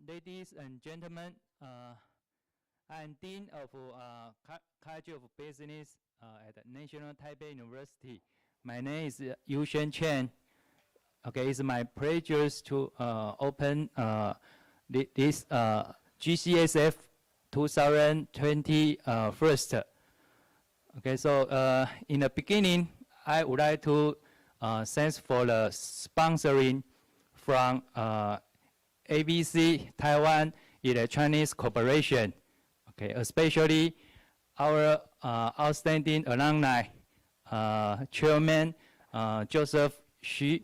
Ladies and gentlemen, I'm Dean of College of Business at National Taipei University. My name is Yushen Chen. Okay, it's my pleasure to open this Gcsf 2020 first. Okay, so in the beginning, I would like to thank for the sponsoring from ABC Taiwan Electronics Corporation. Okay, especially our outstanding alumni, Chairman Joseph Xu.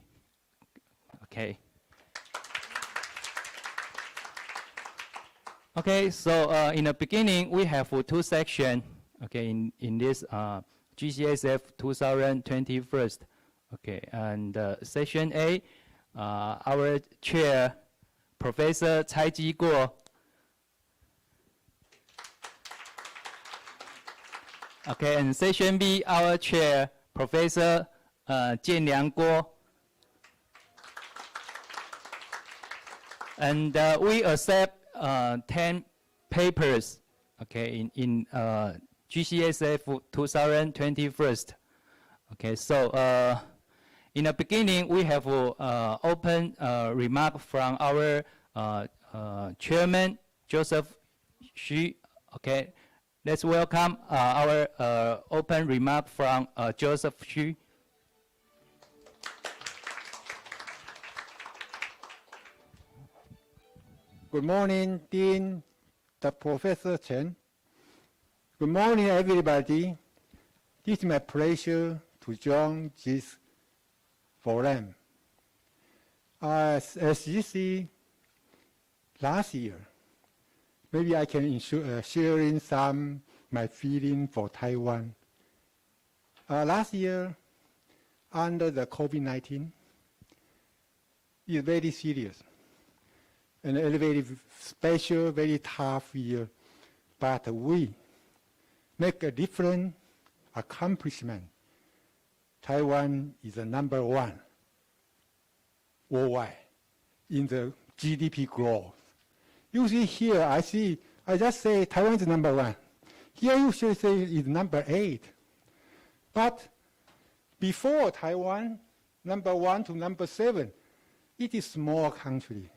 Okay. Okay, so in the beginning, we have two sections. Okay, in this GCSF 2020 first. Okay, and section A, our chair, Professor Cai Ji Guo. Okay, and section B, our chair, Professor Jian Liang Guo. And we accept 10 papers, okay, in GCSF 2020 first. Okay, so in the beginning, we have open remark from our chairman, Joseph Xu. Okay, let's welcome our open remark from Joseph Xu. Good morning, Dean, Professor Chen. Good morning, everybody. It is my pleasure to join this forum. As you see, last year, maybe I can sharing some my feeling for Taiwan. Last year, under the COVID-19, is very serious. And a very special, very tough year. But we make a different accomplishment. Taiwan is the number one worldwide in the GDP growth. You see here, I just say Taiwan is number one. Here you should say it's number 8. But before Taiwan, number 1 to number 7, it is small country.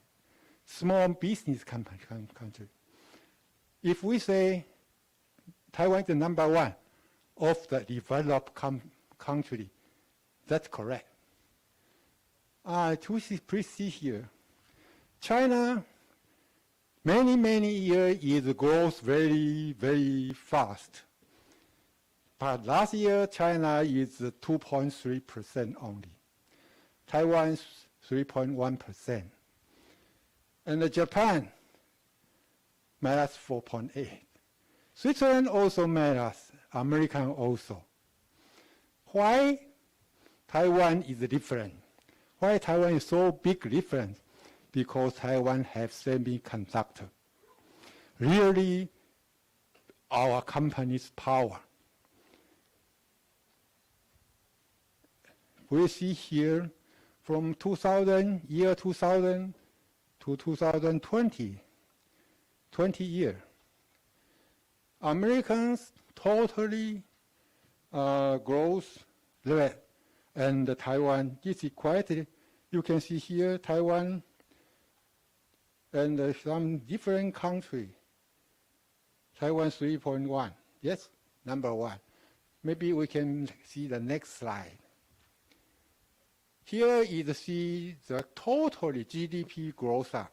Small business country. If we say Taiwan is the number 1 of the developed country, that's correct. Please see here. China, many years is grows very, very fast. But last year, China is 2.3% only. Taiwan's 3.1%. And Japan, minus 4.8. Switzerland also minus, American also. Why Taiwan is different? Why Taiwan is so big difference? Because Taiwan has semiconductor. Really, our company's power. We see here from 2000 to 2020, 20 years. Americans totally growth rate, and Taiwan, this is quite, you can see here, Taiwan and some different country. Taiwan 3.1, yes, number 1. Maybe we can see the next slide. Here is see the total GDP growth up.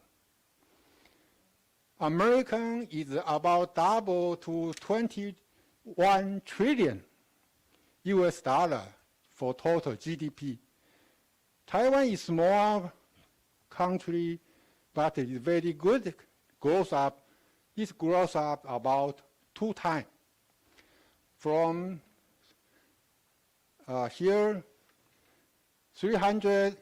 American is about double to 21 trillion US dollar for total GDP. Taiwan is small country, but it is very good growth up. It grows up about 2 times. From here, 300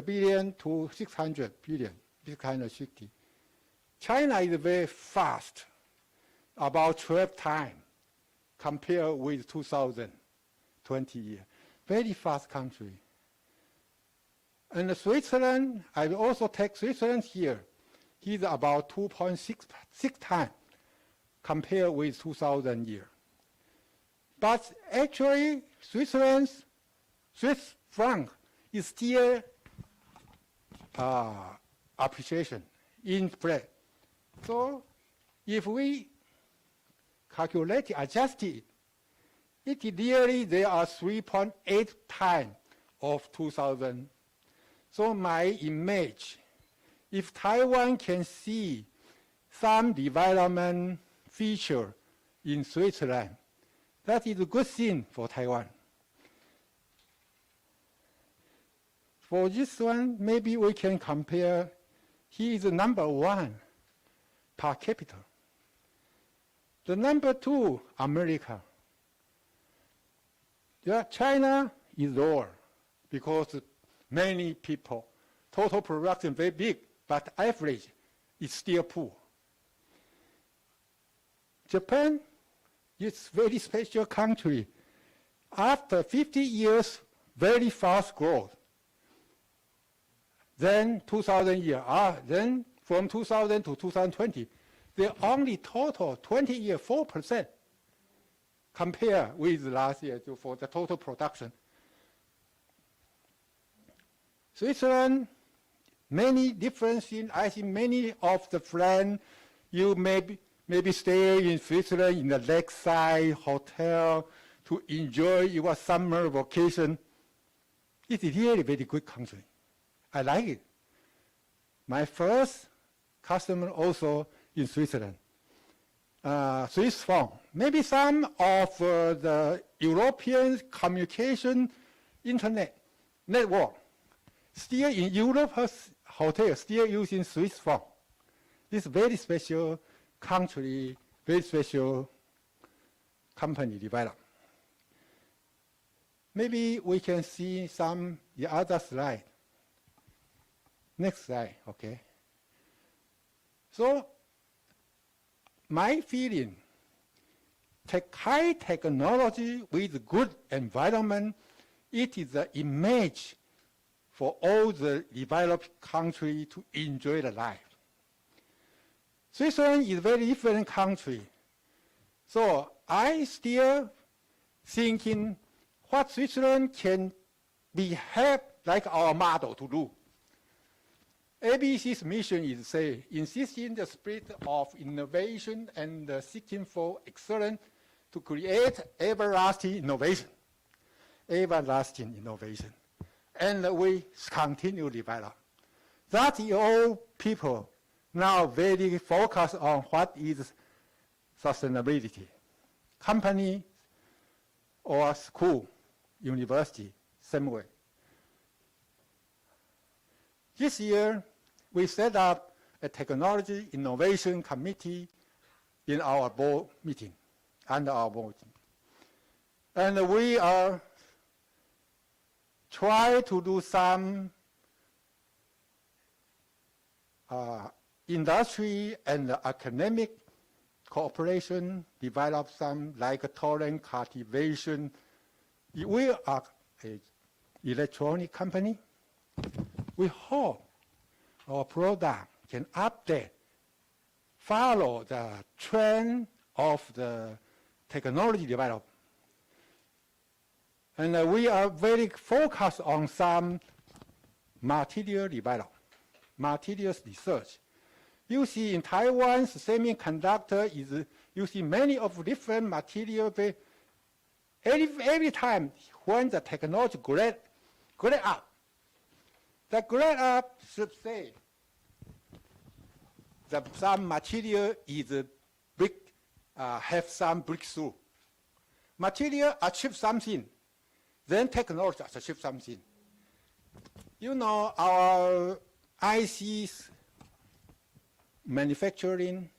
billion to 600 billion, this kind of city. China is very fast, about 12 times compared with 2020 year. Very fast country. And Switzerland, I will also take Switzerland here. He's about 2.6 times compared with 2000 year. But actually, Swiss franc is still appreciation in spread. So if we calculate, adjust it, it really there are 3.8 times of 2000. So my image, if Taiwan can see some development feature in Switzerland, that is a good thing for Taiwan. For this one, maybe we can compare. He is the number one per capita. The number two, America. Yeah, China is lower because many people, total production very big, but average is still poor. Japan is very special country. After 50 years, very fast growth. Then 2000 years, then from 2000 to 2020, they only total 20 years 4% compared with last year for the total production. Switzerland, many different things. I think many of the friends you maybe stay in Switzerland in the lakeside hotel to enjoy your summer vacation. It is really very good country. I like it. My first customer also in Switzerland, Swiss franc. Maybe some of the European communication internet network still in Europe hotel still using Swiss franc. This very special country, very special company developed. Maybe we can see the other slide. Next slide, okay. So my feeling, high technology with good environment, it is the image for all the developed countries to enjoy the life. Switzerland is a very different country. So I still thinking what Switzerland can behave like our model to do. ABC's mission is say, insisting the spirit of innovation and seeking for excellence to create everlasting innovation. Everlasting innovation. And we continue to develop. That is all people now very focused on what is sustainability. Company or school, university, same way. This year, we set up a technology innovation committee in our board meeting, under our board. And we are trying to do some industry and academic cooperation, develop some like tolerant cultivation. We are an electronic company. We hope our product can update, follow the trend of the technology development. And we are very focused on some material development, materials research. You see in Taiwan's semiconductor is using many of different materials. Every time when the technology grade up, the grade up should say that some material is have some breakthrough. Material achieve something, then technology achieve something. You know, our ICs manufacturing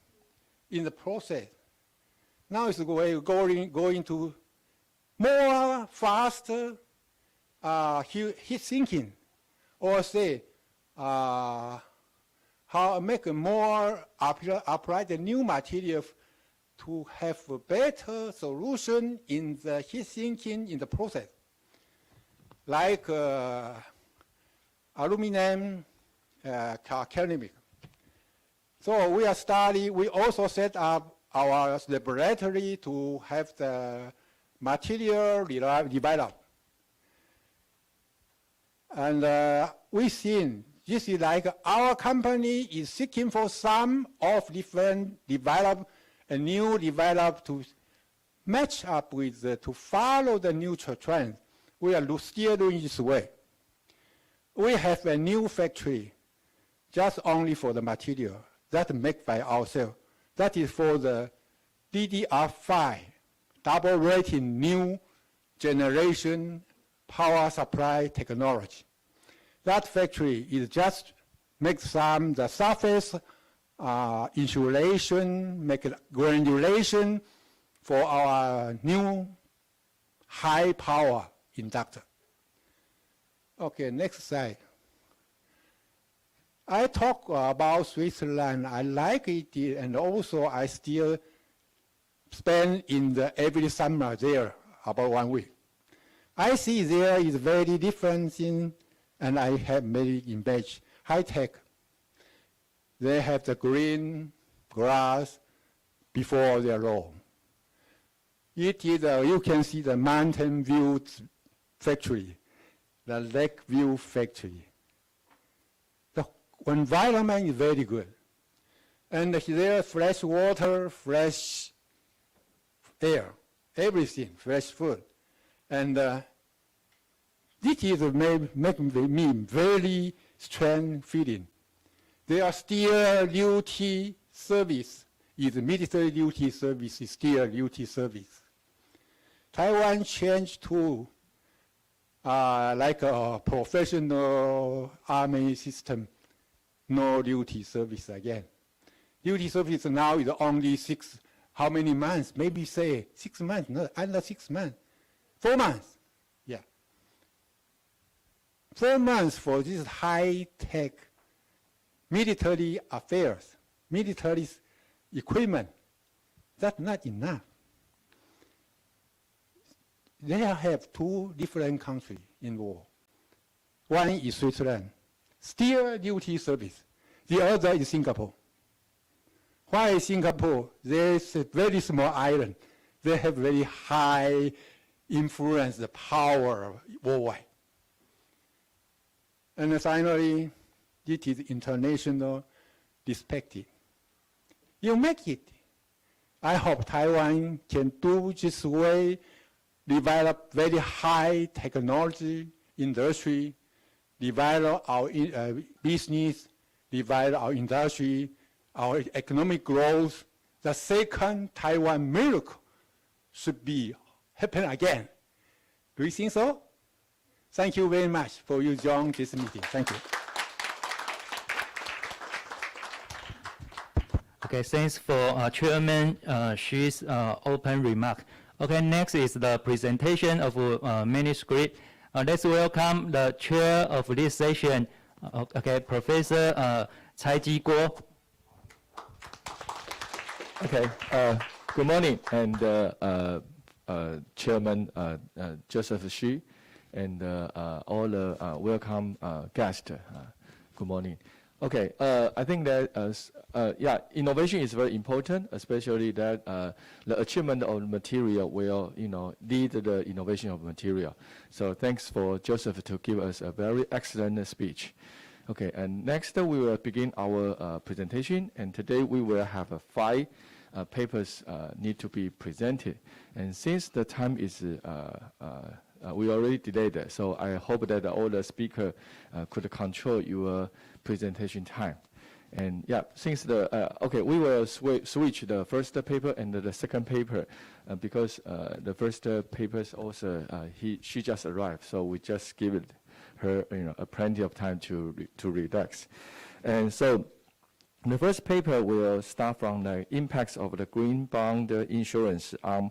in the process now is going to more faster heat sinking, or say how make a more apply the new material to have a better solution in the heat sinking in the process. Like aluminum ceramic. So we are studying, we also set up our laboratory to have the material developed. And we think this is like our company is seeking for some of different new develop to match up with, to follow the new trend. We are still doing this way. We have a new factory just only for the material that make by ourselves. That is for the DDR5 double rating new generation power supply technology. That factory is just make the surface insulation, make granulation for our new high power inductor. Okay, next slide. I talk about Switzerland. I like it, and also I still spend every summer there about 1 week. I see there is very different thing, and I have many image. High tech. They have the green grass before their lawn. It is you can see the mountain view factory, the lake view factory. The environment is very good. And there fresh water, fresh air, everything, fresh food. And this is making me very strange feeling. There are still duty service, is military duty service, is still duty service. Taiwan changed to like a professional army system, no duty service again. Duty service now is only how many months? Maybe say 6 months, no, under 6 months. 4 months, yeah. 4 months for this high-tech military affairs, military equipment. That's not enough. They have 2 different countries in war. One is Switzerland, still duty service. The other is Singapore. Why is Singapore? There's a very small island. They have very high influence, the power worldwide. And finally, it is international perspective. You make it. I hope Taiwan can do this way, develop very high technology industry, develop our business, develop our industry, our economic growth. The second Taiwan miracle should be happen again. Do you think so? Thank you very much for you joining this meeting. Thank you. Okay, thanks for Chairman Xu's open remark. Okay, next is the presentation of manuscript. Let's welcome the chair of this session, okay, Professor Cai Ji Guo. Okay, good morning, and Chairman Joseph Xu, and all the welcome guests. Good morning. Okay, I think that innovation is very important, especially that the achievement of material will, lead the innovation of material. So thanks for Joseph to give us a very excellent speech. Okay, and next we will begin our presentation, and today we will have 5 papers need to be presented. And since the time is we already delayed, so I hope that all the speakers could control your presentation time. And yeah, since okay, we will switch the first paper and the second paper because the first papers also she just arrived, so we just give her plenty of time to relax. And so the first paper will start from the impacts of the green bond insurance on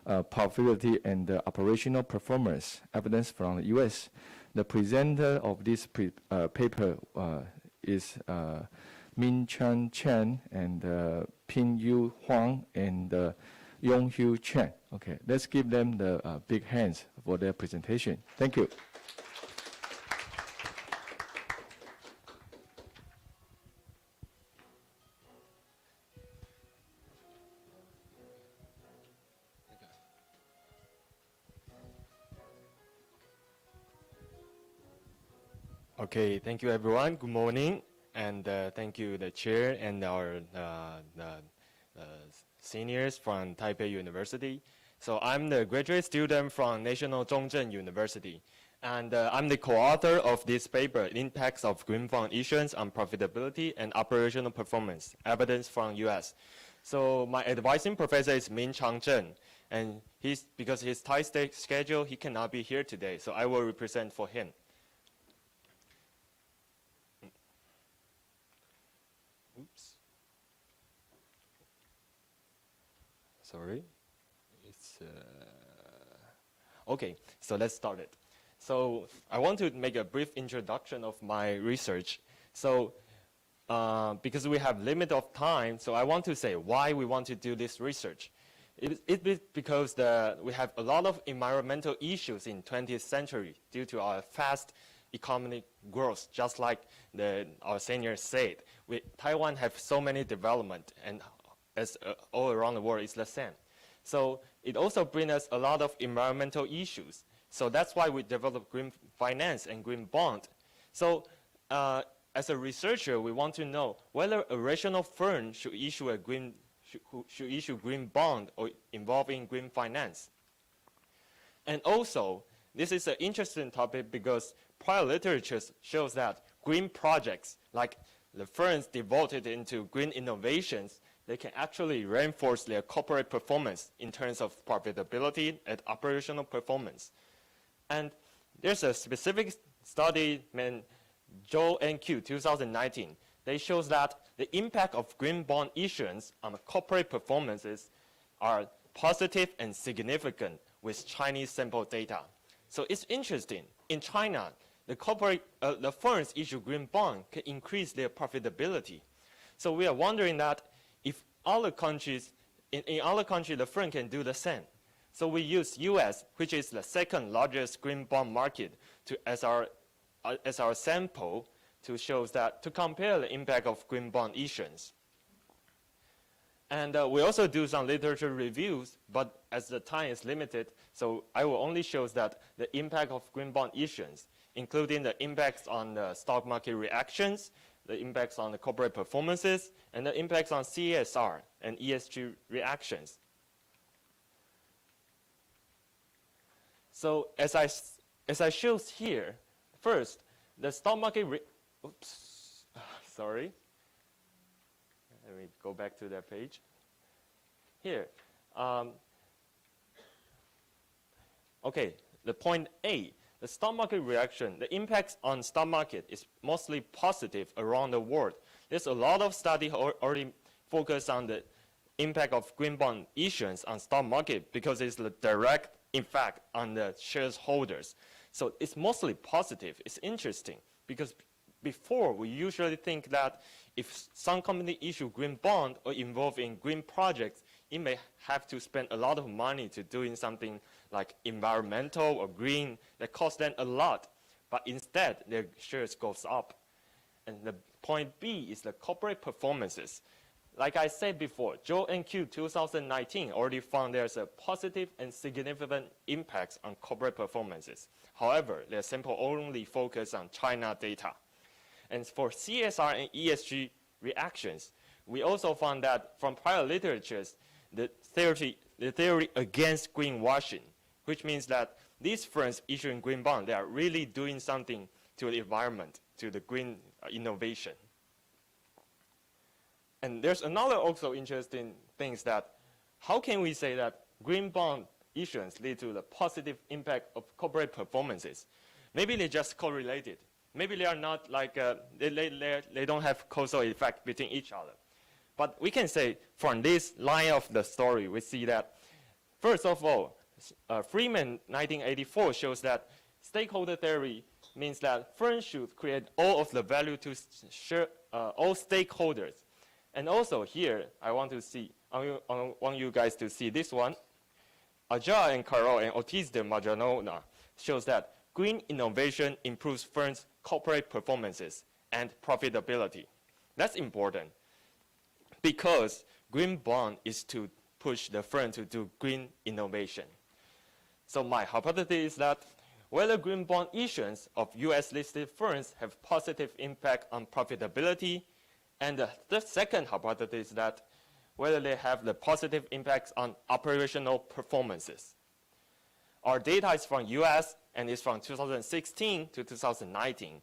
profitability and operational performance, evidence from the U.S. The presenter of this paper is Min-Chun Chen and Pin-Yu Huang and Yong-Hyu Chen. Okay, let's give them the big hands for their presentation. Thank you. Okay, thank you everyone. Good morning, and thank you the chair and our seniors from Taipei University. So I'm the graduate student from National Zhongzheng University, and I'm the co-author of this paper, Impacts of Green Bond Issuance on Profitability and Operational Performance, Evidence from US. So my advising professor is Min Changzhen, and because his tight schedule, he cannot be here today, so I will represent for him. Oops. Sorry. It's okay, so let's start it. So I want to make a brief introduction of my research. So because we have limit of time, so I want to say why we want to do this research. It's because we have a lot of environmental issues in 20th century due to our fast economic growth, just like our senior said. Taiwan have so many development, and as all around the world is the same. So it also brings us a lot of environmental issues. So that's why we develop green finance and green bond. So as a researcher, we want to know whether a rational firm should issue a green bond or involving green finance. And also, this is an interesting topic because prior literature shows that green projects, like the firms devoted into green innovations, they can actually reinforce their corporate performance in terms of profitability and operational performance. And there's a specific study in Zhou and Q 2019. They shows that the impact of green bond issuance on corporate performances are positive and significant with Chinese sample data. So it's interesting. In China, the firms issue green bond can increase their profitability. So we are wondering that if other countries, in other countries, the firm can do the same. So we use US, which is the second largest green bond market, as our sample to compare the impact of green bond issuance. And we also do some literature reviews, but as the time is limited, so I will only show that the impact of green bond issuance, including the impacts on the stock market reactions, the impacts on the corporate performances, and the impacts on CSR and ESG reactions. So as I show here, first, the stock market, sorry. Let me go back to that page. Here, okay, the point A, the stock market reaction, the impacts on stock market is mostly positive around the world. There's a lot of study already focused on the impact of green bond issuance on stock market because it's the direct impact on the shareholders. So it's mostly positive. It's interesting because before we usually think that if some company issue green bond or involved in green projects, it may have to spend a lot of money to doing something like environmental or green that costs them a lot. But instead, their shares goes up. And the point B is the corporate performances. Like I said before, Zhou and Q 2019 already found there's a positive and significant impacts on corporate performances. However, their sample only focus on China data. And for CSR and ESG reactions, we also found that from prior literatures, the theory against greenwashing, which means that these firms issuing green bond, they are really doing something to the environment, to the green innovation. And there's another also interesting things that how can we say that green bond issuance lead to the positive impact of corporate performances? Maybe they're just correlated. Maybe they are not like, they don't have causal effect between each other. But we can say from this line of the story, we see that, first of all, Freeman 1984 shows that stakeholder theory means that firms should create all of the value to share, all stakeholders. And also here, I want you guys to see this one. Ajah and Carol and Ortiz de Majanona shows that green innovation improves firms' corporate performances and profitability. That's important because green bond is to push the firm to do green innovation. So my hypothesis is that whether green bond issuance of US-listed firms have positive impact on profitability, and the second hypothesis is that whether they have the positive impacts on operational performances. Our data is from US and is from 2016 to 2019.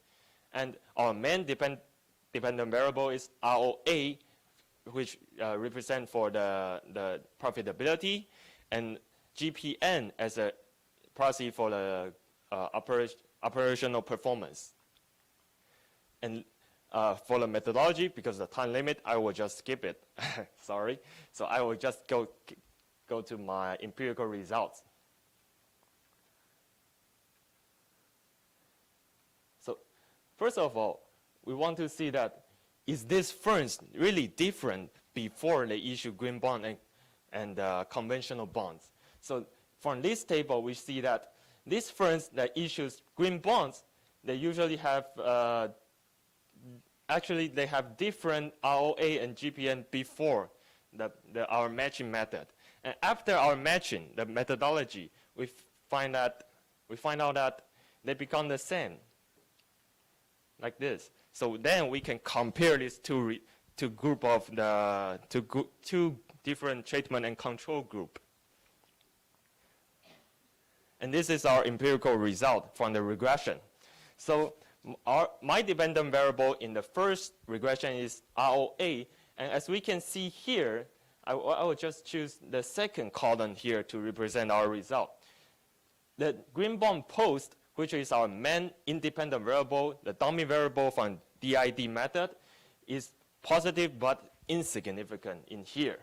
And our main dependent variable is ROA, which represent for the profitability, and GPN as a proxy for the operational performance. And for the methodology, because of the time limit, I will just skip it. Sorry. So I will just go to my empirical results. So first of all, we want to see that is these firms really different before they issue green bond and conventional bonds. So from this table, we see that these firms that issues green bonds, they usually have actually, they have different ROA and GPN before our matching method. And after our matching, the methodology, we find out that they become the same, like this. So then we can compare these two group of the two different treatment and control group. And this is our empirical result from the regression. So my dependent variable in the first regression is ROA, and as we can see here, I will just choose the second column here to represent our result. The green bond post, which is our main independent variable, the dummy variable from DID method, is positive but insignificant in here.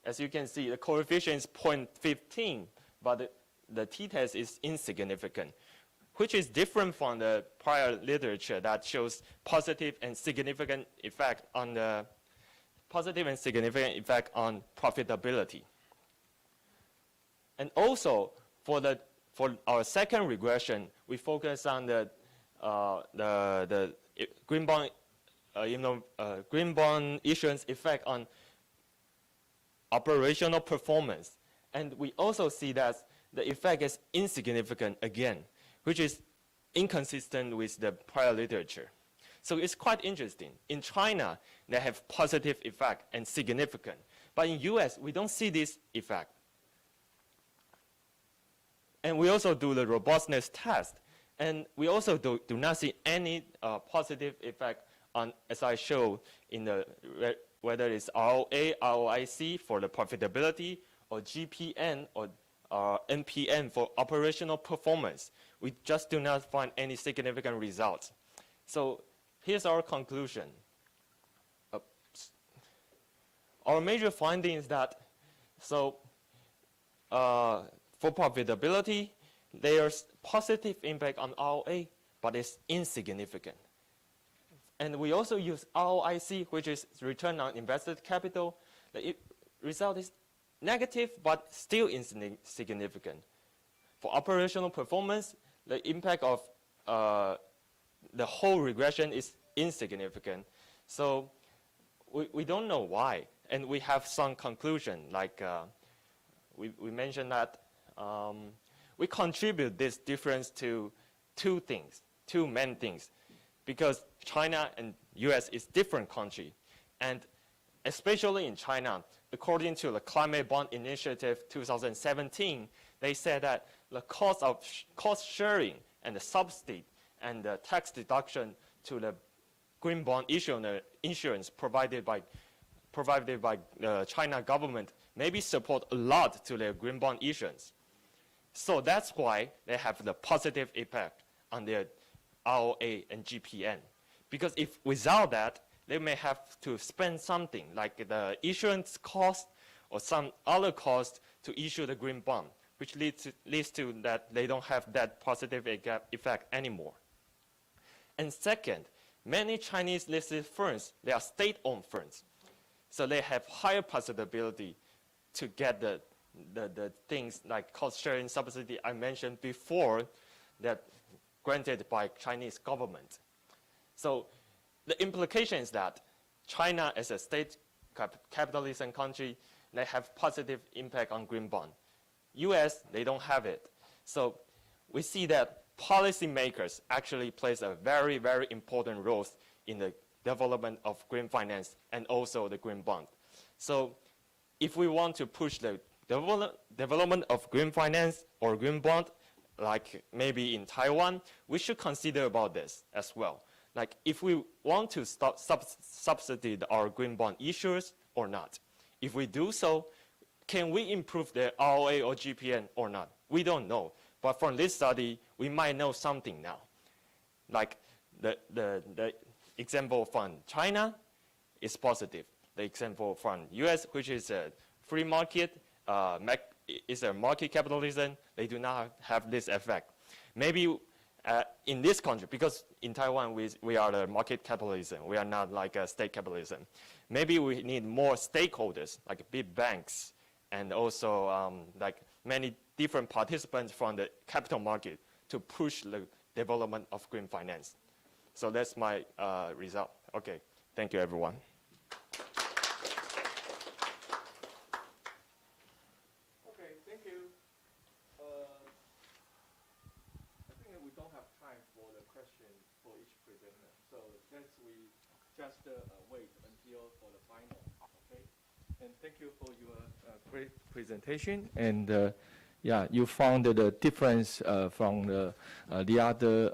As you can see, the coefficient is 0.15, but the t-test is insignificant, which is different from the prior literature that shows positive and significant effect on profitability. And also for our second regression, we focus on the green bond green bond issuance effect on operational performance, and we also see that the effect is insignificant again, which is inconsistent with the prior literature. So it's quite interesting. In China, they have positive effect and significant. But in US, we don't see this effect. And we also do the robustness test. And we also do not see any positive effect on, as I showed, in the whether it's ROA, ROIC for the profitability, or GPN or NPN for operational performance. We just do not find any significant results. So here's our conclusion. Our major finding is that, for profitability, there's positive impact on ROA, but it's insignificant. And we also use ROIC, which is return on invested capital. The result is negative, but still insignificant. For operational performance, the impact of the whole regression is insignificant. So we don't know why. And we have some conclusion, like we mentioned that we contribute this difference to two main things. Because China and US is different country. And especially in China, according to the Climate Bond Initiative 2017, they said that the cost sharing and the subsidy and the tax deduction to the green bond insurance provided by the China government maybe support a lot to the green bond issuance. So that's why they have the positive effect on their ROA and GPN. Because if without that, they may have to spend something like the issuance cost or some other cost to issue the green bond, which leads to that they don't have that positive effect anymore. And second, many Chinese listed firms, they are state-owned firms. So they have higher possibility to get the things like cost-sharing subsidy I mentioned before that granted by Chinese government. So the implication is that China as a state capitalism country, they have positive impact on green bond. US, they don't have it. So we see that policymakers actually plays a very, very important role in the development of green finance and also the green bond. So if we want to push the development of green finance or green bond, like maybe in Taiwan, we should consider about this as well. Like if we want to subsidize our green bond issuers or not. If we do so, can we improve the ROA or GPM or not? We don't know. But from this study, we might know something now. Like the example from China is positive. The example from US, which is a free market, is a market capitalism, they do not have this effect. Maybe in this country, because in Taiwan we are the market capitalism, we are not like a state capitalism. Maybe we need more stakeholders, like big banks, and also like many different participants from the capital market to push the development of green finance. So that's my result. Okay, thank you everyone. Okay, thank you. I think we don't have time for the question for each presenter, so we just wait until for the final. Okay, and thank you for your great presentation. And yeah, you found the difference from the other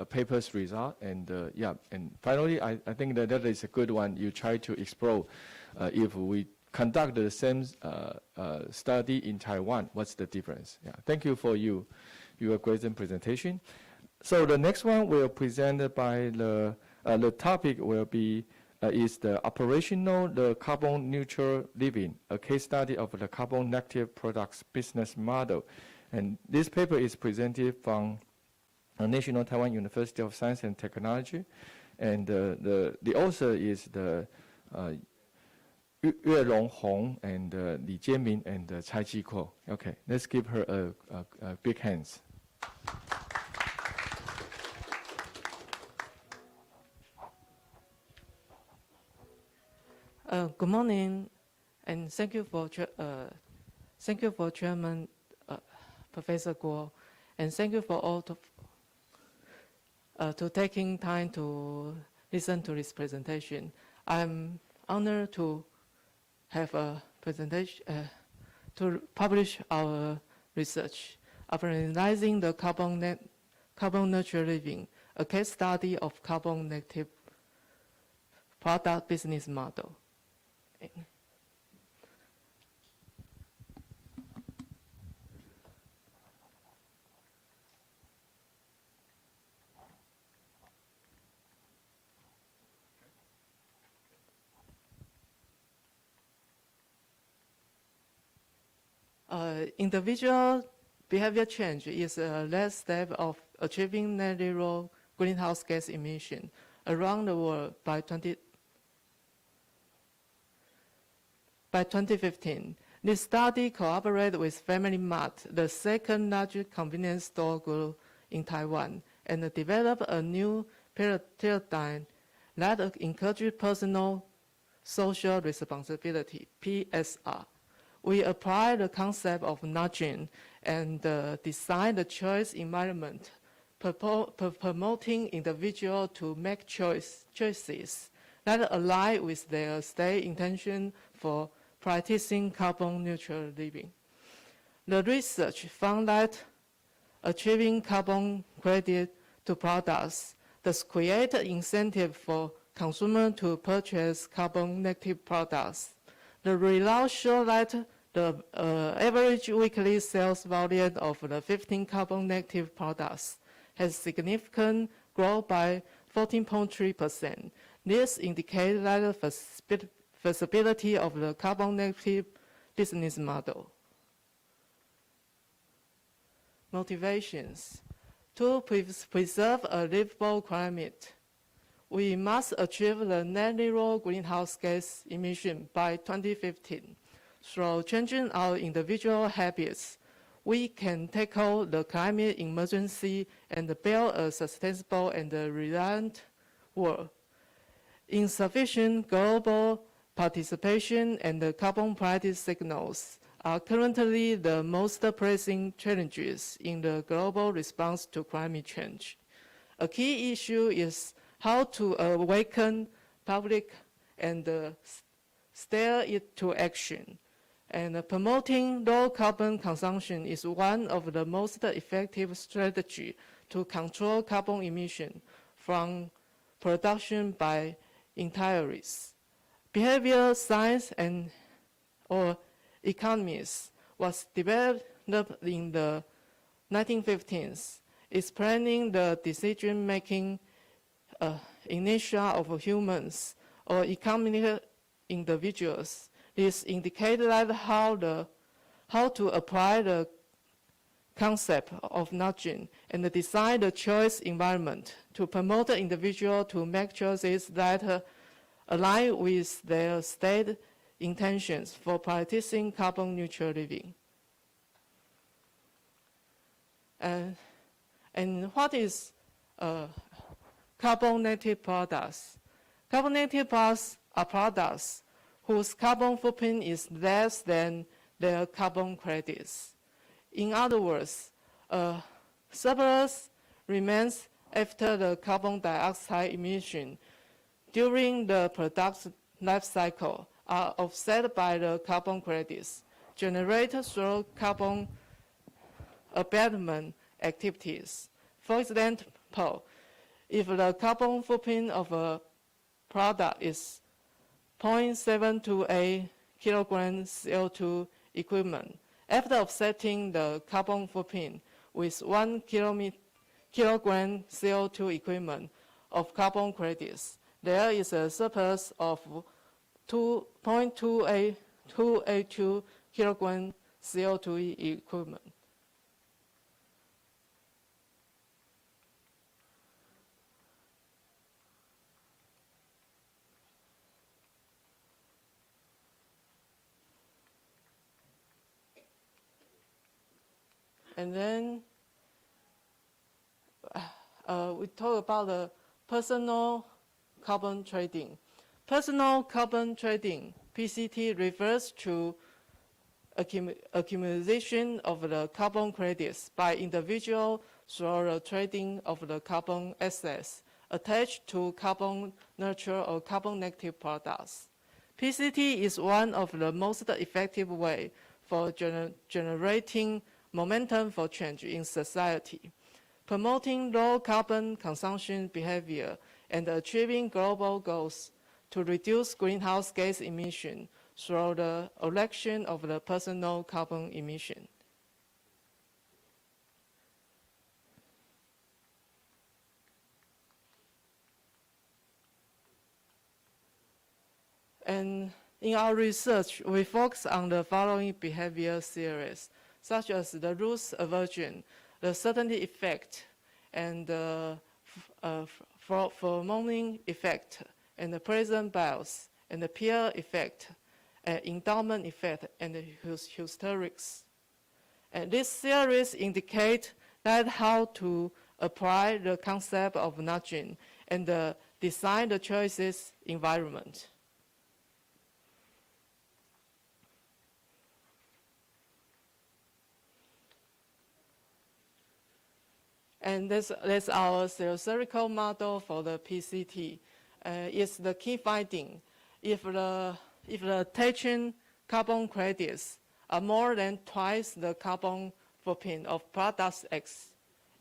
paper's result. And yeah, and finally, I think that is a good one. You try to explore if we conduct the same study in Taiwan, what's the difference? Yeah, thank you for your great presentation. So the next one will present by the topic will be is the the carbon neutral living, a case study of the carbon negative products business model. And this paper is presented from National Taiwan University of Science and Technology. And the author is the Yuelong Hong and Li Jianming and Cai Jikuo. Okay, let's give her a big hands. Good morning, and thank you for Chairman Professor Guo, and thank you for all to taking time to listen to this presentation. I'm honored to have a presentation to publish our research of analyzing the carbon neutral living, a case study of carbon negative product business model. Individual behavior change is a last step of achieving net zero greenhouse gas emission around the world by 2015. This study collaborated with Family Mart, the second largest convenience store group in Taiwan, and developed a new paradigm that encourages personal social responsibility, PSR. We apply the concept of nudging and design the choice environment, promoting individuals to make choices that align with their state intention for practicing carbon neutral living. The research found that achieving carbon credit to products thus create an incentive for consumers to purchase carbon negative products. The results show that the average weekly sales volume of the 15 carbon negative products has significant growth by 14.3%. This indicates that the feasibility of the carbon negative business model. Motivations. To preserve a livable climate, we must achieve the net zero greenhouse gas emission by 2015. Through changing our individual habits, we can tackle the climate emergency and build a sustainable and resilient world. Insufficient global participation and the carbon price signals are currently the most pressing challenges in the global response to climate change. A key issue is how to awaken public and steer it to action. And promoting low carbon consumption is one of the most effective strategies to control carbon emission from production by entirely. Behavioral science or economics was developed in the 1950s, explaining the decision-making inertia of humans or economic individuals. This indicates that how to apply the concept of nudging and design the choice environment to promote the individual to make choices that align with their state intentions for practicing carbon neutral living. And what is carbon native products? Carbon native products are products whose carbon footprint is less than their carbon credits. In other words, surplus remains after the carbon dioxide emission during the product life cycle are offset by the carbon credits generated through carbon abatement activities. For example, if the carbon footprint of a product is 0.728 kilogram CO2 equivalent, after offsetting the carbon footprint with 1 kilogram CO2 equivalent of carbon credits, there is a surplus of 2.282 kilogram CO2 equivalent. And then we talk about the personal carbon trading. Personal carbon trading, PCT, refers to accumulation of the carbon credits by individual through the trading of the carbon assets attached to carbon neutral or carbon negative products. PCT is one of the most effective ways for generating momentum for change in society, promoting low carbon consumption behavior and achieving global goals to reduce greenhouse gas emission through the reduction of the personal carbon emission. And in our research, we focus on the following behavior theories, such as the rules aversion, the certainty effect, and the pheromone effect, and the present bias, and the peer effect, endowment effect, and the hysterics. And these theories indicate that how to apply the concept of nudging and design the choices environment. And that's our theoretical model for the PCT. It's the key finding. If the attaching carbon credits are more than twice the carbon footprint of product X,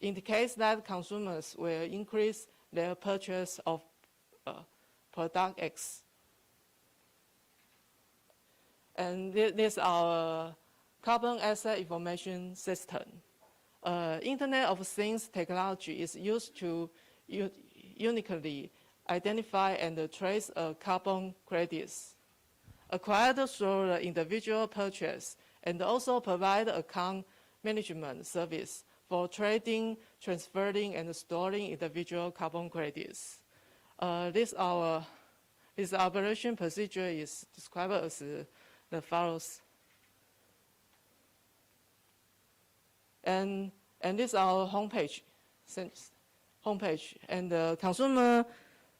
indicates that consumers will increase their purchase of product X. And this is our carbon asset information system. Internet of Things technology is used to uniquely identify and trace carbon credits acquired through the individual purchase, and also provide account management service for trading, transferring, and storing individual carbon credits. This operation procedure is described as the follows. And this is our homepage, and the consumer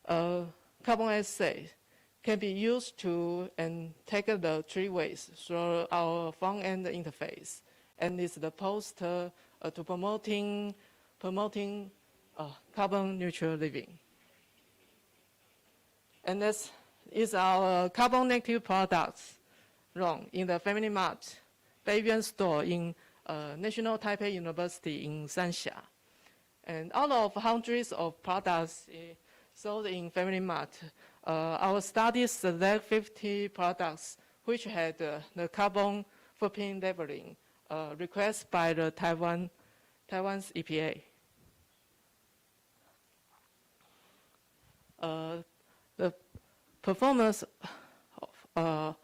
carbon asset can be used to and take the three ways through our front-end interface. And it's the poster to promoting carbon neutral living. And this is our carbon negative products in the Family Mart Bayview store in National Taipei University in Sanxia. And out of hundreds of products sold in Family Mart, our studies select 50 products which had the carbon footprint labeling requested by the Taiwan's EPA. The performance of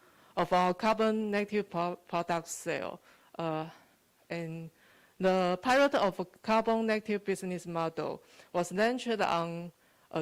our carbon negative product sale and the pilot of a carbon negative business model was launched on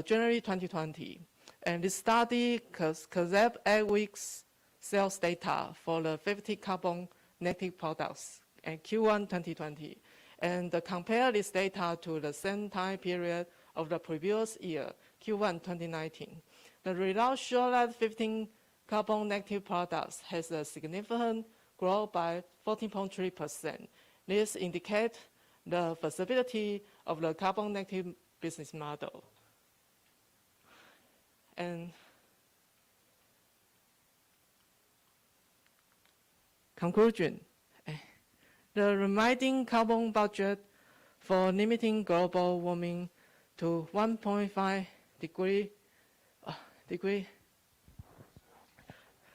January 2020. And this study collected 8 weeks sales data for the 50 carbon negative products in Q1 2020. And compare this data to the same time period of the previous year, Q1 2019. The results show that 15 carbon negative products has a significant growth by 14.3%. This indicates the feasibility of the carbon negative business model. And conclusion, the remaining carbon budget for limiting global warming to 1.5 degree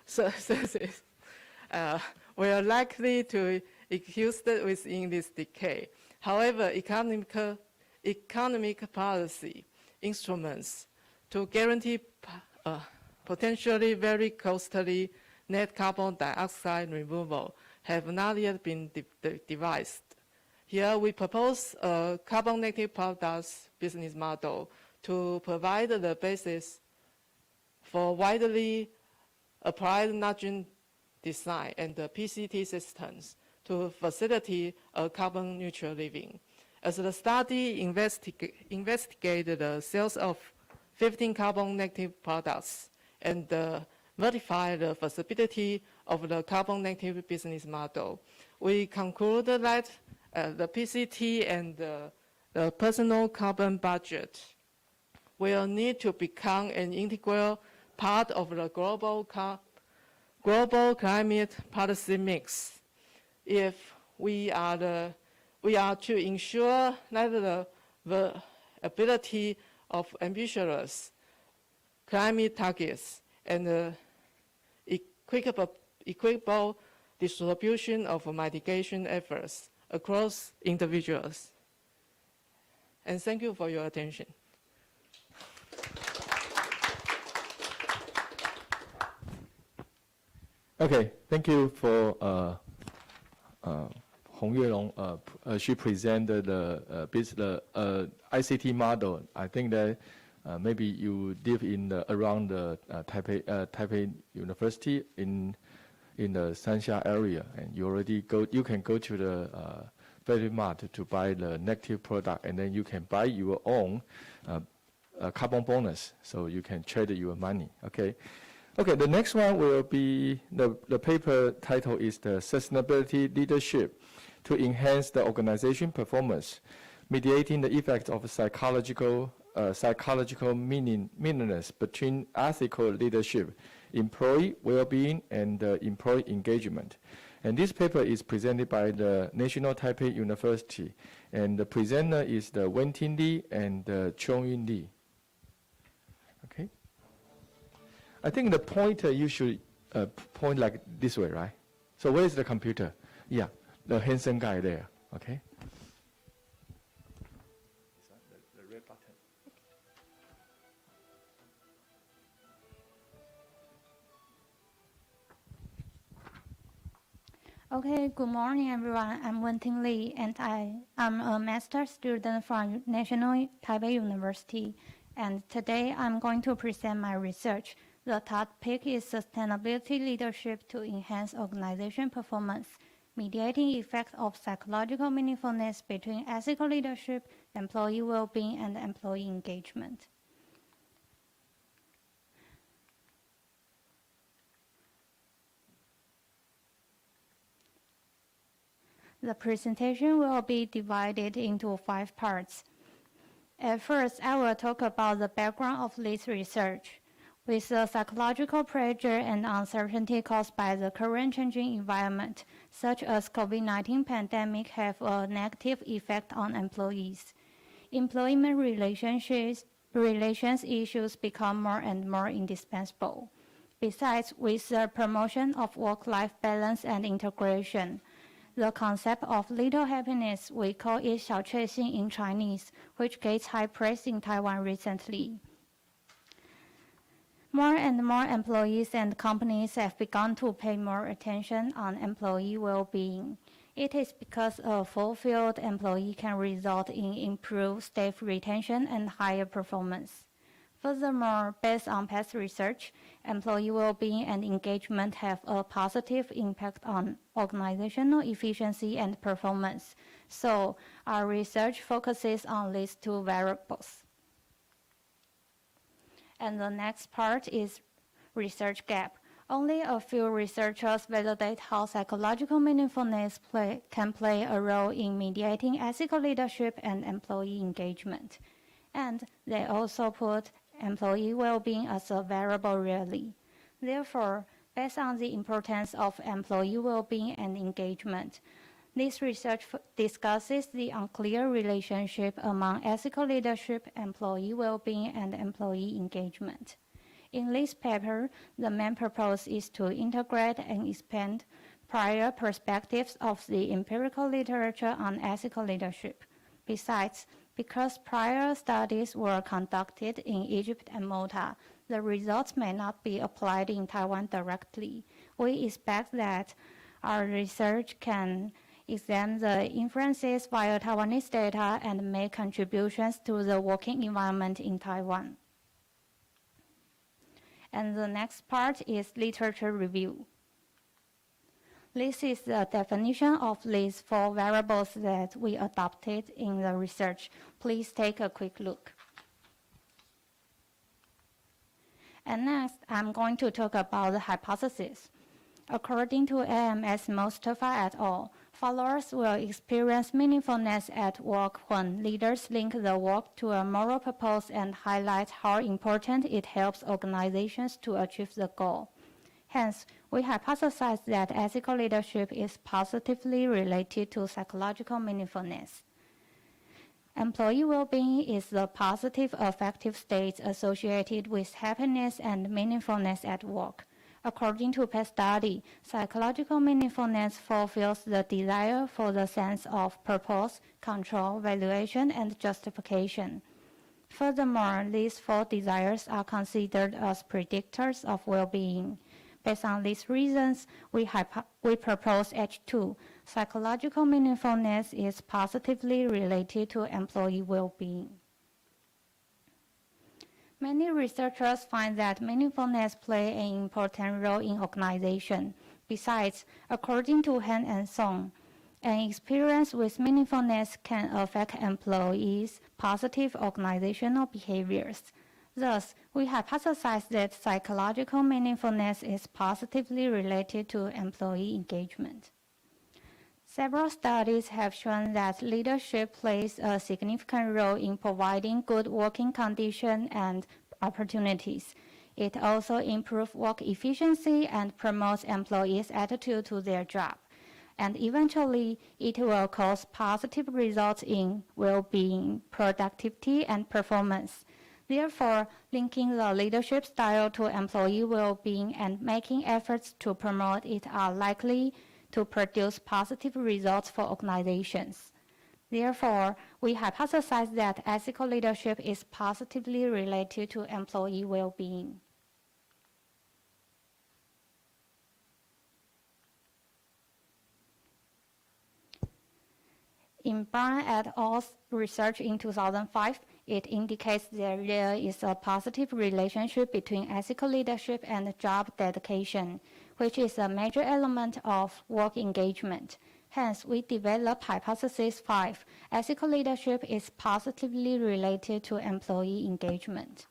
Celsius we are likely to exist within this decade. However, economic policy instruments to guarantee potentially very costly net carbon dioxide removal have not yet been devised. Here we propose a carbon negative products business model to provide the basis for widely applied nitrogen design and the PCT systems to facilitate a carbon neutral living. As the study investigated the sales of 15 carbon negative products and verified the feasibility of the carbon negative business model, we concluded that the PCT and the personal carbon budget will need to become an integral part of the global climate policy mix if we are to ensure that the ability of ambitious climate targets and equitable distribution of mitigation efforts across individuals. And thank you for your attention. Okay, thank you for Hong Yuelong. She presented the ICT model. I think that maybe you live in around the Taipei University in the Sanxia area, and you can go to the Family Mart to buy the negative product, and then you can buy your own carbon bonus, so you can trade your money. Okay. Okay, the next one will be, the paper title is the Sustainability Leadership to Enhance the Organization Performance, Mediating the Effects of Psychological meaninglessness between Ethical Leadership, Employee Well-being, and Employee Engagement. And this paper is presented by the National Taipei University, and the presenter is the Wenting Li and Chong-Yun Li. Okay. I think the pointer you should point like this way, right? So where is the computer? Yeah, the handsome guy there, okay? The red button. Okay, good morning, everyone. I'm Wenting Li, and I'm a master's student from National Taipei University. And today I'm going to present my research. The topic is Sustainability Leadership to Enhance Organization Performance, Mediating Effects of Psychological Meaningfulness between Ethical Leadership, Employee Well-being, and Employee Engagement. The presentation will be divided into 5 parts. At first, I will talk about the background of this research. With the psychological pressure and uncertainty caused by the current changing environment, such as COVID-19 pandemic, have a negative effect on employees. Employment relations issues become more and more indispensable. Besides, with the promotion of work-life balance and integration, the concept of little happiness, we call it 小确幸 in Chinese, which gets high praise in Taiwan recently. More and more employees and companies have begun to pay more attention on employee well-being. It is because a fulfilled employee can result in improved staff retention and higher performance. Furthermore, based on past research, employee well-being and engagement have a positive impact on organizational efficiency and performance. So, our research focuses on these 2 variables. And the next part is research gap. Only a few researchers validate how psychological meaningfulness can play a role in mediating ethical leadership and employee engagement. And they also put employee well-being as a variable rarely. Therefore, based on the importance of employee well-being and engagement, this research discusses the unclear relationship among ethical leadership, employee well-being, and employee engagement. In this paper, the main purpose is to integrate and expand prior perspectives of the empirical literature on ethical leadership. Besides, because prior studies were conducted in Egypt and Malta, the results may not be applied in Taiwan directly. We expect that our research can examine the inferences via Taiwanese data and make contributions to the working environment in Taiwan. And the next part is literature review. This is the definition of these 4 variables that we adopted in the research. Please take a quick look. And next, I'm going to talk about the hypothesis. According to AMS Mustafa et al., followers will experience meaningfulness at work when leaders link the work to a moral purpose and highlight how important it helps organizations to achieve the goal. Hence, we hypothesize that ethical leadership is positively related to psychological meaningfulness. Employee well-being is the positive affective state associated with happiness and meaningfulness at work. According to past study, psychological meaningfulness fulfills the desire for the sense of purpose, control, valuation, and justification. Furthermore, these 4 desires are considered as predictors of well-being. Based on these reasons, we propose H2. Psychological meaningfulness is positively related to employee well-being. Many researchers find that meaningfulness plays an important role in organization. Besides, according to Han and Song, an experience with meaningfulness can affect employees' positive organizational behaviors. Thus, we hypothesize that psychological meaningfulness is positively related to employee engagement. Several studies have shown that leadership plays a significant role in providing good working conditions and opportunities. It also improves work efficiency and promotes employees' attitude to their job. And eventually, it will cause positive results in well-being, productivity, and performance. Therefore, linking the leadership style to employee well-being and making efforts to promote it are likely to produce positive results for organizations. Therefore, we hypothesize that ethical leadership is positively related to employee well-being. In Brown et al.'s research in 2005, it indicates that there is a positive relationship between ethical leadership and job dedication, which is a major element of work engagement. Hence, we developed hypothesis 5. Ethical leadership is positively related to employee engagement.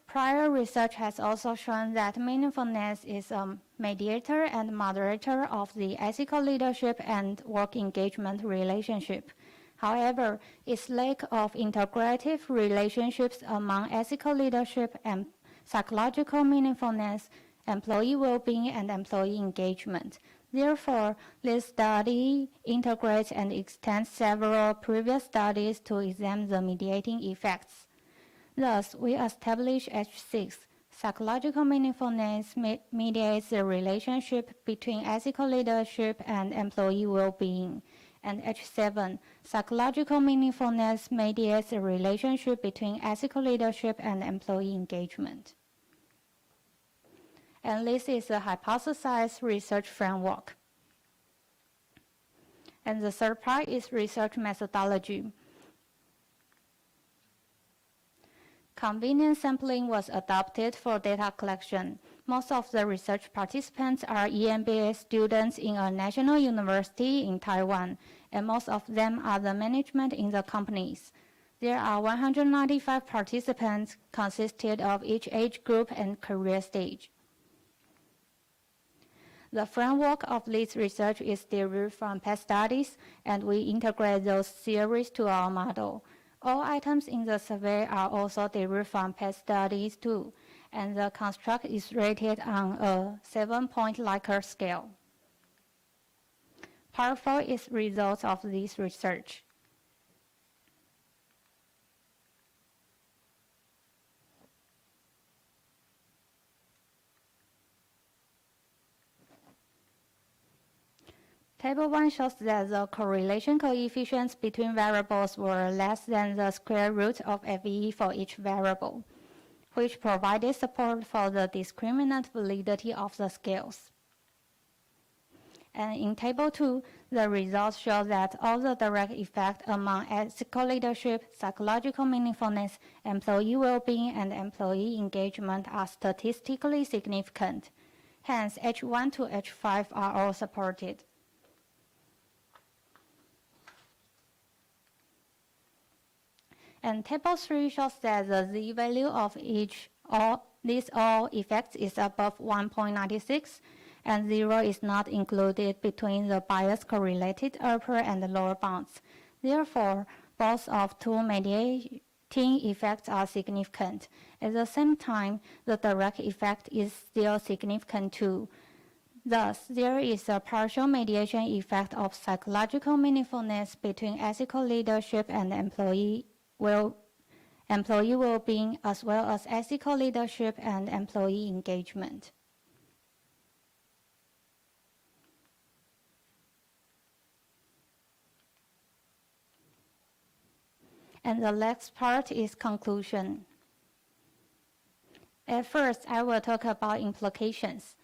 Prior research has also shown that meaningfulness is a mediator and moderator of the ethical leadership and work engagement relationship. However, its lack of integrative relationships among ethical leadership and psychological meaningfulness, employee well-being, and employee engagement. Therefore, this study integrates and extends several previous studies to examine the mediating effects. Thus, we establish H6. Psychological meaningfulness mediates the relationship between ethical leadership and employee well-being. And H7, psychological meaningfulness mediates the relationship between ethical leadership and employee engagement. And this is a hypothesized research framework. And the third part is research methodology. Convenience sampling was adopted for data collection. Most of the research participants are EMBA students in a national university in Taiwan, and most of them are the management in the companies. There are 195 participants consisted of each age group and career stage. The framework of this research is derived from past studies, and we integrate those theories to our model. All items in the survey are also derived from past studies too, and the construct is rated on a 7-point Likert scale. Part 4 is results of this research. Table 1 shows that the correlation coefficients between variables were less than the square root of FE for each variable, which provided support for the discriminant validity of the scales. And in Table 2, the results show that all the direct effects among ethical leadership, psychological meaningfulness, employee well-being, and employee engagement are statistically significant. Hence, H1 to H5 are all supported. And Table 3 shows that the z-value of these all effects is above 1.96, and 0 is not included between the bias-correlated upper and lower bounds. Therefore, both of two mediating effects are significant. At the same time, the direct effect is still significant too. Thus, there is a partial mediation effect of psychological meaningfulness between ethical leadership and employee well-being, as well as ethical leadership and employee engagement. And the next part is conclusion. At first, I will talk about implications.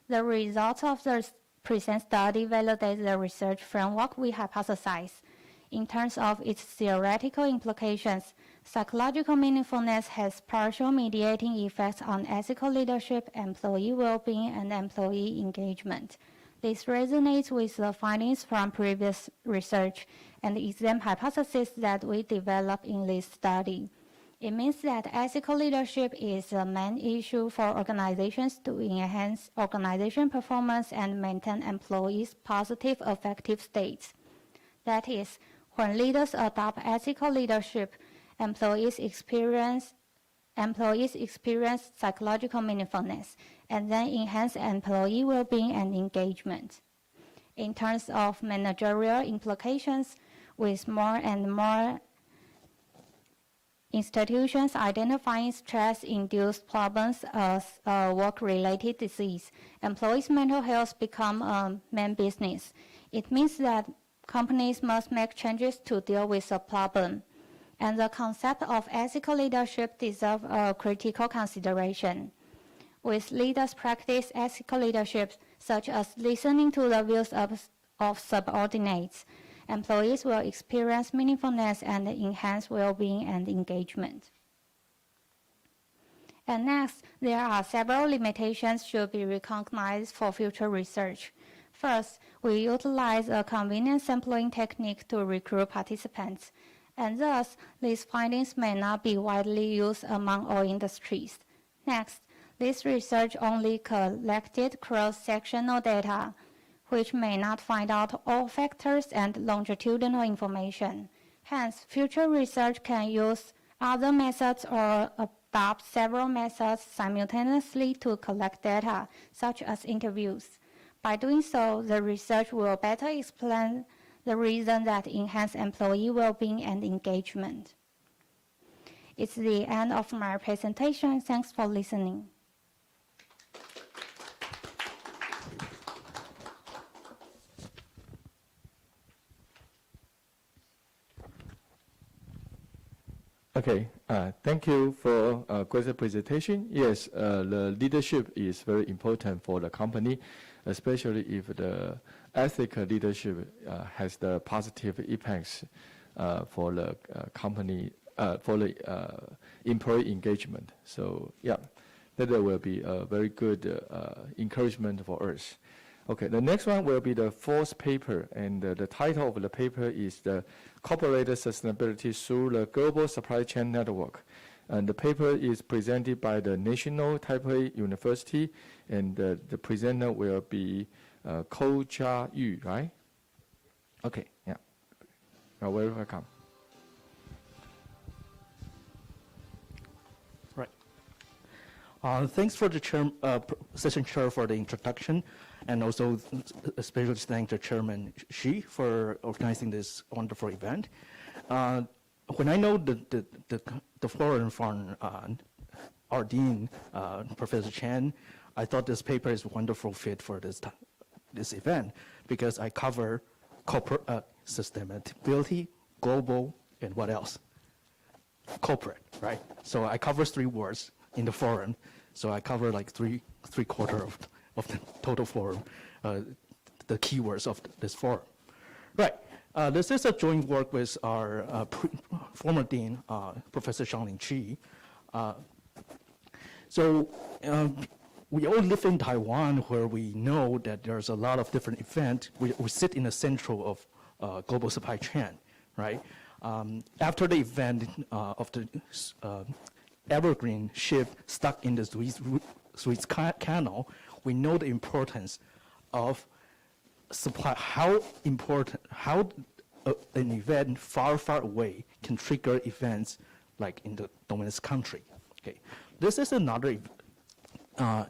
The results of the present study validate the research framework we hypothesized. In terms of its theoretical implications, psychological meaningfulness has partial mediating effects on ethical leadership, employee well-being, and employee engagement. This resonates with the findings from previous research and the exam hypothesis that we developed in this study. It means that ethical leadership is the main issue for organizations to enhance organization performance and maintain employees' positive affective states. That is, when leaders adopt ethical leadership, employees experience psychological meaningfulness, and then enhance employee well-being and engagement. In terms of managerial implications, with more and more institutions identifying stress-induced problems as a work-related disease, employees' mental health become a main business. It means that companies must make changes to deal with the problem, and the concept of ethical leadership deserves a critical consideration. With leaders practice ethical leadership, such as listening to the views of subordinates, employees will experience meaningfulness and enhance well-being and engagement. And next, there are several limitations should be recognized for future research. First, we utilize a convenient sampling technique to recruit participants, and thus, these findings may not be widely used among all industries. Next, this research only collected cross-sectional data, which may not find out all factors and longitudinal information. Hence, future research can use other methods or adopt several methods simultaneously to collect data, such as interviews. By doing so, the research will better explain the reason that enhance employee well-being and engagement. It's the end of my presentation. Thanks for listening. Okay, thank you for a great presentation. Yes, the leadership is very important for the company, especially if the ethical leadership has the positive impacts for the company, for the employee engagement. So yeah, that will be a very good encouragement for us. Okay, the next one will be the fourth paper, and the title of the paper is the Corporate Sustainability Through the Global Supply Chain Network. And the paper is presented by the National Taipei University, and the presenter will be Ko Jia Yu, right? Okay, yeah. You're very welcome. Right. Thanks for the session chair for the introduction, and also especially thank the chairman Xi for organizing this wonderful event. When I know the forum from our dean, Professor Chen, I thought this paper is a wonderful fit for this event because I cover corporate sustainability, global, and what else? Corporate, right? So I cover 3 words in the forum. So I cover like three quarters of the total forum, the keywords of this forum. Right. This is a joint work with our former dean, Professor Xianglin Qi. We all live in Taiwan, where we know that there's a lot of different events. We sit in the central of global supply chain, right? After the event of the Evergreen ship stuck in the Suez Canal, we know the importance of supply, how an event far away can trigger events like in the dominant country. Okay, this is another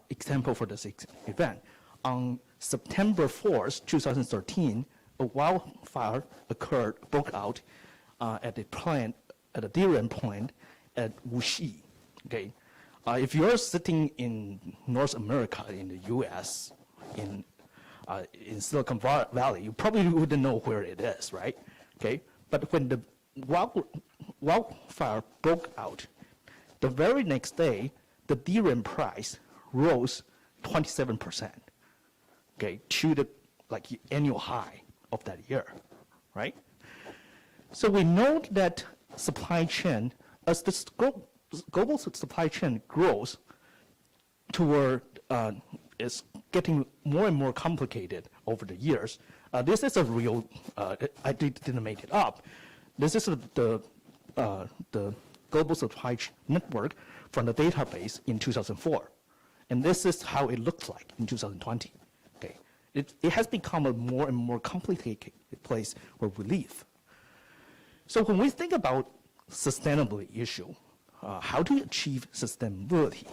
example for this event. On September 4th, 2013, a wildfire broke out at a DRAM plant at Wuxi. Okay, if you're sitting in North America, in the U.S., in Silicon Valley, you probably wouldn't know where it is, right? Okay, but when the wildfire broke out, the very next day, the DRAM price rose 27%, okay, to the annual high of that year, right? So we know that supply chain, as the global supply chain grows toward, is getting more and more complicated over the years. This is a real, I didn't make it up. This is the global supply chain network from the database in 2004. And this is how it looks like in 2020. Okay, it has become a more and more complicated place where we live. So when we think about sustainability issue, how to achieve sustainability,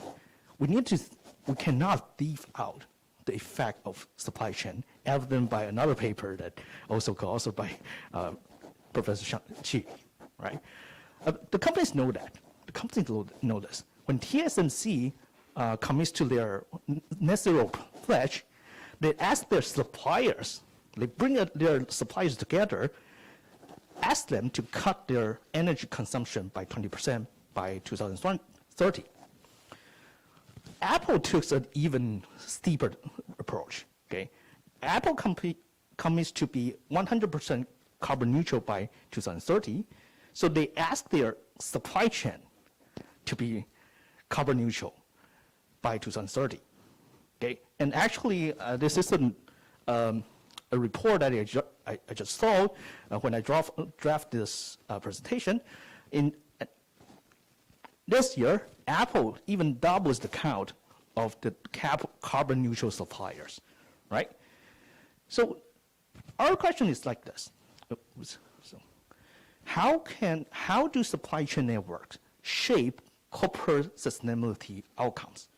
we cannot leave out the effect of supply chain, evident by another paper that also by Professor Qi, right? The companies know that. The companies know this. When TSMC commits to their net zero pledge, they ask their suppliers, they bring their suppliers together, ask them to cut their energy consumption by 20% by 2030. Apple took an even steeper approach. Okay, Apple commits to be 100% carbon neutral by 2030, so they ask their supply chain to be carbon neutral by 2030. Okay, and actually, this is a report that I just saw when I draft this presentation. this year, Apple even doubles the count of the carbon neutral suppliers, right? So our question is like this. So how do supply chain networks shape corporate sustainability outcomes?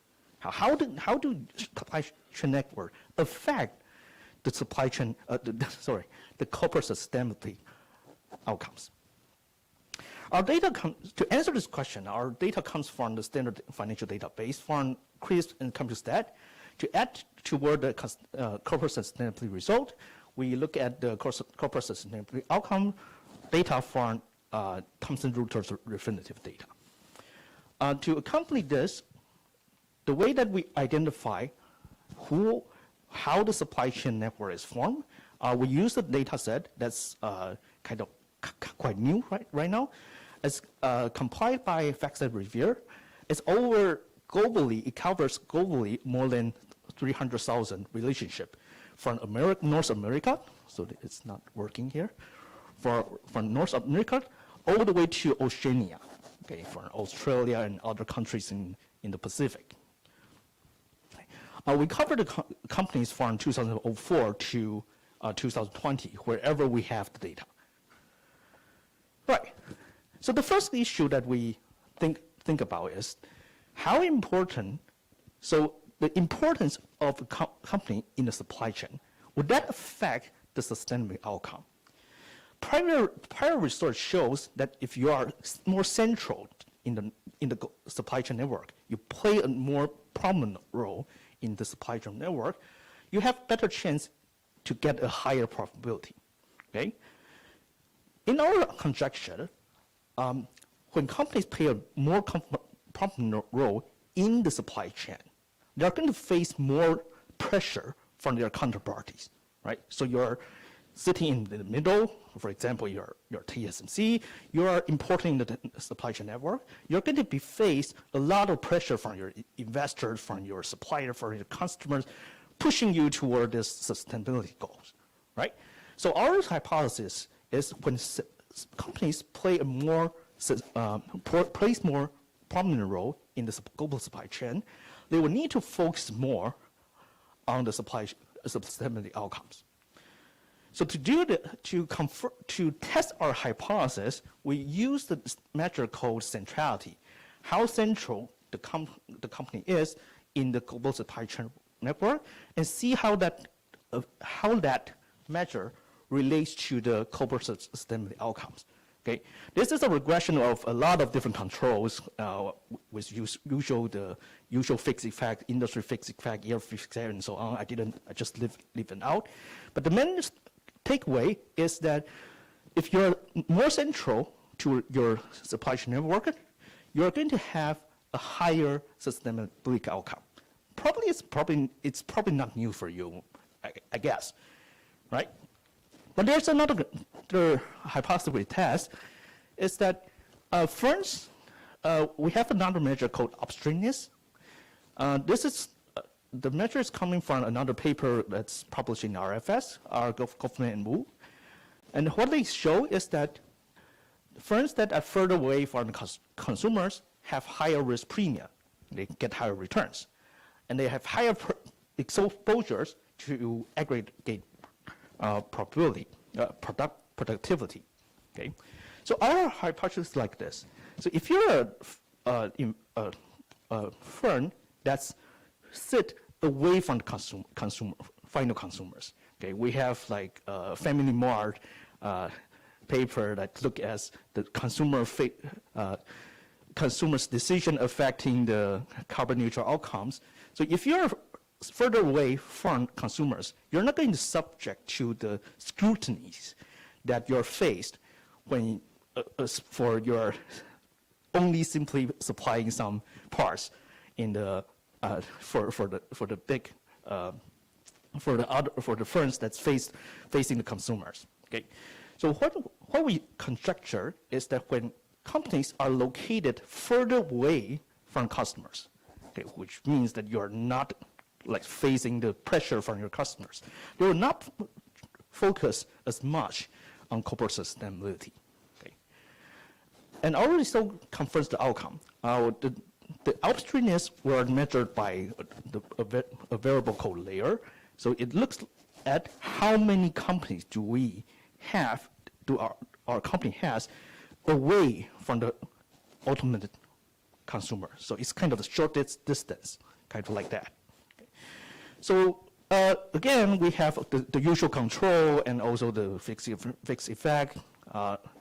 How do supply chain network affect the supply chain, the corporate sustainability outcomes? Our data to answer this question, our data comes from the standard financial database from CRISP and CompuStat. To add toward the corporate sustainability result, we look at the corporate sustainability outcome data from Thomson Reuters Refinitiv data. To accompany this, the way that we identify how the supply chain network is formed, we use a data set that's kind of quite new right now. It's compiled by FactSet Revere. It's globally, it covers globally more than 300,000 relationships from North America, so it's not working here, from North America all the way to Oceania, okay, from Australia and other countries in the Pacific. We cover the companies from 2004 to 2020, wherever we have the data. Right. So the first issue that we think about is how important, so the importance of a company in the supply chain, would that affect the sustainability outcome? Prior research shows that if you are more central in the supply chain network, you play a more prominent role in the supply chain network, you have better chance to get a higher profitability, okay? In our conjecture, when companies play a more prominent role in the supply chain, they're going to face more pressure from their counterparties, right? So you're sitting in the middle, for example, your TSMC, you are importing the supply chain network, you're going to be faced a lot of pressure from your investors, from your supplier, from your customers, pushing you toward this sustainability goals, right? So our hypothesis is when companies play a more prominent role in the global supply chain, they will need to focus more on the sustainability outcomes. So to test our hypothesis, we use the measure called centrality, how central the company is in the global supply chain network, and see how that measure relates to the corporate sustainability outcomes. Okay, this is a regression of a lot of different controls with the usual fixed effect, industry fixed effect, year fixed effect, and so on. I just leave it out. But the main takeaway is that if you're more central to your supply chain network, you're going to have a higher sustainability outcome. It's probably not new for you, I guess, right? But there's another hypothesis we test, is that first, we have another measure called upstreamness. The measure is coming from another paper that's published in RFS, Goffman and Wu. And what they show is that firms that are further away from consumers have higher risk premium. They get higher returns. And they have higher exposures to aggregate productivity. Okay, so our hypothesis is like this. So if you're a firm that's sit away from the final consumers, okay, we have like Family Mart paper that look at the consumer's decision affecting the carbon neutral outcomes. So if you're further away from consumers, you're not going to subject to the scrutinies that you're faced when for your only simply supplying some parts in the for the firms that's facing the consumers. Okay, so what we conjecture is that when companies are located further away from customers, okay, which means that you're not like facing the pressure from your customers, they will not focus as much on corporate sustainability. Okay. and already so confirms the outcome. The upstreamness were measured by a variable code layer. So it looks at how many companies do we have, our company has, away from the ultimate consumer. So it's kind of the shortest distance, kind of like that. So again, we have the usual control and also the fixed effect,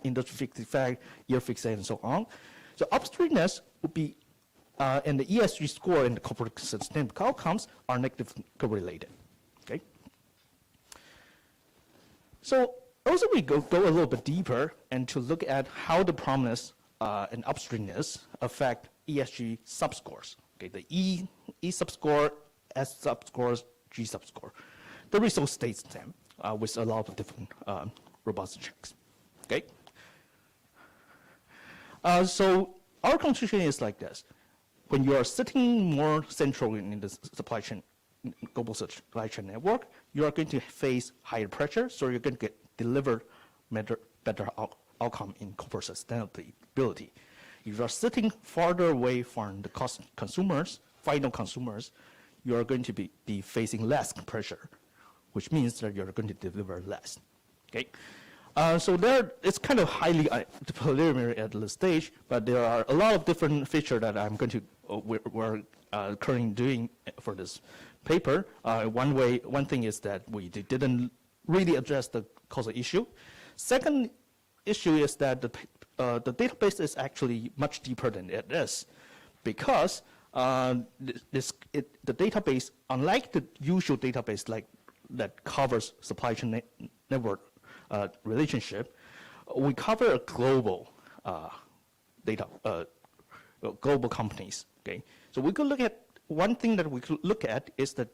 industry fixed effect, year fixed, and so on. So upstreamness would be, and the ESG score and the corporate sustainable outcomes are negatively correlated. Okay. So also we go a little bit deeper and to look at how the prominence and upstreamness affect ESG subscores. Okay, the E subscore, S subscores, G subscore. The result stays the same with a lot of different robust checks. Okay. So our conclusion is like this: when you are sitting more central in the supply chain, global supply chain network, you are going to face higher pressure, so you're going to deliver better outcome in corporate sustainability. If you are sitting farther away from the consumers, final consumers, you are going to be facing less pressure, which means that you're going to deliver less. Okay. So there, it's kind of highly preliminary at this stage, but there are a lot of different features that I'm going to we're currently doing for this paper. One thing is that we didn't really address the causal issue. Second issue is that the database is actually much deeper than it is, because the database, unlike the usual database that covers supply chain network relationship, we cover a global global companies. Okay, so we could look at one thing that we could look at is that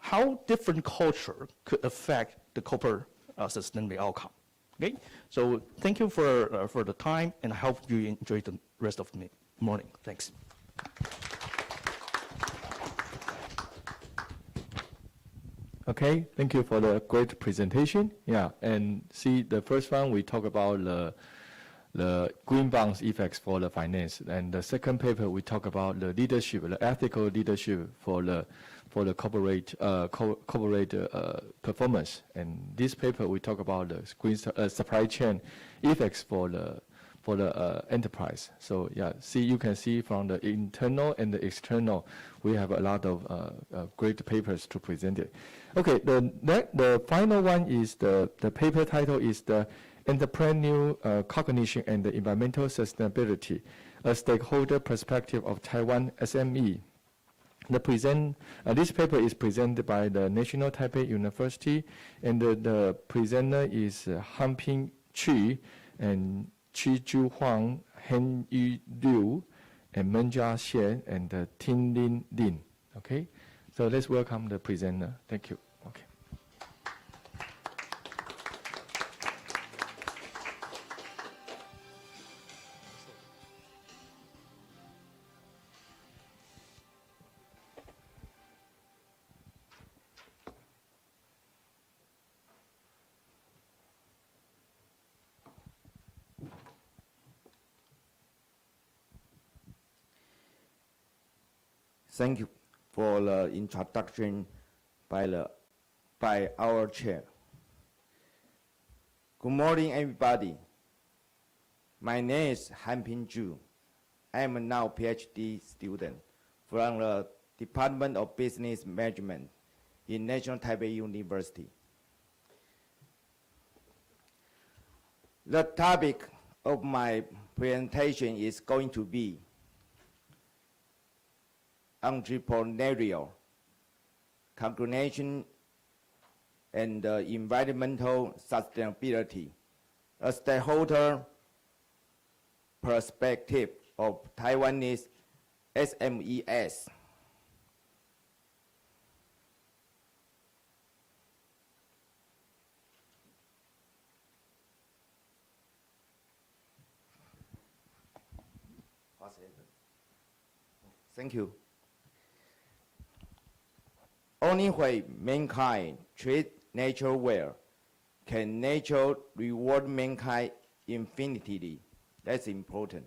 how different culture could affect the corporate sustainability outcome. Okay, so thank you for the time, and I hope you enjoy the rest of the morning. Thanks. Okay, thank you for the great presentation. Yeah, and see the first one we talk about the green bonds effects for the finance, and the second paper we talk about the leadership, the ethical leadership for the corporate performance. And this paper we talk about the green supply chain effects for the enterprise. So yeah, see, you can see from the internal and the external, we have a lot of great papers to present it. Okay, the final one is the paper title is the Entrepreneurial Cognition and the Environmental Sustainability, a Stakeholder Perspective of Taiwan SME. This paper is presented by the National Taipei University, and the presenter is Hanping Qu and Qizhu Huang, Henyu Liu, and Menjia Xian, and Tinlin Lin. Okay, so let's welcome the presenter. Thank you. Okay. Thank you for the introduction by our chair. Good morning, everybody. My name is Hanping Zhu. I am now a PhD student from the Department of Business Management in National Taipei University. The topic of my presentation is going to be entrepreneurial cognition and environmental sustainability, a stakeholder perspective of Taiwanese SMEs. Thank you. Only when mankind treat nature well can nature reward mankind infinitely. That's important.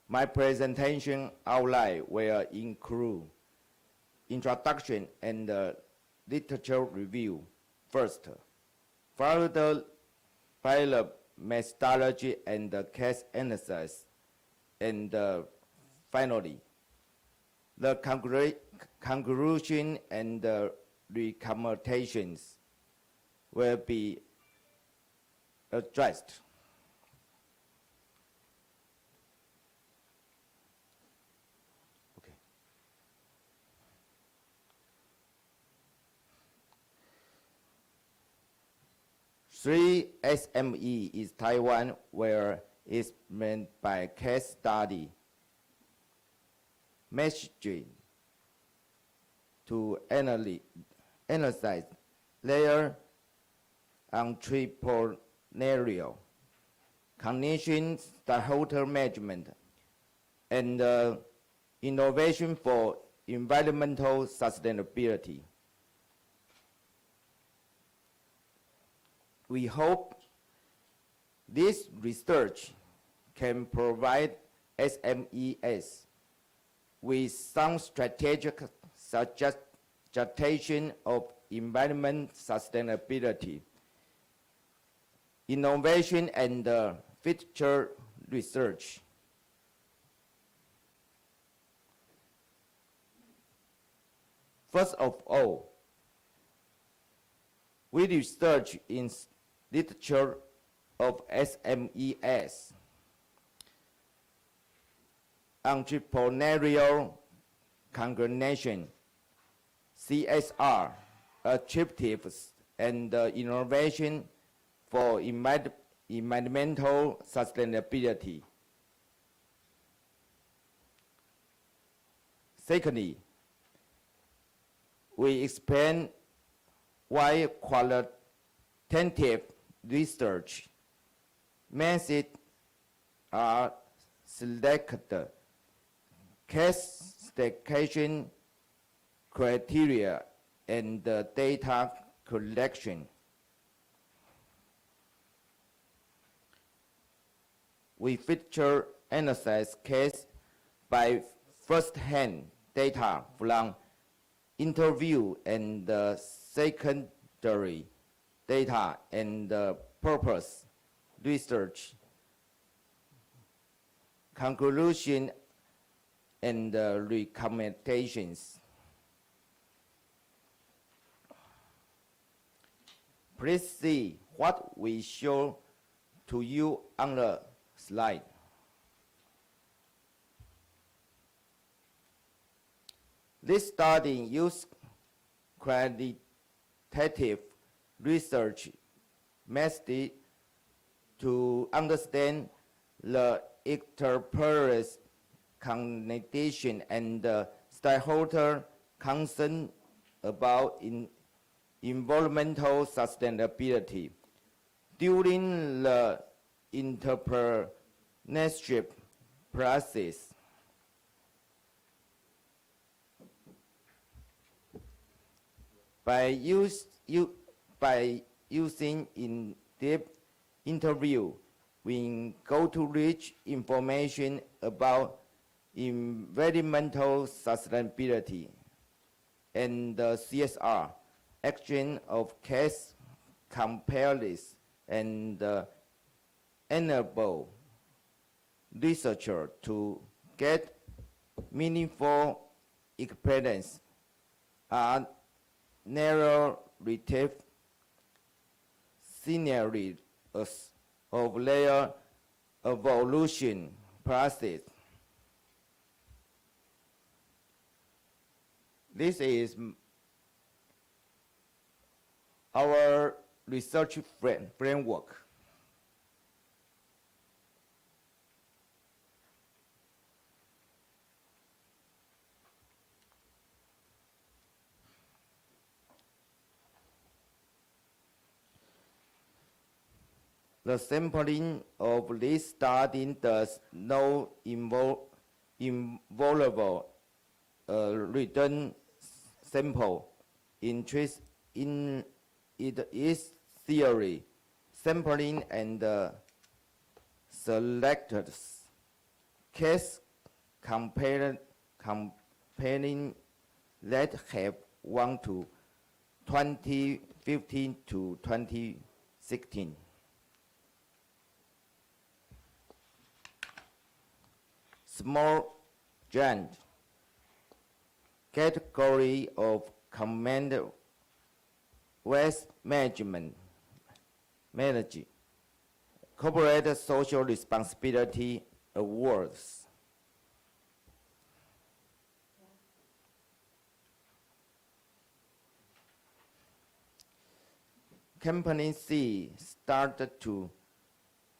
My presentation outline will include introduction and literature review first, followed by the methodology and the case analysis, and finally, the conclusion and the recommendations will be addressed. Okay. Three SME is Taiwan, where it's meant by case study, messaging to analyze their entrepreneurial conditions, stakeholder management, and innovation for environmental sustainability. We hope this research can provide SMEs with some strategic suggestion of environment sustainability, innovation, and future research. First of all, we research in literature of SMEs, entrepreneurial congregation, CSR, objectives, and innovation for environmental sustainability. Secondly, we explain why qualitative research methods are selected, case selection criteria, and data collection. We feature analysis case by first-hand data from interview and secondary data and purpose research, conclusion, and recommendations. Please see what we show to you on the slide. This study used qualitative research methods to understand the enterprise condition and stakeholder concern about environmental sustainability during the entrepreneurship process. By using in-depth interview, we go to reach information about environmental sustainability and the CSR action of case comparison and enable researcher to get meaningful experience and narrative scenarios of their evolution process. This is our research framework. The sampling of this study does not involve involve a return sample. Interest in it is theory, sampling and selected case comparing that have 1 to 2015 to 2016. Small giant category of command waste management, corporate social responsibility awards. Company C started to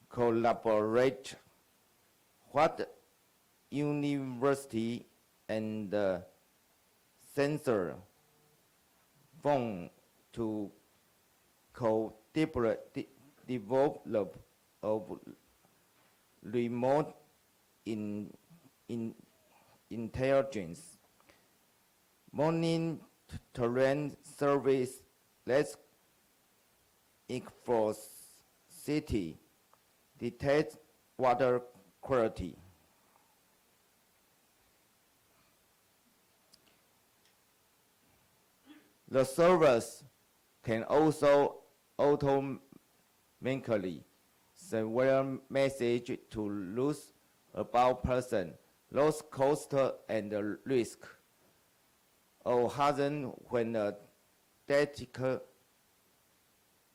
collaborate what university and sensor phone to co-develop of remote intelligence monitoring service. Let's enforce city detect water quality. The servers can also automatically send message to lose about person, loss cost and risk, or hazard when a detect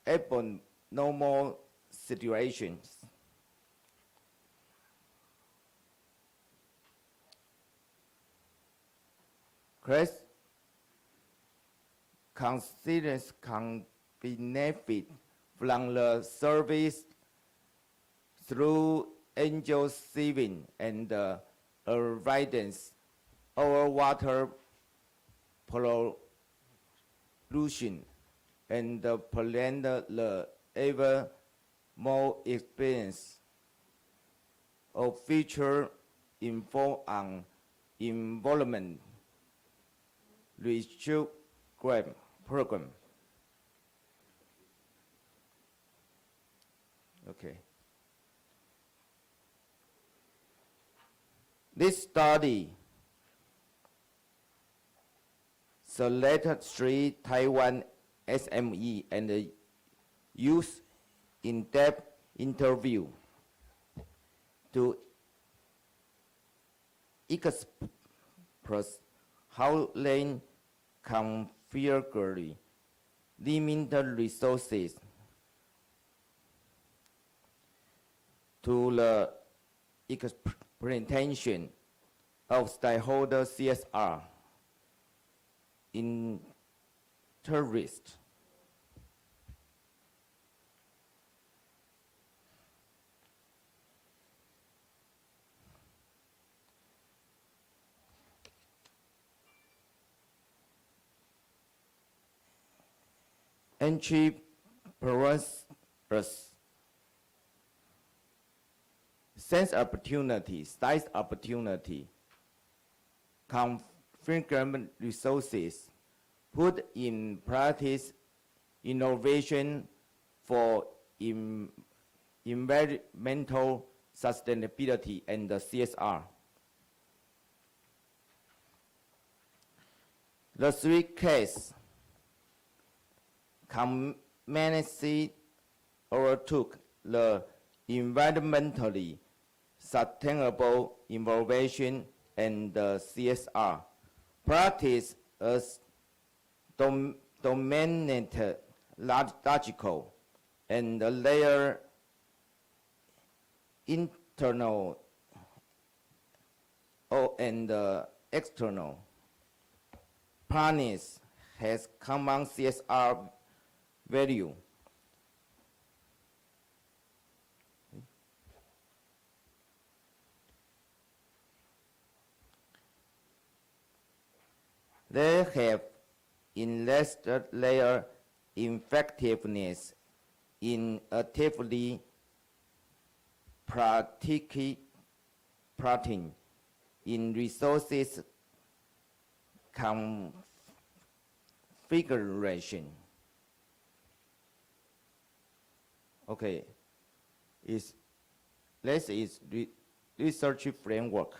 abnormal situations. Chris considers can benefit from the service through angel saving and avoidance over water pollution and plan the ever more experience of future info on environment research program. Okay. This study selected 3 Taiwan SME and used in-depth interview to express how they configure limited resources to the exploitation of stakeholder CSR interest. Entry parameters, sense opportunity, size opportunity, configure resources, put in practice innovation for environmental sustainability and the CSR. The 3 cases Community overtook the environmentally sustainable innovation and the CSR practice as dominant logical and layer internal and external. Partners has common CSR value. They have invested their effectiveness in actively practicing in resources configuration. Okay, this is research framework.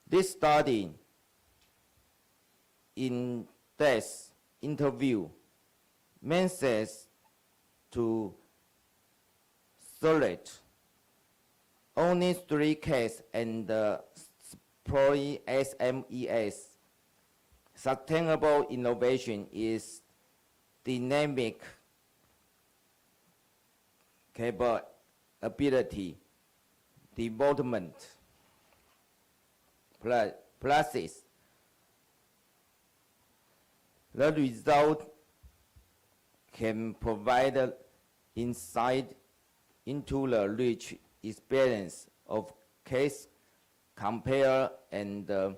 This study in-depth interview mentions to select only 3 cases and employ SMES. Sustainable innovation is dynamic capability development process. The result can provide insight into the rich experience of case compare and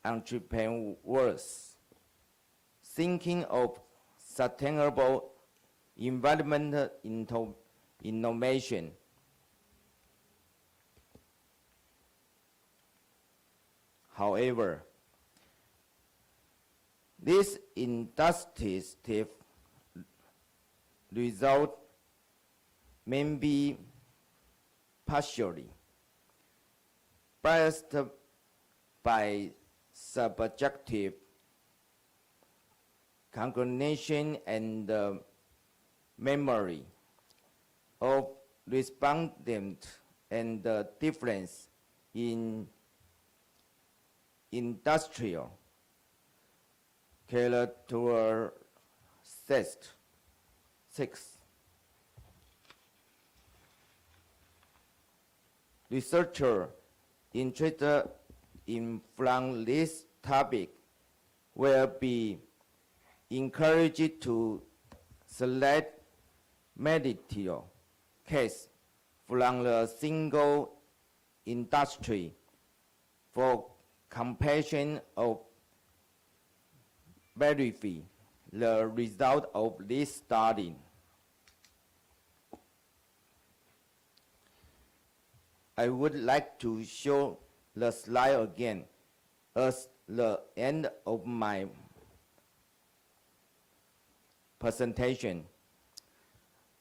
entrepreneurs thinking of sustainable environmental innovation. However, this inductive result may be partially biased by subjective cognition and memory of respondent and the difference in industrial characteristics. 6. Researchers interested in from this topic will be encouraged to select material case from the single industry for comparison of verify the result of this study. I would like to show the slide again as the end of my presentation.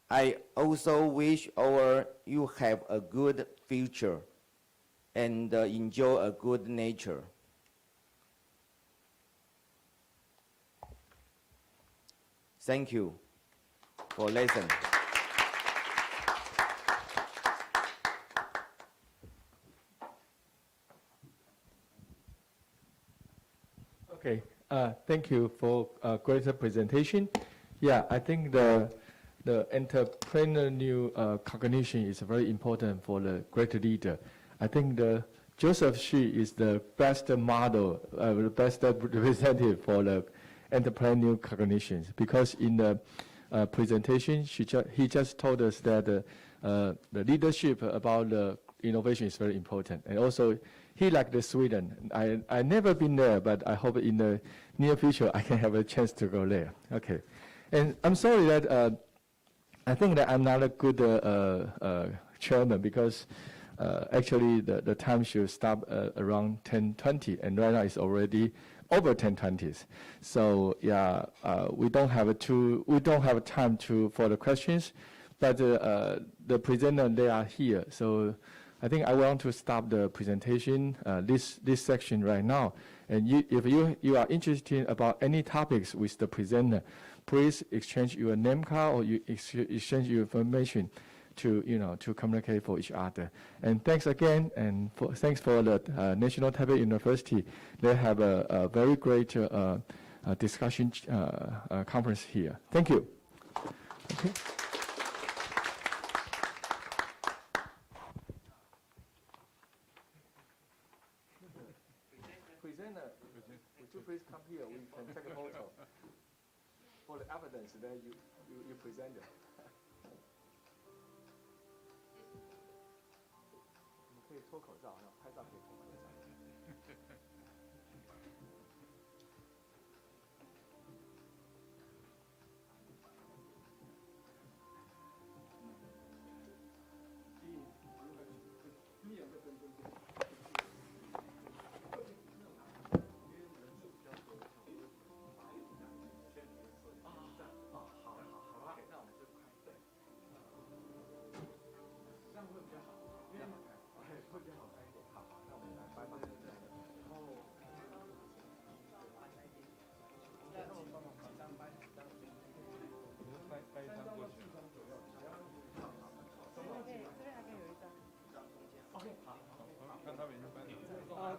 I also wish you have a good future and enjoy a good nature. Thank you for listening. Okay, thank you for a great presentation. Yeah, I think the entrepreneurial cognition is very important for the great leader. I think Joseph Xu is the best model, the best representative for the entrepreneurial cognition, because in the presentation he just told us that the leadership about the innovation is very important, and also he liked the Sweden. I never been there, but I hope in the near future I can have a chance to go there. Okay, and I'm sorry that I think that I'm not a good chairman, because actually the time should stop around 10:20, and right now it's already over 10:20. So yeah, we don't have time for the questions, but the presenter, they are here. So I think I want to stop the presentation, this section right now. And if you are interested about any topics with the presenter, please exchange your name card, or you exchange your information to communicate for each other. And thanks again, and thanks for the National Taipei University. They have a very great discussion conference here. Thank you. Okay. Presenter, would you please come here? We can take a photo for the evidence that you presented. 可以脱口罩，拍照可以脱口罩。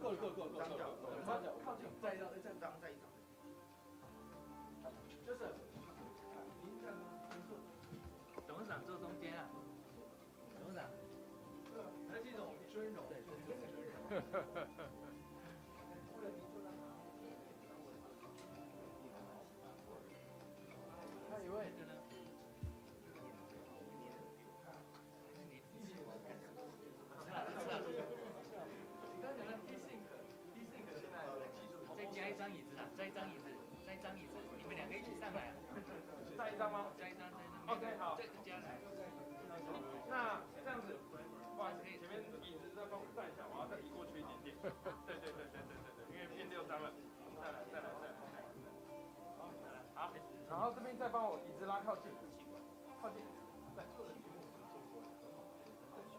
靠近，再一张，再一张。就是您这样董事长坐中间啊，董事长，还是一种尊荣，对，这是尊荣。还有一位呢。再加一张椅子啦，再一张椅子，你们两个一起上来。再一张吗？再一张。OK， 好。再加来。那这样子，不好意思，前面椅子再帮我站一下，我要再移过去一点点。对，因为变6张了。再来。好，然后这边再帮我椅子拉靠近。对。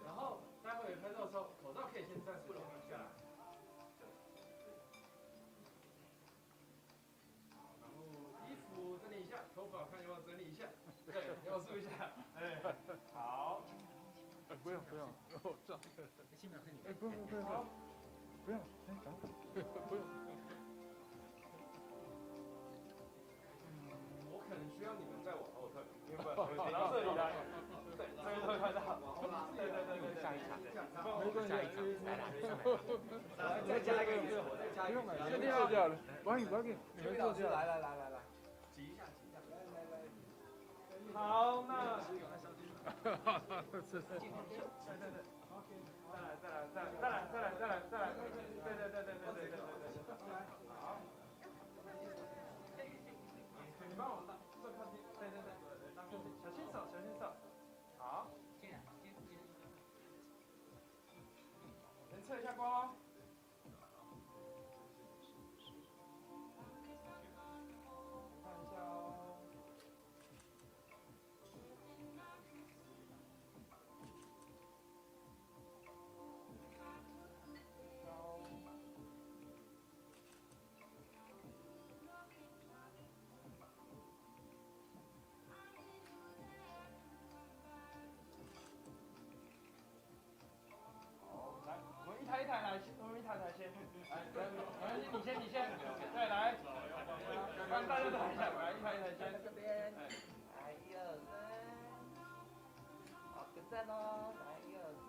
然后待会拍照的时候，口罩可以先暂时拿下来。然后衣服整理一下，头发看要不要整理一下，对，要梳一下。哎，好。不用，这样。哎，不用，不用。我可能需要你们再往后退，因为走到这里来，对，这边都会看到。对，下一场，没关系，来，再加一个椅子，不用了，确定坐下了，不要紧，你们坐下，来，挤一下，来。好，那。是。对。再来，对。好。你帮我坐靠近，对，拉靠近，小心手。好。先测一下光哦。看一下哦。台先，来，没关系，你先，对，来，帮大家都一下，来，一台先。这边，来，1、2、3，好，跟站哦，来，1、2、3，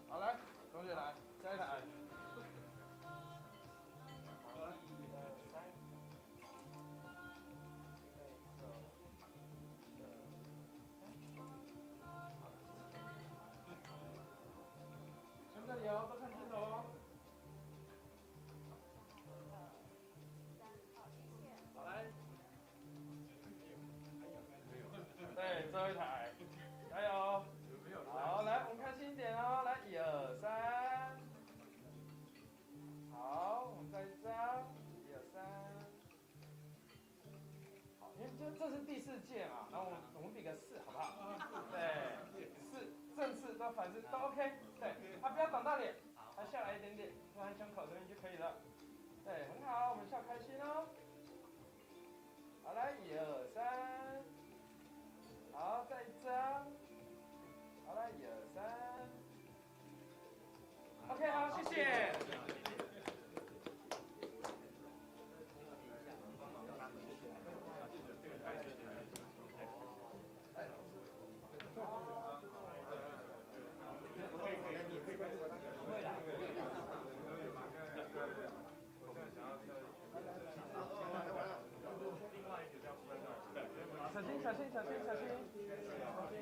好，来，同学来，下一台。好，来，1、2、3。这里哦，都看镜头哦。好，来。对，最后一台，加油！好，来，我们开心一点哦，来，1、2、3。好，我们再一张，1、2、3。好，因为这是第4届嘛，然后我们比个4，好不好？对，4正式都反式都 OK， 对，不要挡到脸。它下来一点点，放在胸口这边就可以了。对，很好，我们笑开心哦。好，来，1、2、3。好，再一张。好，来，1、2、3。OK， 好，谢谢。小心！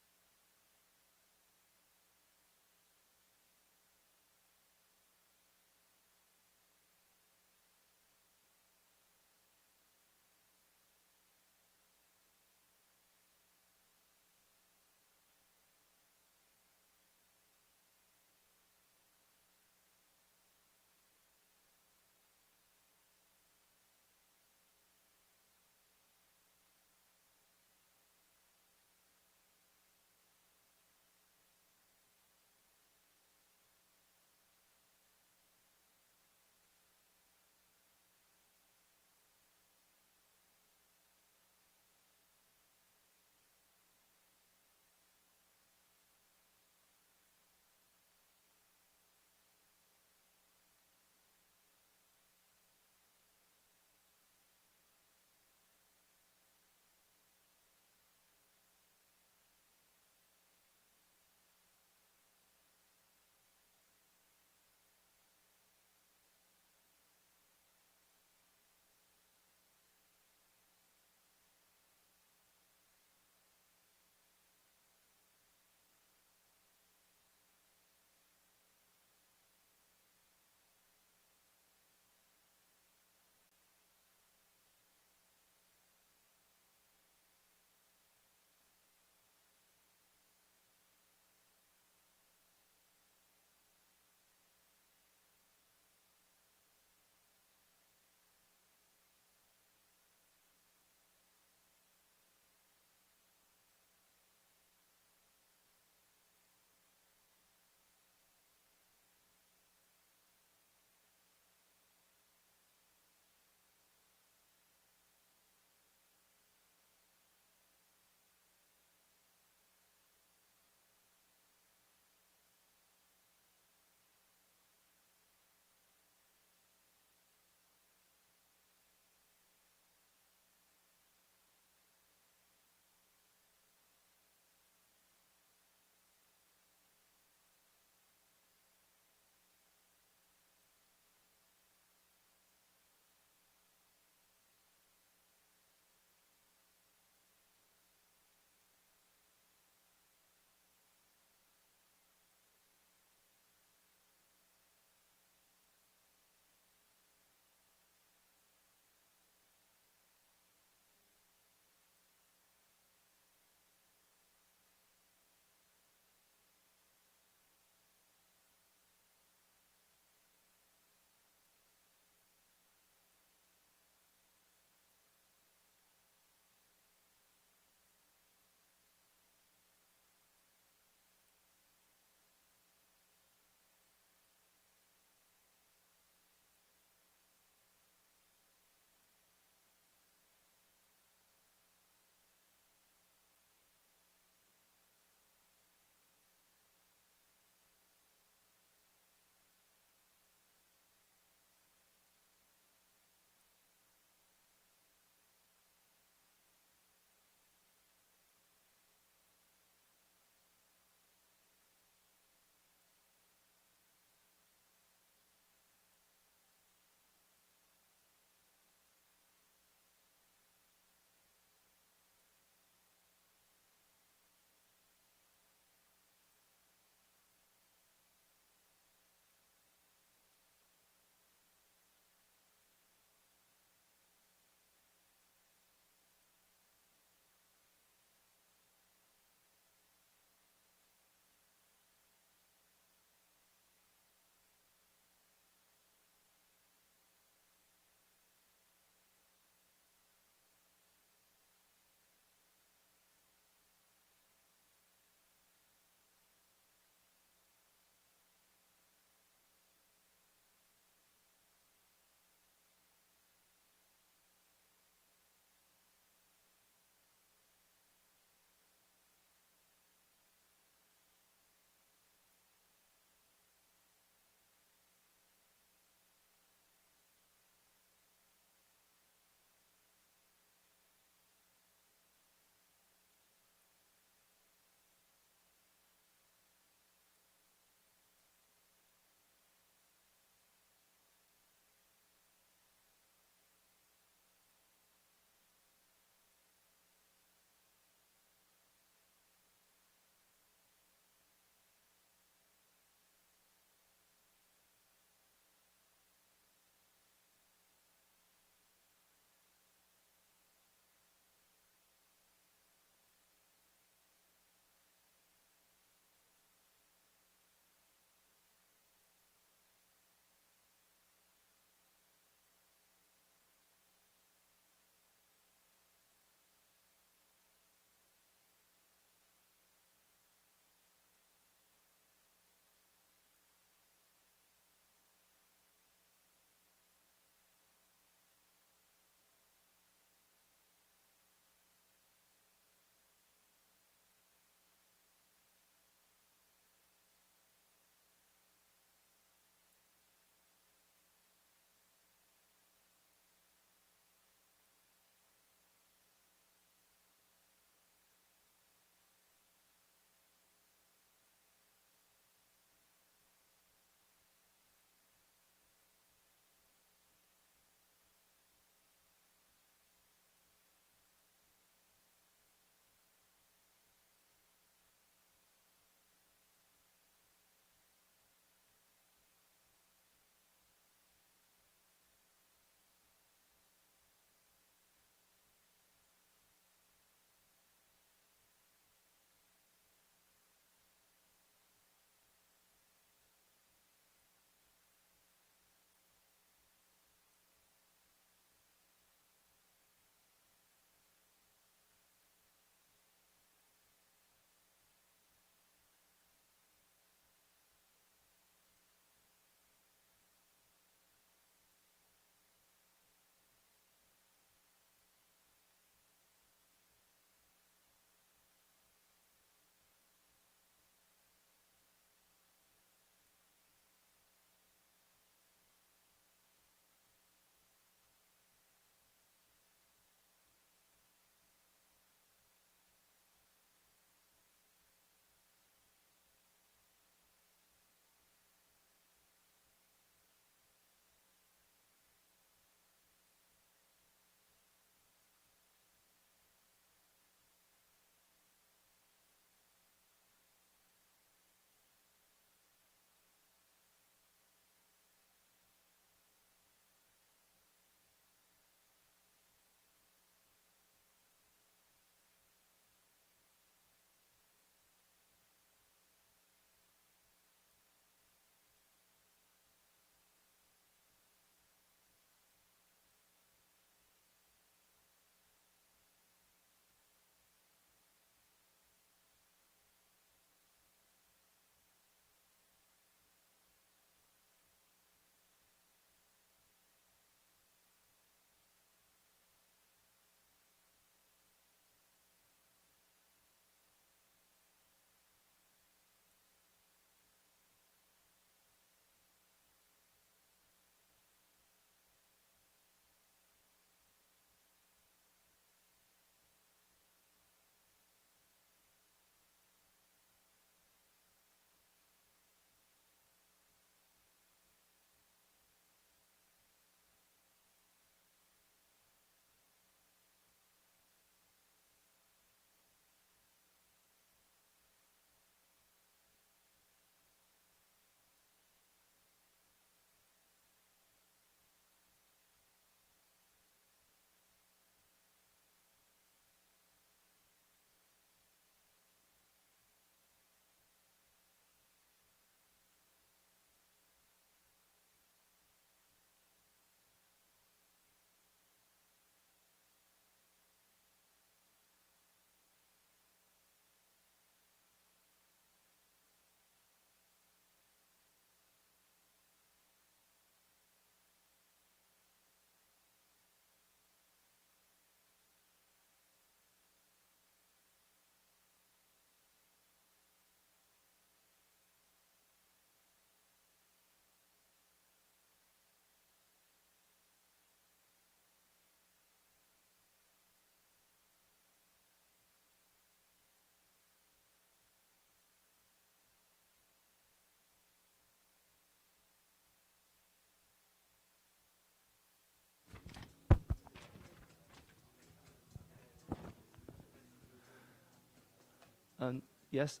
Yes,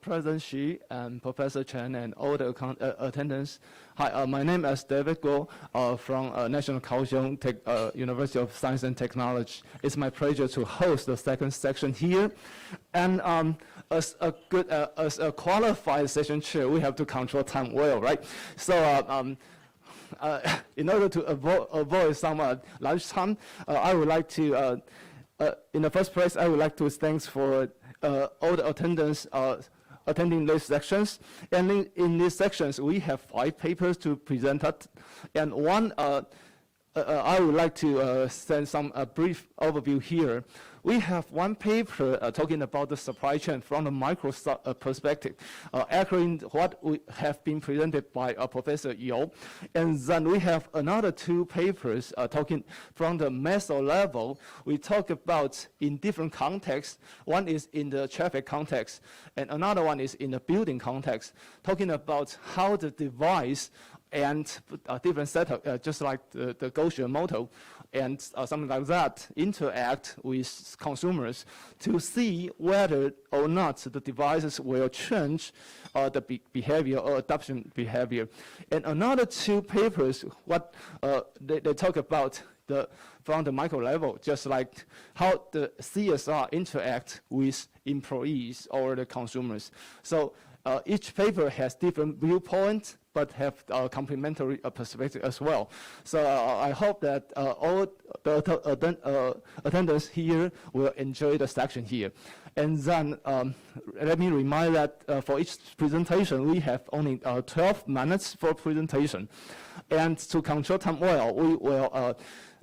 President Xu and Professor Chen and all the attendants. Hi, my name is David Guo from National Kaohsiung University of Science and Technology. It's my pleasure to host the second section here. And as a qualified session chair, we have to control time well, right? So in order to avoid some lunch time, I would like to, in the first place, I would like to thank for all the attendants attending these sections. And in these sections, we have 5 papers to present, and one I would like to send some brief overview here. We have one paper talking about the supply chain from the micro perspective, echoing what we have been presented by Professor You. And then we have another 2 papers talking from the meso level. We talk about in different contexts. One is in the traffic context, and another one is in the building context, talking about how the device and different setup, just like the Gaussian model, and something like that, interact with consumers to see whether or not the devices will change the behavior or adoption behavior. And another 2 papers, what they talk about from the micro level, just like how the CSR interact with employees or the consumers. So each paper has different viewpoints, but have complementary perspective as well. So I hope that all the attendants here will enjoy the section here. And then let me remind that for each presentation, we have only 12 minutes for presentation. And to control time well, we will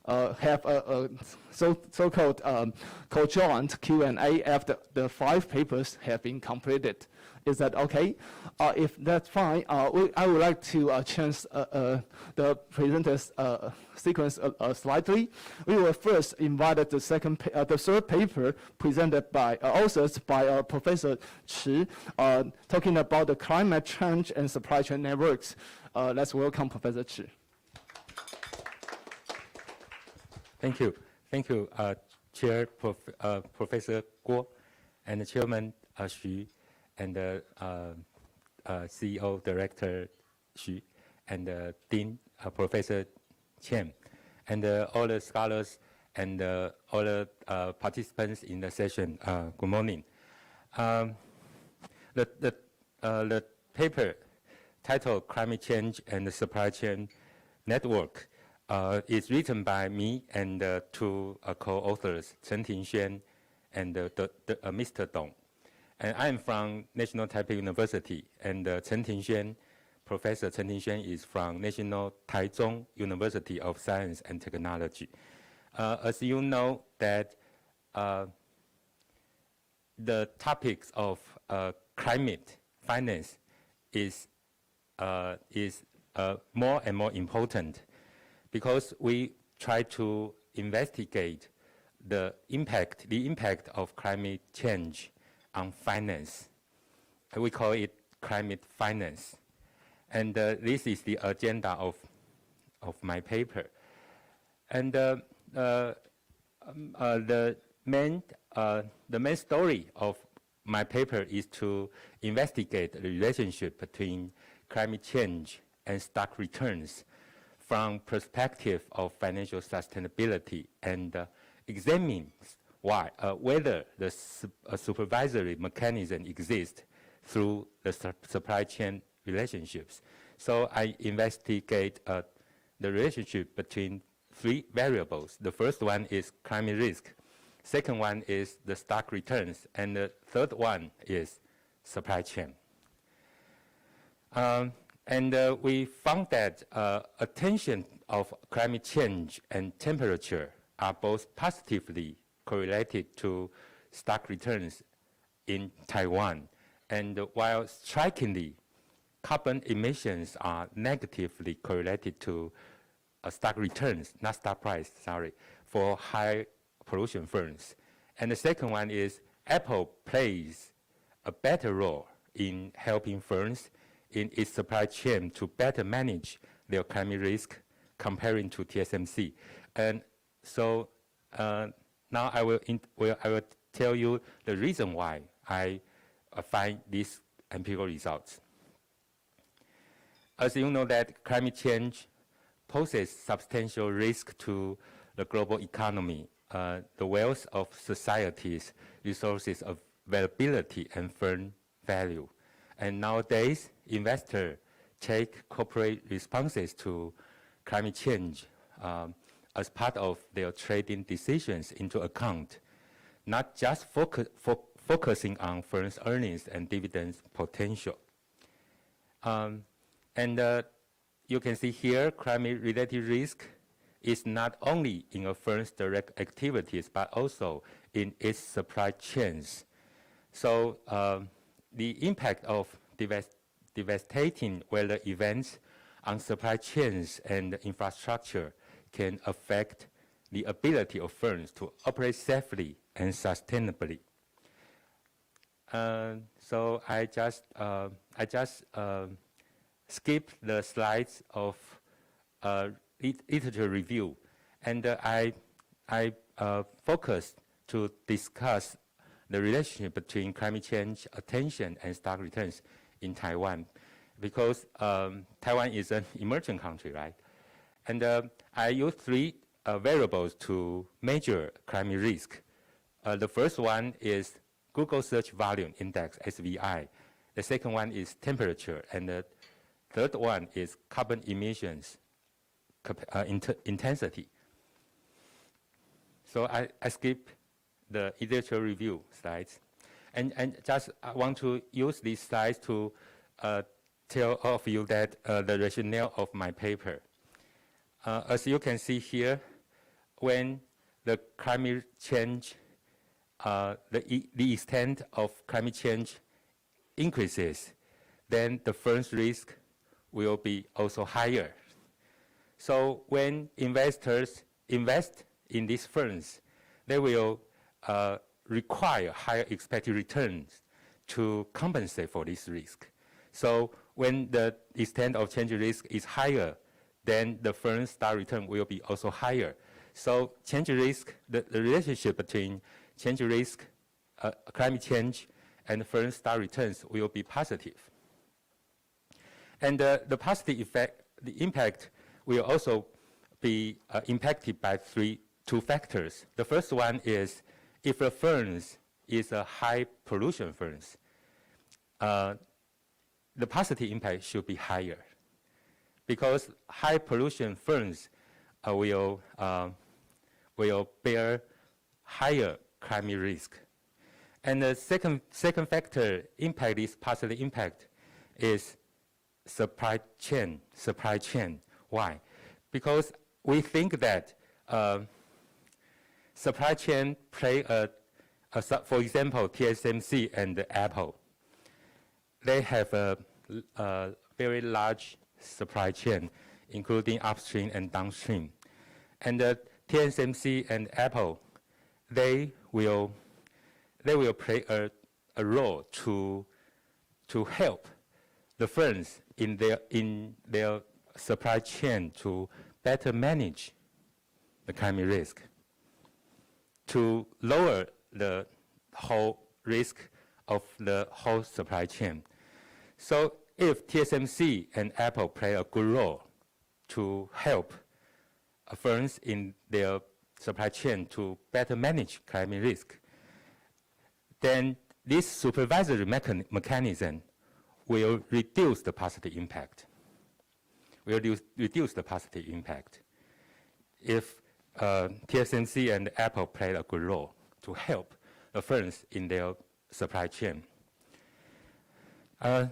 have a so-called co-joint Q&A after the 5 papers have been completed. Is that okay? If that's fine, I would like to change the presenter's sequence slightly. We will first invite the third paper presented by authors by Professor Chi, talking about the climate change and supply chain networks. Let's welcome Professor Chi. Thank you. Thank you, Chair Professor Guo, and Chairman Xu, and CEO Director Xu, and Dean Professor Chen, and all the scholars and all the participants in the session. Good morning. The paper titled "Climate Change and the Supply Chain Network" is written by me and 2 co-authors, Chen Tingxuan and Mr. Dong. And I am from National Taipei University, and Professor Chen Tingxuan is from National Taichung University of Science and Technology. As you know, that the topics of climate finance is more and more important, because we try to investigate the impact of climate change on finance. We call it climate finance. And this is the agenda of my paper. And the main story of my paper is to investigate the relationship between climate change and stock returns from perspective of financial sustainability, and examine whether the supervisory mechanism exists through the supply chain relationships. So I investigate the relationship between 3 variables. The first one is climate risk. Second one is the stock returns. And the third one is supply chain. And we found that attention of climate change and temperature are both positively correlated to stock returns in Taiwan. And while strikingly, carbon emissions are negatively correlated to stock returns, not stock price, sorry, for high pollution firms. And the second one is Apple plays a better role in helping firms in its supply chain to better manage their climate risk comparing to TSMC. And so now I will tell you the reason why I find these empirical results. As you know that climate change poses substantial risk to the global economy, the wealth of societies, resources availability, and firm value. And nowadays, investors take corporate responses to climate change as part of their trading decisions into account, not just focusing on firms' earnings and dividends potential. You can see here, climate-related risk is not only in a firm's direct activities, but also in its supply chains. So the impact of devastating weather events on supply chains and infrastructure can affect the ability of firms to operate safely and sustainably. So I just skipped the slides of literature review, and I focused to discuss the relationship between climate change attention and stock returns in Taiwan, because Taiwan is an emerging country, right? And I used three variables to measure climate risk. The first one is Google Search Volume Index, SVI. The second one is temperature, and the third one is carbon emissions intensity. So I skip the literature review slides, and just I want to use these slides to tell all of you that the rationale of my paper. As you can see here, when the climate change, the extent of climate change increases, then the firm's risk will be also higher. So when investors invest in these firms, they will require higher expected returns to compensate for this risk. So when the extent of change risk is higher, then the firm's stock return will be also higher. So change risk, the relationship between change risk, climate change, and firm stock returns will be positive. And the positive effect, the impact will also be impacted by two factors. The first one is if a firm is a high pollution firm, the positive impact should be higher, because high pollution firms will bear higher climate risk. And the second factor impact this positive impact is supply chain. Why? Because we think that supply chain play for example, TSMC and Apple, they have a very large supply chain, including upstream and downstream. And TSMC and Apple, they will play a role to help the firms in their supply chain to better manage the climate risk, to lower the whole risk of the whole supply chain. So if TSMC and Apple play a good role to help firms in their supply chain to better manage climate risk, then this supervisory mechanism will reduce the positive impact. Reduce the positive impact if TSMC and Apple play a good role to help the firms in their supply chain. The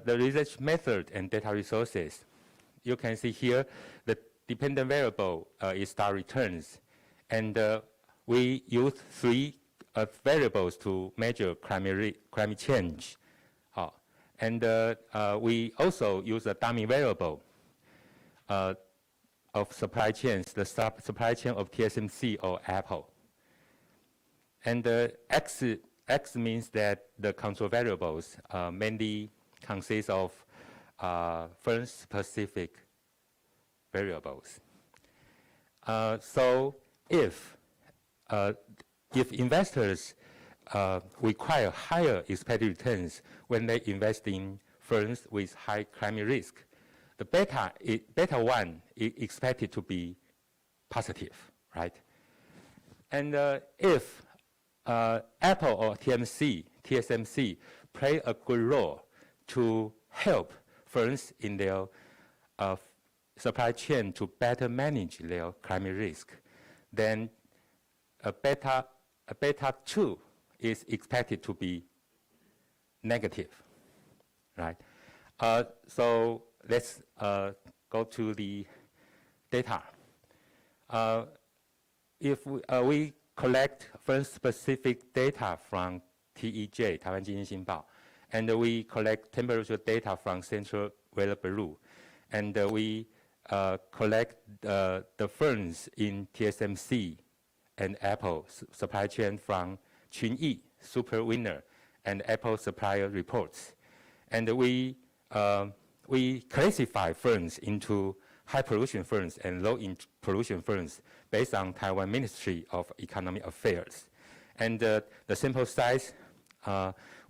research method and data resources, you can see here the dependent variable is stock returns, and we use three variables to measure climate change. And we also use a dummy variable of supply chains, the supply chain of TSMC or Apple. And X means that the control variables mainly consist of firm-specific variables. So if if investors require higher expected returns when they invest in firms with high climate risk, the beta 1 is expected to be positive, right? And if Apple or TSMC play a good role to help firms in their supply chain to better manage their climate risk, then a beta 2 is expected to be negative, right? So let's go to the data. If we collect firm-specific data from TEJ, 台湾经济新报, and we collect temperature data from Central Weather Bureau, and we collect the firms in TSMC and Apple supply chain from Qunyi, Super Winner, and Apple supplier reports. And we classify firms into high pollution firms and low pollution firms based on Taiwan Ministry of Economic Affairs. And the sample size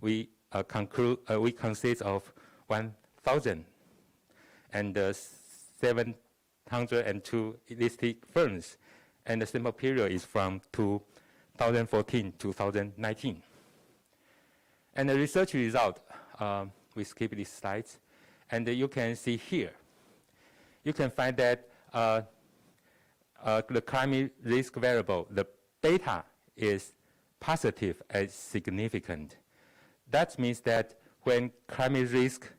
we consist of 1,007 listed firms, and the sample period is from 2014 to 2019. And the research result, we skip these slides, and you can see here. You can find that the climate risk variable, the beta is positive and significant. That means that when climate risk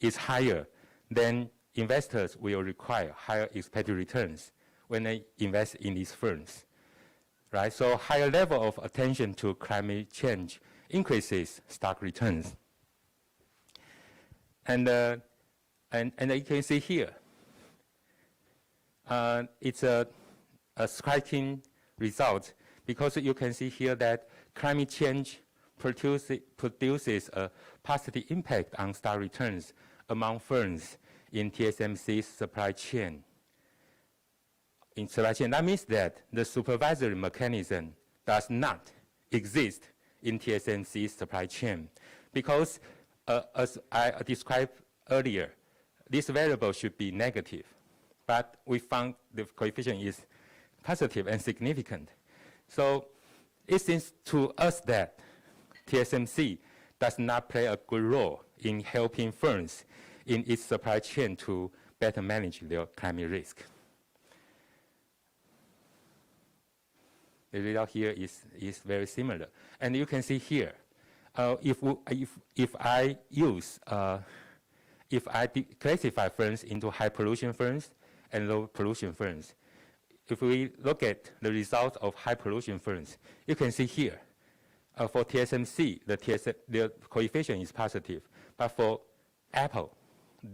is higher, then investors will require higher expected returns when they invest in these firms, right? So higher level of attention to climate change increases stock returns. And you can see here, it's a striking result, because you can see here that climate change produces a positive impact on stock returns among firms in TSMC's supply chain. That means that the supervisory mechanism does not exist in TSMC's supply chain, because as I described earlier, this variable should be negative, but we found the coefficient is positive and significant. So it seems to us that TSMC does not play a good role in helping firms in its supply chain to better manage their climate risk. The result here is very similar. And you can see here, if I classify firms into high pollution firms and low pollution firms, if we look at the results of high pollution firms, you can see here, for TSMC, the coefficient is positive, but for Apple,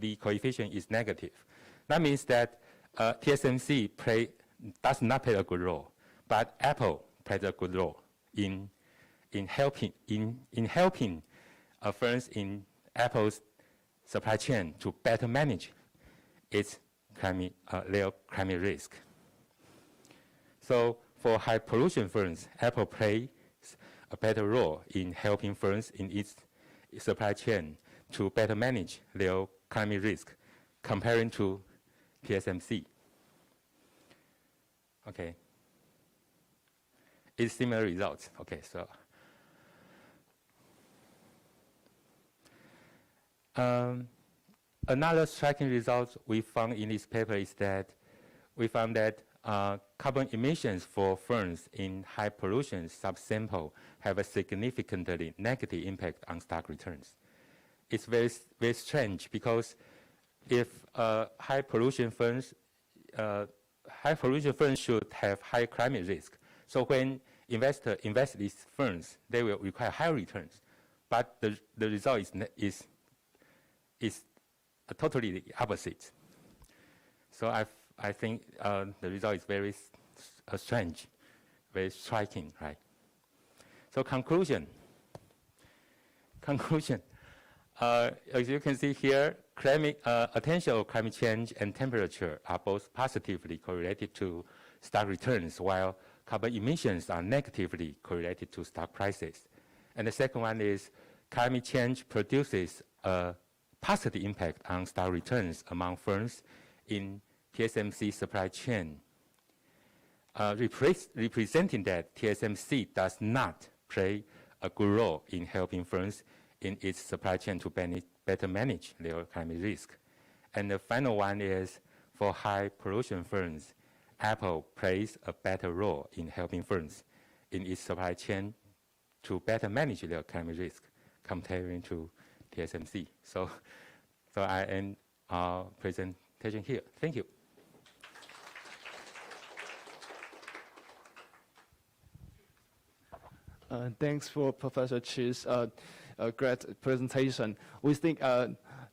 the coefficient is negative. That means that TSMC does not play a good role, but Apple plays a good role in helping firms in Apple's supply chain to better manage its their climate risk. So for high pollution firms, Apple plays a better role in helping firms in its supply chain to better manage their climate risk comparing to TSMC. Okay. It's similar results. Okay, so another striking result we found in this paper is that we found that carbon emissions for firms in high pollution subsample have a significantly negative impact on stock returns. It's very, very strange, because if high pollution firms should have high climate risk. So when investors invest in these firms, they will require higher returns. But the result is totally the opposite. So I think the result is very strange, very striking, right? So conclusion. As you can see here, attention of climate change and temperature are both positively correlated to stock returns, while carbon emissions are negatively correlated to stock prices. And the second one is climate change produces a positive impact on stock returns among firms in TSMC supply chain, representing that TSMC does not play a good role in helping firms in its supply chain to better manage their climate risk. And the final one is for high pollution firms, Apple plays a better role in helping firms in its supply chain to better manage their climate risk comparing to TSMC. So I end our presentation here. Thank you. Thanks for Professor Chi's great presentation. We think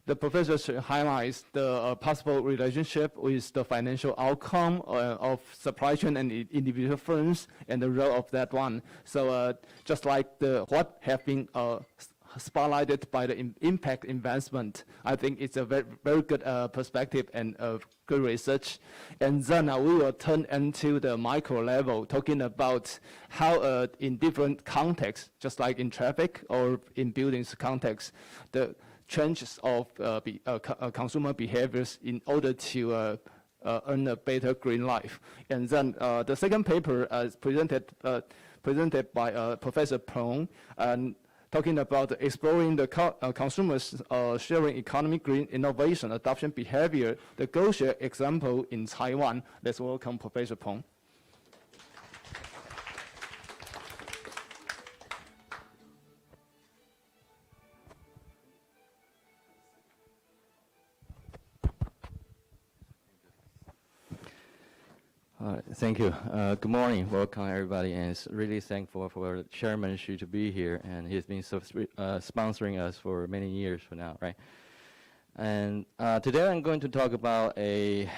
the professor highlights the possible relationship with the financial outcome of supply chain and individual firms and the role of that one. So just like what have been spotlighted by the impact investment, I think it's a very good perspective and good research. And then we will turn into the micro level, talking about how in different contexts, just like in traffic or in buildings context, the changes of consumer behaviors in order to earn a better green life. And then the second paper is presented by Professor Peng, and talking about exploring the consumers' sharing economy, green innovation, adoption behavior, the GoShare example in Taiwan. Let's welcome Professor Peng. Thank you. Good morning. Welcome, everybody. And it's really thankful for Chairman Xu to be here. And he's been sponsoring us for many years for now, right? And today I'm going to talk about a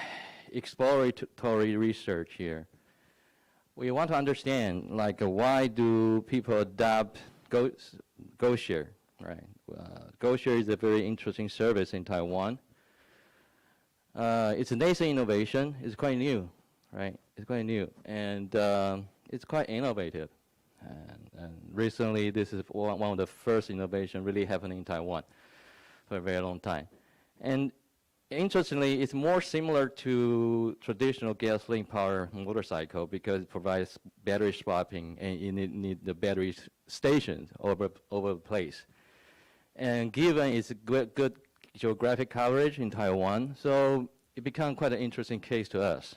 exploratory research here. We want to understand, like, why do people adopt GoShare, right? GoShare is a very interesting service in Taiwan. It's a nascent innovation. It's quite new. Right, it's quite new, and it's quite innovative. And recently, this is one of the first innovation really happening in Taiwan for a very long time. And interestingly, it's more similar to traditional gasoline-powered motorcycle because it provides battery swapping, and you need the battery stations over the place. And given its good geographic coverage in Taiwan, so it became quite an interesting case to us.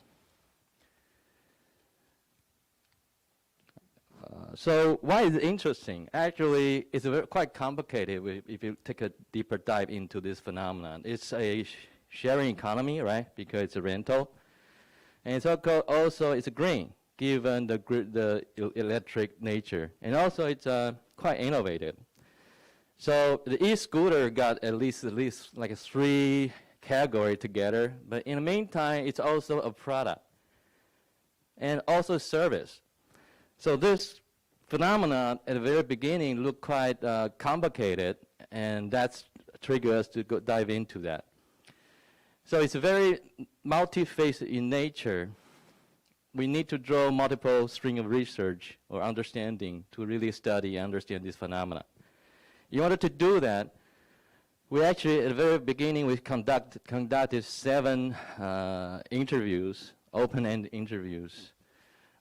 So why is it interesting? Actually, it's quite complicated if you take a deeper dive into this phenomenon. It's a sharing economy, right? Because it's a rental. And it's also it's green, given the electric nature. And also it's quite innovative. So the e-scooter got at least like 3 categories together. But in the meantime, it's also a product and also service. So this phenomenon at the very beginning looked quite complicated, and that's triggered us to dive into that. So it's very multi-phase in nature. We need to draw multiple string of research or understanding to really study and understand this phenomenon. In order to do that, we actually, at the very beginning, we conducted 7 interviews, open-end interviews,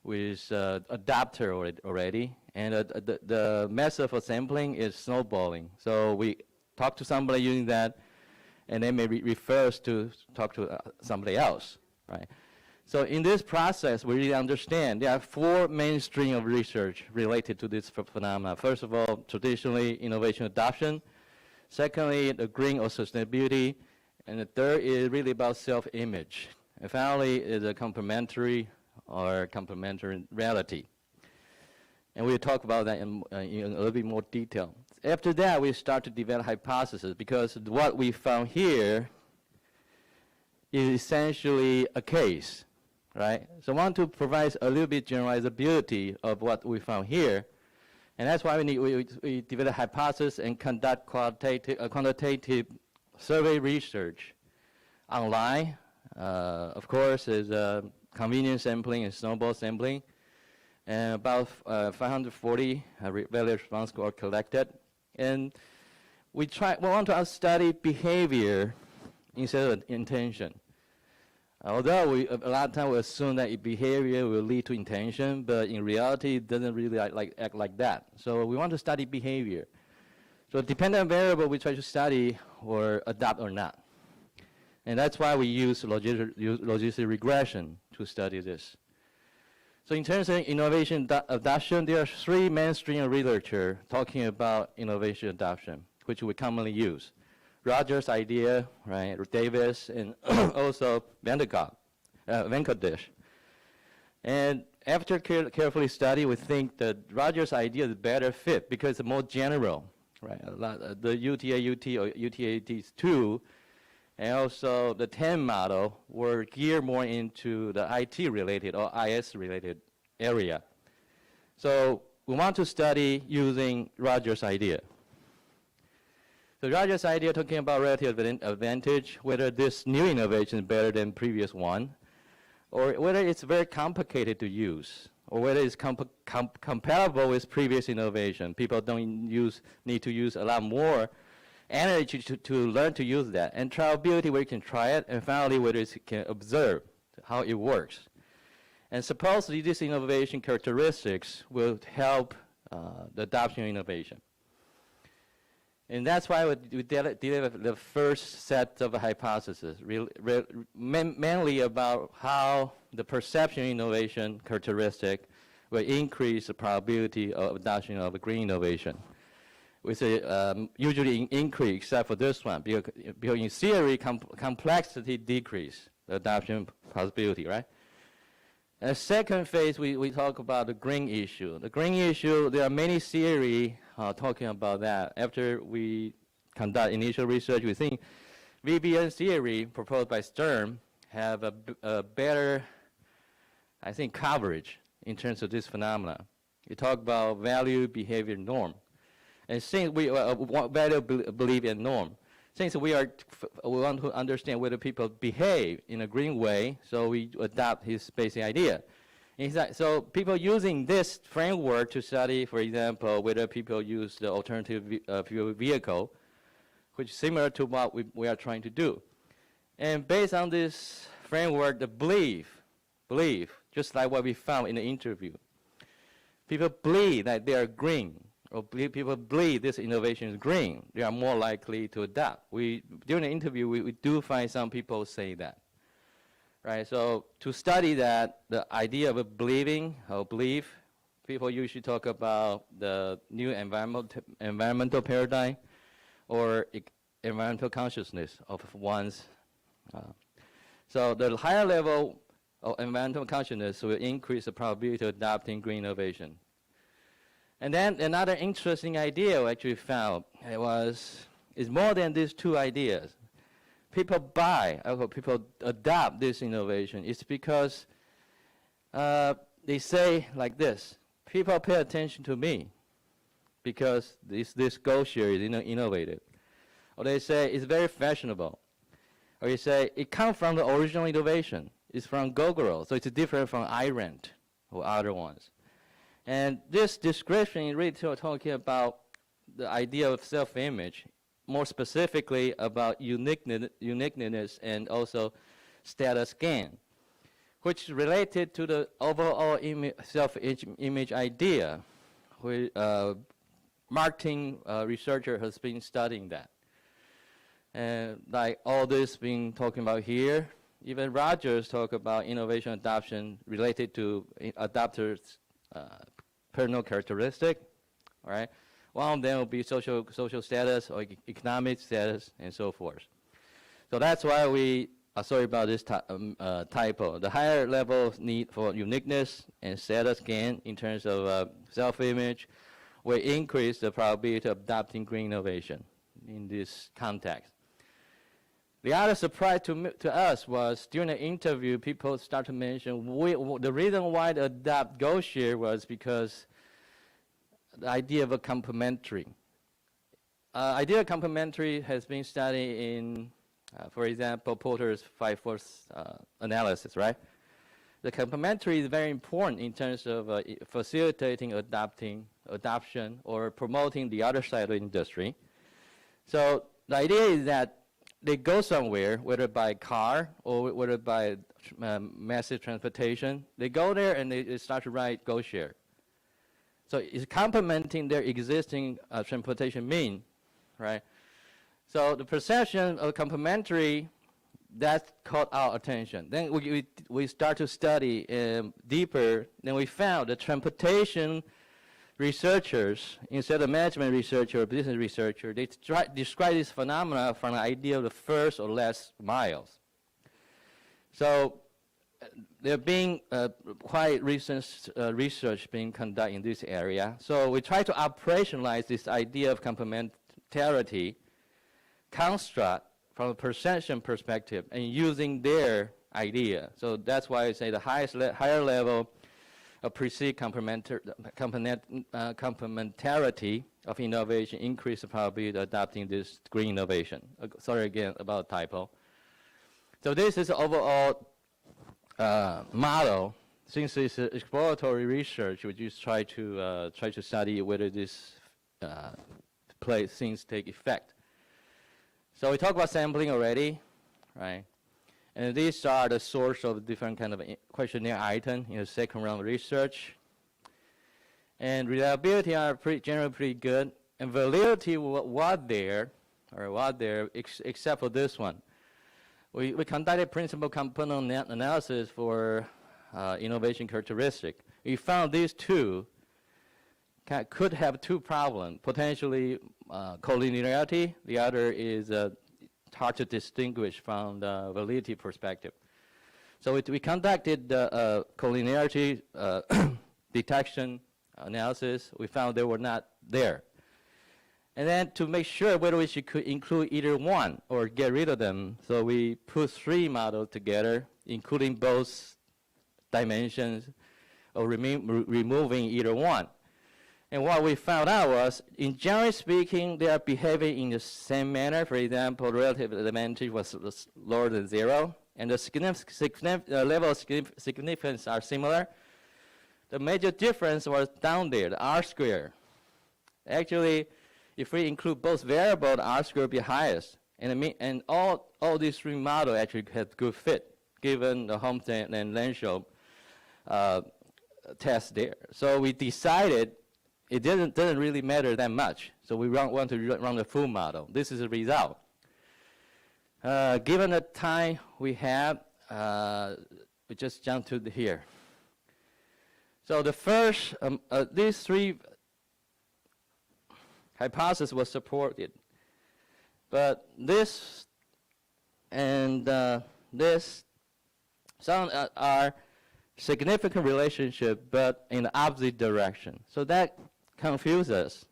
with adapter already. And the method for sampling is snowballing. So we talk to somebody using that, and they may refer us to talk to somebody else, right? So in this process, we really understand there are 4 main streams of research related to this phenomenon. First of all, traditionally, innovation adoption. Secondly, the green or sustainability. And the third is really about self-image. And finally, is a complementary or complementary reality. And we'll talk about that in a little bit more detail. After that, we start to develop hypotheses because what we found here is essentially a case, right? So I want to provide a little bit generalizability of what we found here. And that's why we develop hypotheses and conduct quantitative survey research online. Of course, there's convenience sampling and snowball sampling. and about 540 valid response scores are collected. And we want to study behavior instead of intention. Although a lot of times we assume that behavior will lead to intention, but in reality, it doesn't really act like that. So we want to study behavior. So dependent variable, we try to study or adapt or not. And that's why we use logistic regression to study this. So in terms of innovation adoption, there are 3 mainstream literature talking about innovation adoption, which we commonly use. Rogers' idea, right, Davis, and also Venkatesh. And after carefully study, we think that Rogers' idea is better fit because it's more general, right? The UTA-UT or UTA-UT2, and also the 10 model were geared more into the IT-related or IS-related area. So we want to study using Rogers' idea. The Rogers' idea talking about relative advantage, whether this new innovation is better than previous one, or whether it's very complicated to use, or whether it's compatible with previous innovation. People don't need to use a lot more energy to learn to use that. And triability, where you can try it, and finally, whether you can observe how it works. And supposedly, these innovation characteristics will help the adoption of innovation. And that's why we did the first set of hypotheses, mainly about how the perception innovation characteristic will increase the probability of adoption of a green innovation. With a usually increase, except for this one, because in theory, complexity decrease the adoption possibility, right? And second phase, we talk about the green issue. The green issue, there are many theories talking about that. After we conduct initial research, we think VBN theory proposed by Stern have a better, I think, coverage in terms of this phenomena. You talk about value, behavior, norm. And since we value, believe in norm, since we want to understand whether people behave in a green way, so we adopt his basic idea. So people using this framework to study, for example, whether people use the alternative fuel vehicle, which is similar to what we are trying to do. And based on this framework, the belief, just like what we found in the interview, people believe that they are green, or people believe this innovation is green, they are more likely to adopt. During the interview, we do find some people say that. Right, so to study that, the idea of a believing or belief, people usually talk about the new environmental paradigm or environmental consciousness of one's. So the higher level of environmental consciousness will increase the probability of adopting green innovation. And then another interesting idea we actually found is more than these 2 ideas. People people adopt this innovation. It's because they say like this: people pay attention to me because this goal share is innovative. Or they say it's very fashionable. Or you say it comes from the original innovation. It's from Gogoro, so it's different from iRent or other ones. And this description is really talking about the idea of self-image, more specifically about uniqueness and also status gain, which is related to the overall self-image idea. Marketing researcher has been studying that. And like all this being talking about here, even Rogers talk about innovation adoption related to adopters' personal characteristic, all right? One of them will be social status or economic status and so forth. So that's why we are sorry about this typo. The higher level need for uniqueness and status gain in terms of self-image will increase the probability of adopting green innovation in this context. The other surprise to us was during the interview, people start to mention the reason why they adopt goal share was because the idea of a complementary. Idea of complementary has been studied in, for example, Porter's 5-force analysis, right? the complementary is very important in terms of facilitating adoption or promoting the other side of the industry. So the idea is that they go somewhere, whether by car or whether by massive transportation. They go there and they start to ride GoShare. So it's complementing their existing transportation mean, right? So the perception of complementary, that caught our attention. Then we start to study deeper. Then we found that transportation researchers, instead of management researcher or business researcher, they describe this phenomena from the idea of the first or last miles. So there being quite recent research being conducted in this area. So we try to operationalize this idea of complementarity construct from a perception perspective and using their idea. So that's why I say the higher level of perceived complementarity of innovation increase the probability of adopting this green innovation. Sorry again about typo. So this is the overall model. Since it's exploratory research, we just try to study whether this things take effect. So we talked about sampling already, right? And these are the source of different kind of questionnaire item in the second round of research. And reliability are generally pretty good. And validity was there, except for this one. We conducted principal component analysis for innovation characteristic. We found these two could have two problems, potentially collinearity. The other is hard to distinguish from the validity perspective. So we conducted the collinearity detection analysis. We found they were not there. And then to make sure whether we could include either one or get rid of them, so we put 3 models together, including both dimensions of removing either one. And what we found out was, in generally speaking, they are behaving in the same manner. For example, relative advantage was lower than 0, and the level of significance are similar. The major difference was down there, the R-square. Actually, if we include both variables, the R-square will be highest. And all these 3 models actually have good fit, given the Homestead and Lenshow test there. So we decided it doesn't really matter that much. So we want to run the full model. This is the result. Given the time we have, we just jump to here. So the first, these 3 hypotheses were supported. But this and this, some are significant relationship, but in the opposite direction. So that confuses us.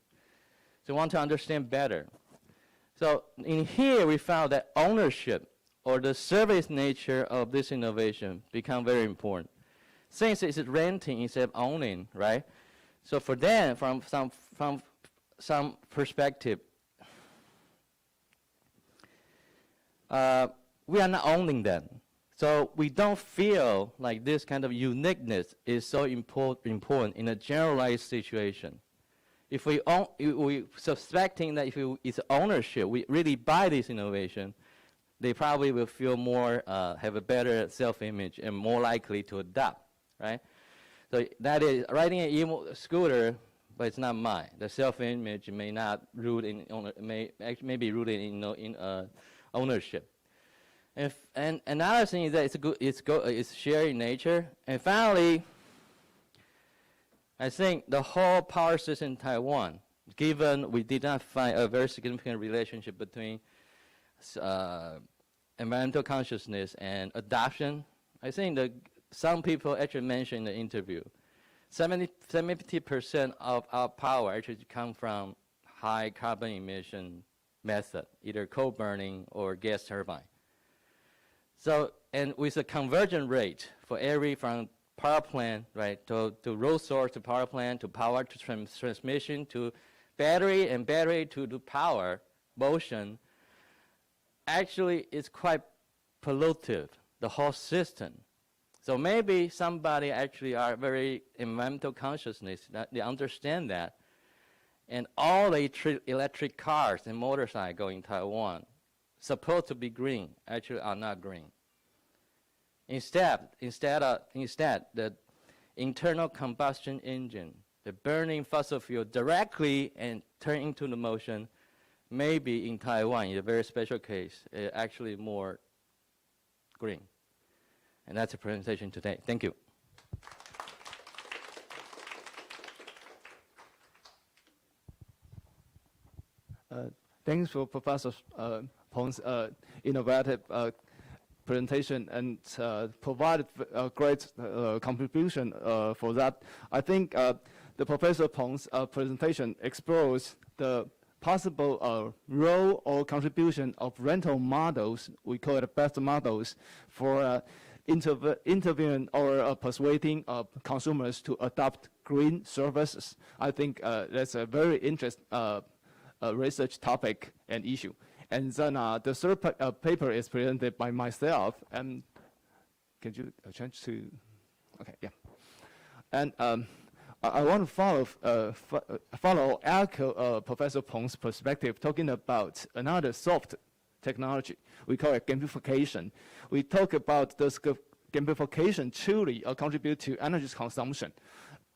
So we want to understand better. So in here, we found that ownership or the service nature of this innovation become very important. Since it's renting instead of owning, right? So for them, from some perspective, we are not owning them. So we don't feel like this kind of uniqueness is so important in a generalized situation. If we suspecting that if it's ownership, we really buy this innovation, they probably will feel more, have a better self-image and more likely to adopt, right? So that is riding an e-scooter, but it's not mine. The self-image may not root in may be rooted in ownership. And another thing is that it's shared in nature. And finally, I think the whole power system in Taiwan, given we did not find a very significant relationship between environmental consciousness and adoption, I think that some people actually mentioned in the interview, 70% of our power actually come from high carbon emission method, either coal burning or gas turbine. So, and with a conversion rate for every from power plant, right, to road source to power plant, to power to transmission, to battery, and battery to power, motion, actually it's quite pollutive, the whole system. So maybe somebody actually are very environmental consciousness, that they understand that. And all the electric cars and motorcycles in Taiwan supposed to be green actually are not green. Instead, the internal combustion engine, the burning fossil fuel directly and turn into the motion, maybe in Taiwan, in a very special case, actually more green. And that's the presentation today. Thank you. Thanks for Professor Peng's innovative presentation and provided a great contribution for that. I think the Professor Peng's presentation explores the possible role or contribution of rental models, we call it best models, for interviewing or persuading consumers to adopt green services. I think that's a very interesting research topic and issue. And then the third paper is presented by myself. And can you change to? Okay, yeah. And I want to echo Professor Peng's perspective, talking about another soft technology. We call it gamification. We talk about this gamification truly contribute to energy consumption.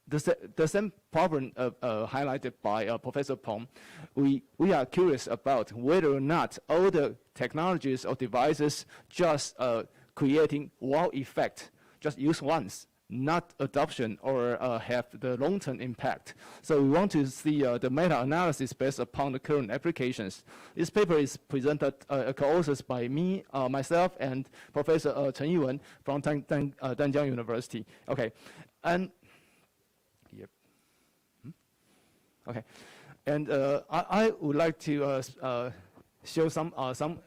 The same problem highlighted by Professor Peng. We are curious about whether or not all the technologies or devices just creating wow effect, just use once, not adoption or have the long-term impact. So we want to see the meta-analysis based upon the current applications. This paper is presented, co-authored by me, myself, and Professor Chen Yiwen from Danjiang University. Okay, and yep. Okay, and I would like to show some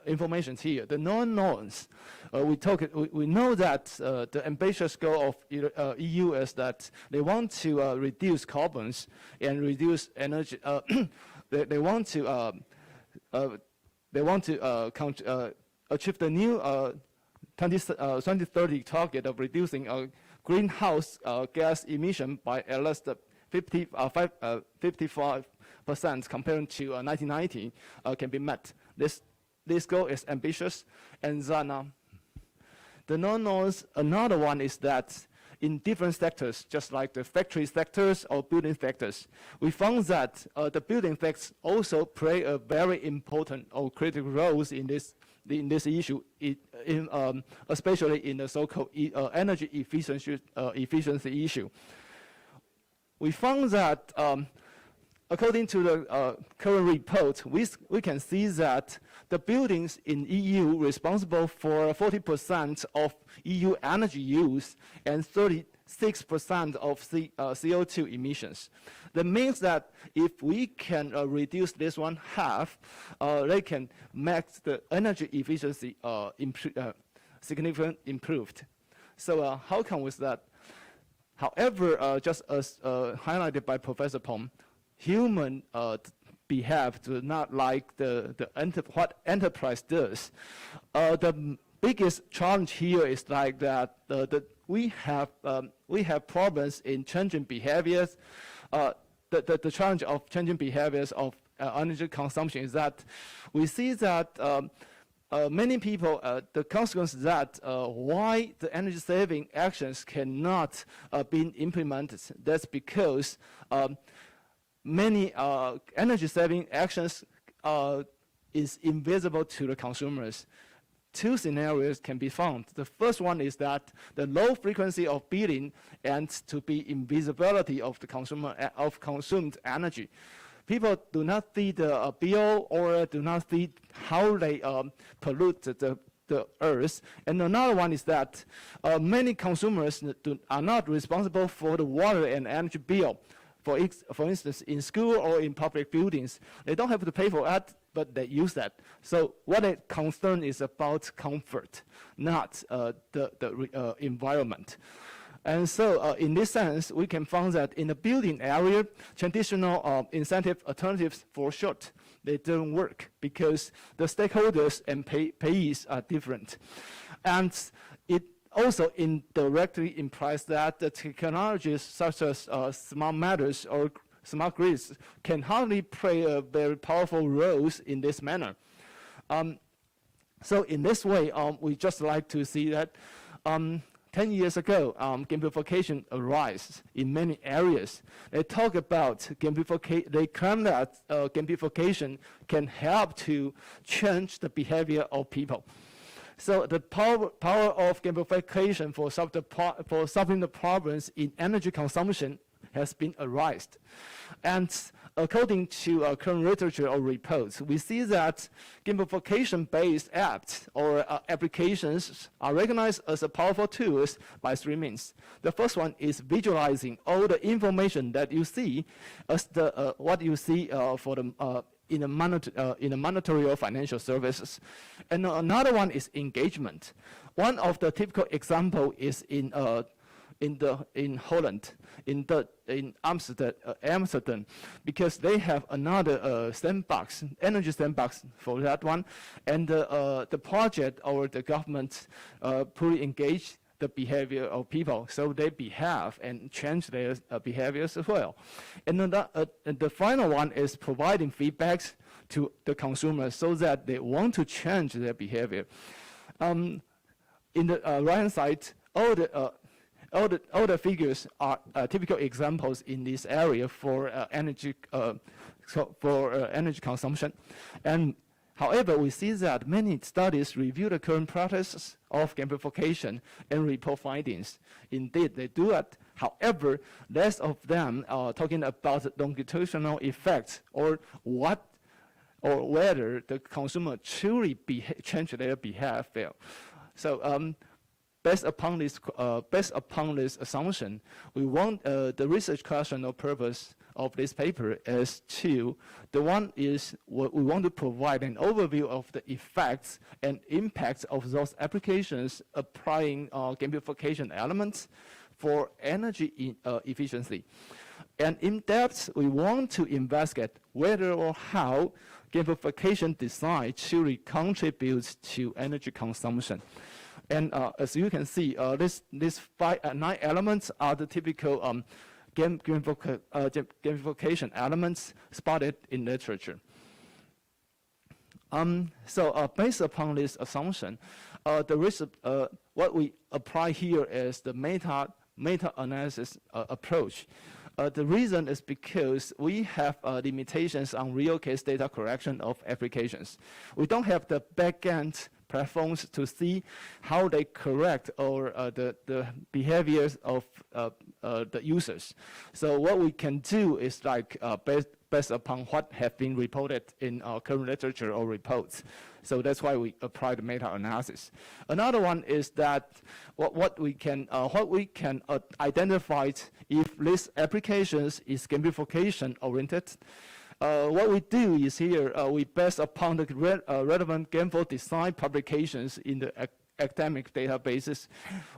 information here. The non-norms. We know that the ambitious goal of EU is that they want to reduce carbons and reduce energy. They want to achieve the new 2030 target of reducing greenhouse gas emission by at least 55% compared to 1990 can be met. This goal is ambitious, and then the non-norms. Another one is that in different sectors, just like the factory sectors or building sectors, we found that the building sectors also play a very important or critical roles in this issue, especially in the so-called energy efficiency issue. We found that according to the current report, we can see that the buildings in EU responsible for 40% of EU energy use and 36% of CO2 emissions. That means that if we can reduce this one half, they can make the energy efficiency significantly improved. So how come with that? However, just as highlighted by Professor Peng, human behave do not like what enterprise does. The biggest challenge here is like that we have problems in changing behaviors. The challenge of changing behaviors of energy consumption is that we see that many people, the consequence that why the energy saving actions cannot be implemented. That's because many energy saving actions is invisible to the consumers. Two scenarios can be found. The first one is that the low frequency of billing ends to be invisibility of the consumed energy. People do not see the bill or do not see how they pollute the earth. And another one is that many consumers are not responsible for the water and energy bill. For instance, in school or in public buildings, they don't have to pay for that, but they use that. So what a concern is about comfort, not the environment. And so in this sense, we can find that in the building area, traditional incentive alternatives for short, they don't work because the stakeholders and payees are different. And also indirectly implies that the technologies such as smart meters or smart grids can hardly play a very powerful roles in this manner. So in this way, we just like to see that 10 years ago, gamification arose in many areas. They talk about gamification. They claim that gamification can help to change the behavior of people. So the power of gamification for solving the problems in energy consumption has been arised. And according to current literature or reports, we see that gamification-based apps or applications are recognized as a powerful tools by three means. The first one is visualizing all the information that you see as the what you see for the in a monetary or financial services. And another one is engagement. One of the typical example is in Holland, in Amsterdam, because they have another sandbox, energy sandbox for that one, and the project or the government fully engage the behavior of people, so they behave and change their behaviors as well. And then the final one is providing feedbacks to the consumers so that they want to change their behavior. In the right-hand side, all the figures are typical examples in this area for energy consumption. And however, we see that many studies review the current practices of gamification and report findings. Indeed, they do it. However, less of them are talking about longitudinal effects or whether the consumer truly change their behavior. So based upon this assumption, we want the research question or purpose of this paper is we want to provide an overview of the effects and impacts of those applications applying gamification elements for energy efficiency. And in depth, we want to investigate whether or how gamification design truly contributes to energy consumption. And as you can see, these 9 elements are the typical gamification elements spotted in literature. So based upon this assumption, what we apply here is the meta-analysis approach. The reason is because we have limitations on real case data collection of applications. We don't have the backend platforms to see how they correct or the behaviors of the users. So what we can do is like based upon what have been reported in our current literature or reports. So that's why we apply the meta-analysis. Another one is that what we can identify if this applications is gamification oriented. What we do is here, we base upon the relevant gameful design publications in the academic databases.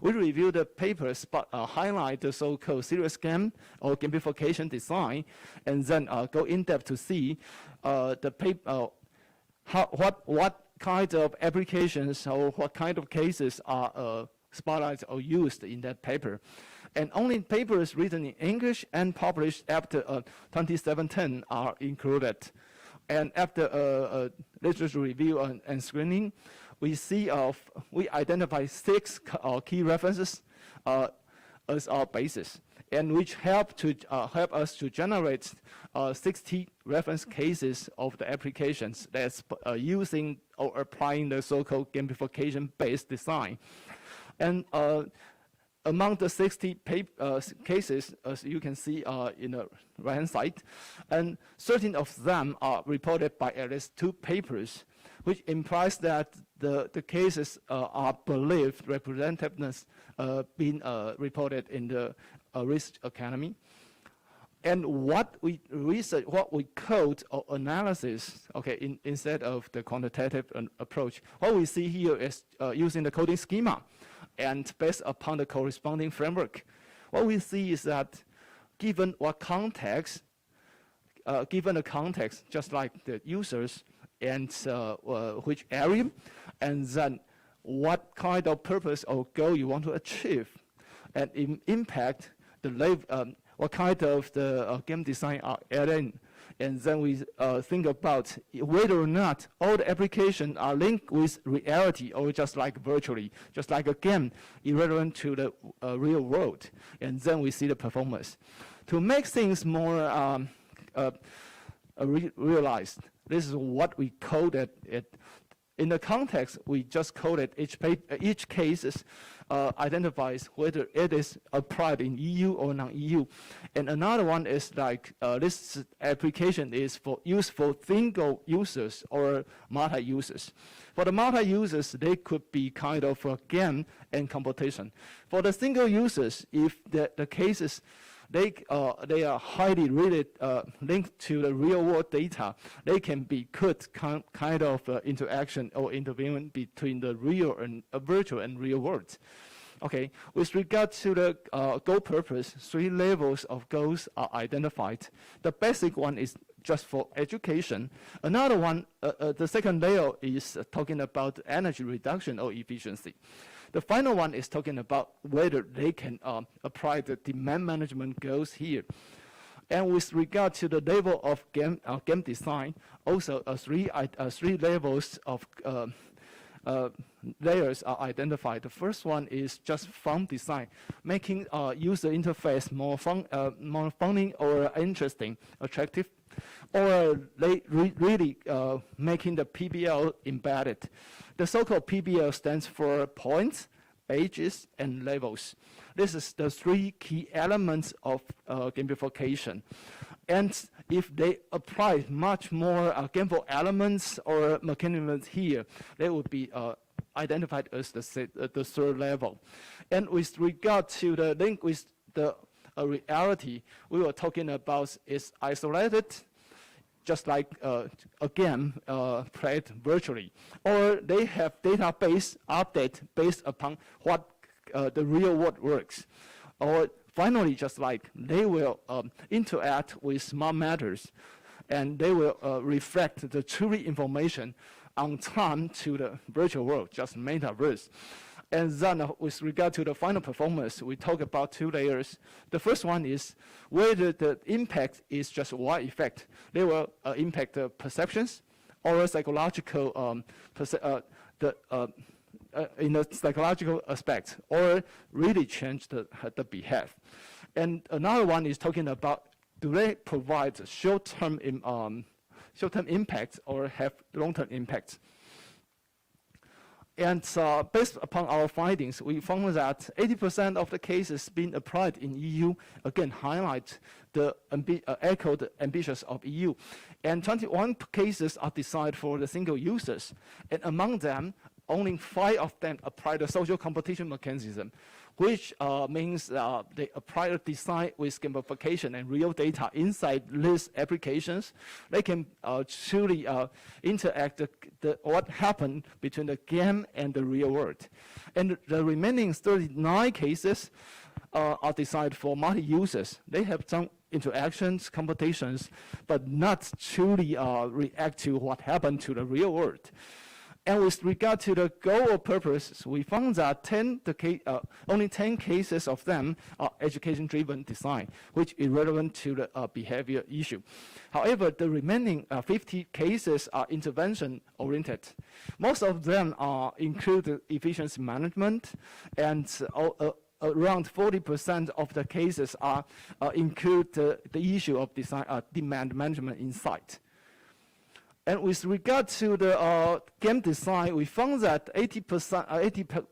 We review the papers, but highlight the so-called serious game or gamification design, and then go in depth to see what kind of applications or what kind of cases are spotlighted or used in that paper. And only papers written in English and published after 2017 are included. And after literature review and screening, we identify 6 key references as our basis, and which help us to generate 60 reference cases of the applications that's using or applying the so-called gamification-based design. And among the 60 cases, as you can see in the right-hand side, and 13 of them are reported by at least 2 papers, which implies that the cases are believed representativeness being reported in the research academy. And what we research, what we code or analysis, okay, instead of the quantitative approach, what we see here is using the coding schema. And based upon the corresponding framework, what we see is that given what context, given the context, just like the users and which area, and then what kind of purpose or goal you want to achieve, and impact the what kind of the game design are added. And then we think about whether or not all the applications are linked with reality or just like virtually, just like a game, irrelevant to the real world. And then we see the performance. To make things more realized, this is what we coded it. In the context, we just coded each case identifies whether it is applied in EU or non-EU. And another one is like this application is used for single users or multi-users. For the multi-users, they could be kind of a game and computation. For the single users, if the cases they are highly linked to the real world data, they can be kind of interaction or intervention between the real and virtual and real world. Okay, with regard to the goal purpose, 3 levels of goals are identified. The basic one is just for education. Another one, the second layer is talking about energy reduction or efficiency. The final one is talking about whether they can apply the demand management goals here. And with regard to the level of game design, also 3 levels of layers are identified. The first one is just fun design, making user interface more funny or interesting, attractive, or they really making the PBL embedded. The so-called PBL stands for points, ages, and levels. This is the 3 key elements of gamification. And if they apply much more gameful elements or mechanisms here, they would be identified as the 3rd level. And with regard to the link with the reality, we were talking about is isolated, just like a game played virtually, or they have database update based upon what the real world works, or finally, just like they will interact with smart matters, and they will reflect the true information on time to the virtual world, just metaverse. And then with regard to the final performance, we talk about 2 layers. The first one is whether the impact is just one effect. They will impact the perceptions or psychological, in a psychological aspect, or really change the behavior. And another one is talking about, do they provide short-term impacts or have long-term impacts? And based upon our findings, we found that 80% of the cases being applied in EU, again, highlight echo the ambitions of EU. And 21 cases are designed for the single users. And among them, only 5 of them apply the social competition mechanism, which means they apply the design with gamification and real data inside these applications. They can truly interact what happened between the game and the real world. And the remaining 39 cases are designed for multi-users. They have some interactions, competitions, but not truly react to what happened to the real world. And with regard to the goal or purpose, we found that only 10 cases of them are education-driven design, which is relevant to the behavior issue. However, the remaining 50 cases are intervention-oriented. Most of them include efficiency management, and around 40% of the cases include the issue of demand management insight. And with regard to the game design, we found that 80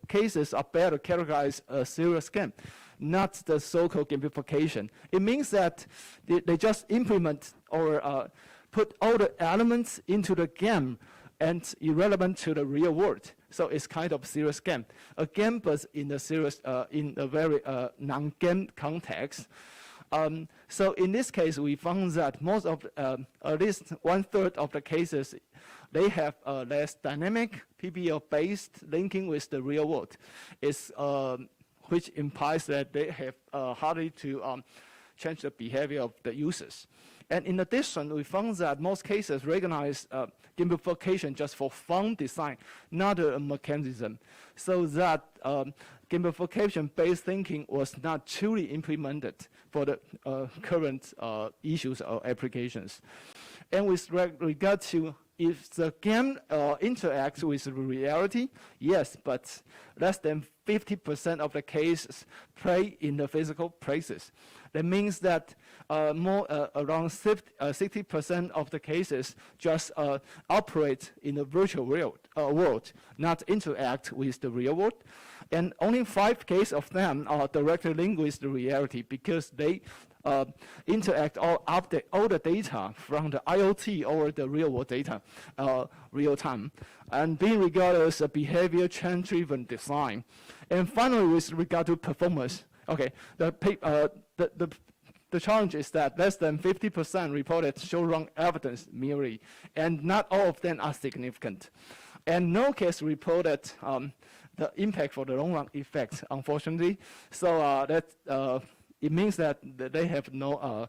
cases are better categorized as serious game, not the so-called gamification. It means that they just implement or put all the elements into the game and irrelevant to the real world. So it's kind of serious game. A game, but in a very non-game context. So in this case, we found that most of, at least 1/3 of the cases, they have less dynamic PBL-based linking with the real world, which implies that they have hardly to change the behavior of the users. And in addition, we found that most cases recognize gamification just for fun design, not a mechanism, so that gamification-based thinking was not truly implemented for the current issues or applications. And with regard to if the game interacts with reality, yes, but less than 50% of the cases play in the physical places. That means that around 60% of the cases just operate in the virtual world, not interact with the real world. And only 5 cases of them are directly linked with the reality because they interact or update all the data from the IoT or the real world data real time, and being regarded as a behavior change-driven design. And finally, with regard to performance, okay, the challenge is that less than 50% reported show wrong evidence merely, and not all of them are significant. And no case reported the impact for the long-run effects, unfortunately. So it means that they have no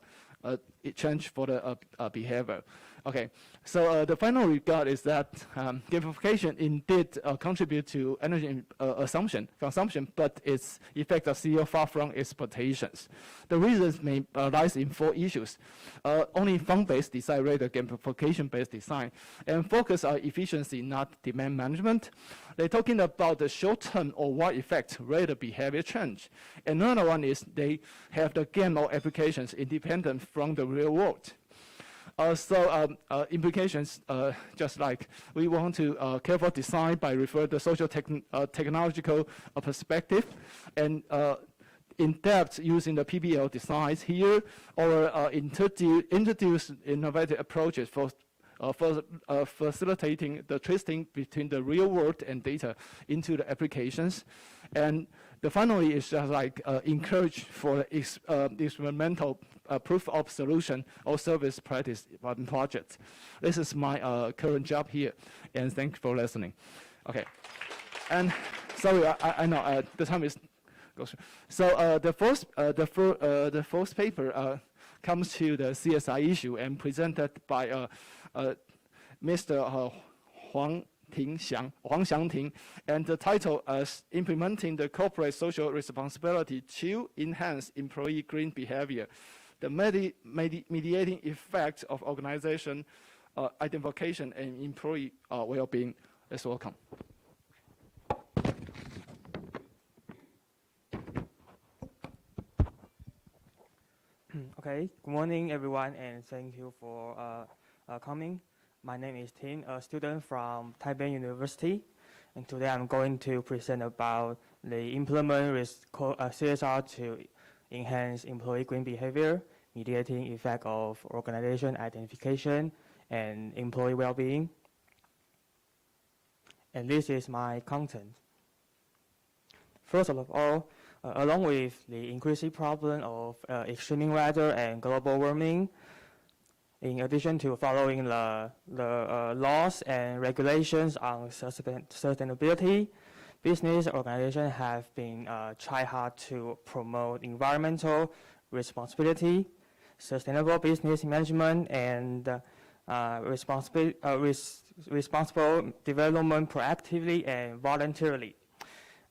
change for the behavior. Okay, so the final regard is that gamification indeed contribute to energy consumption, but its effects are still far from expectations. The reasons may lies in 4 issues. Only fun-based design rather than gamification-based design, and focus on efficiency, not demand management. They're talking about the short-term or wide effect rather behavior change. Another one is they have the game or applications independent from the real world. Implications, just like we want to careful design by referring to social technological perspective, and in depth using the PBL designs here, or introduce innovative approaches for facilitating the tracing between the real world and data into the applications. And the finally is just like encourage for experimental proof of solution or service practice projects. This is my current job here, and thank you for listening. Okay, and sorry, I know the time is goes. So the first paper comes to the CSI issue and presented by Mr. Huang Xiangting, and the title is Implementing the Corporate Social Responsibility to Enhance Employee Green Behavior, the mediating effect of organization identification and employee well-being. Let's welcome. Okay, good morning everyone, and thank you for coming. My name is Tim, a student from Taipei University, and today I'm going to present about the implement CSR to enhance employee green behavior, mediating effect of organization identification and employee well-being. And this is my content. First of all, along with the increasing problem of extreme weather and global warming, in addition to following the laws and regulations on sustainability, business organizations have been trying hard to promote environmental responsibility, sustainable business management, and responsible development proactively and voluntarily.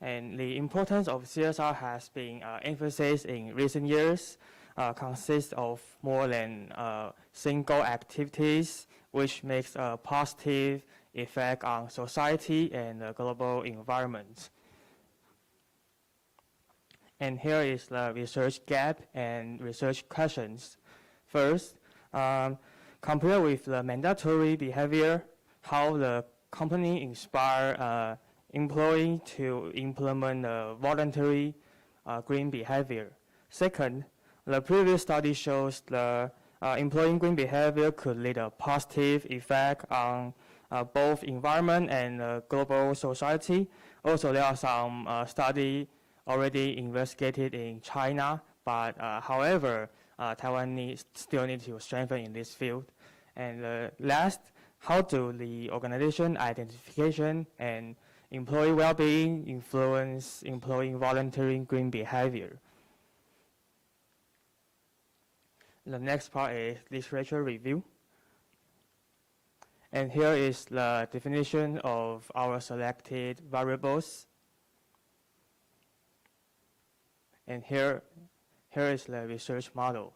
And the importance of CSR has been emphasized in recent years, consists of more than single activities, which makes a positive effect on society and the global environment. And here is the research gap and research questions. First, compare with the mandatory behavior, how the company inspire employee to implement voluntary green behavior. Second, the previous study shows the employee green behavior could lead a positive effect on both environment and global society. Also, there are some study already investigated in China, but however, Taiwan still needs to strengthen in this field. And last, how do the organization identification and employee well-being influence employee voluntary green behavior? The next part is literature review. And here is the definition of our selected variables. And here is the research model.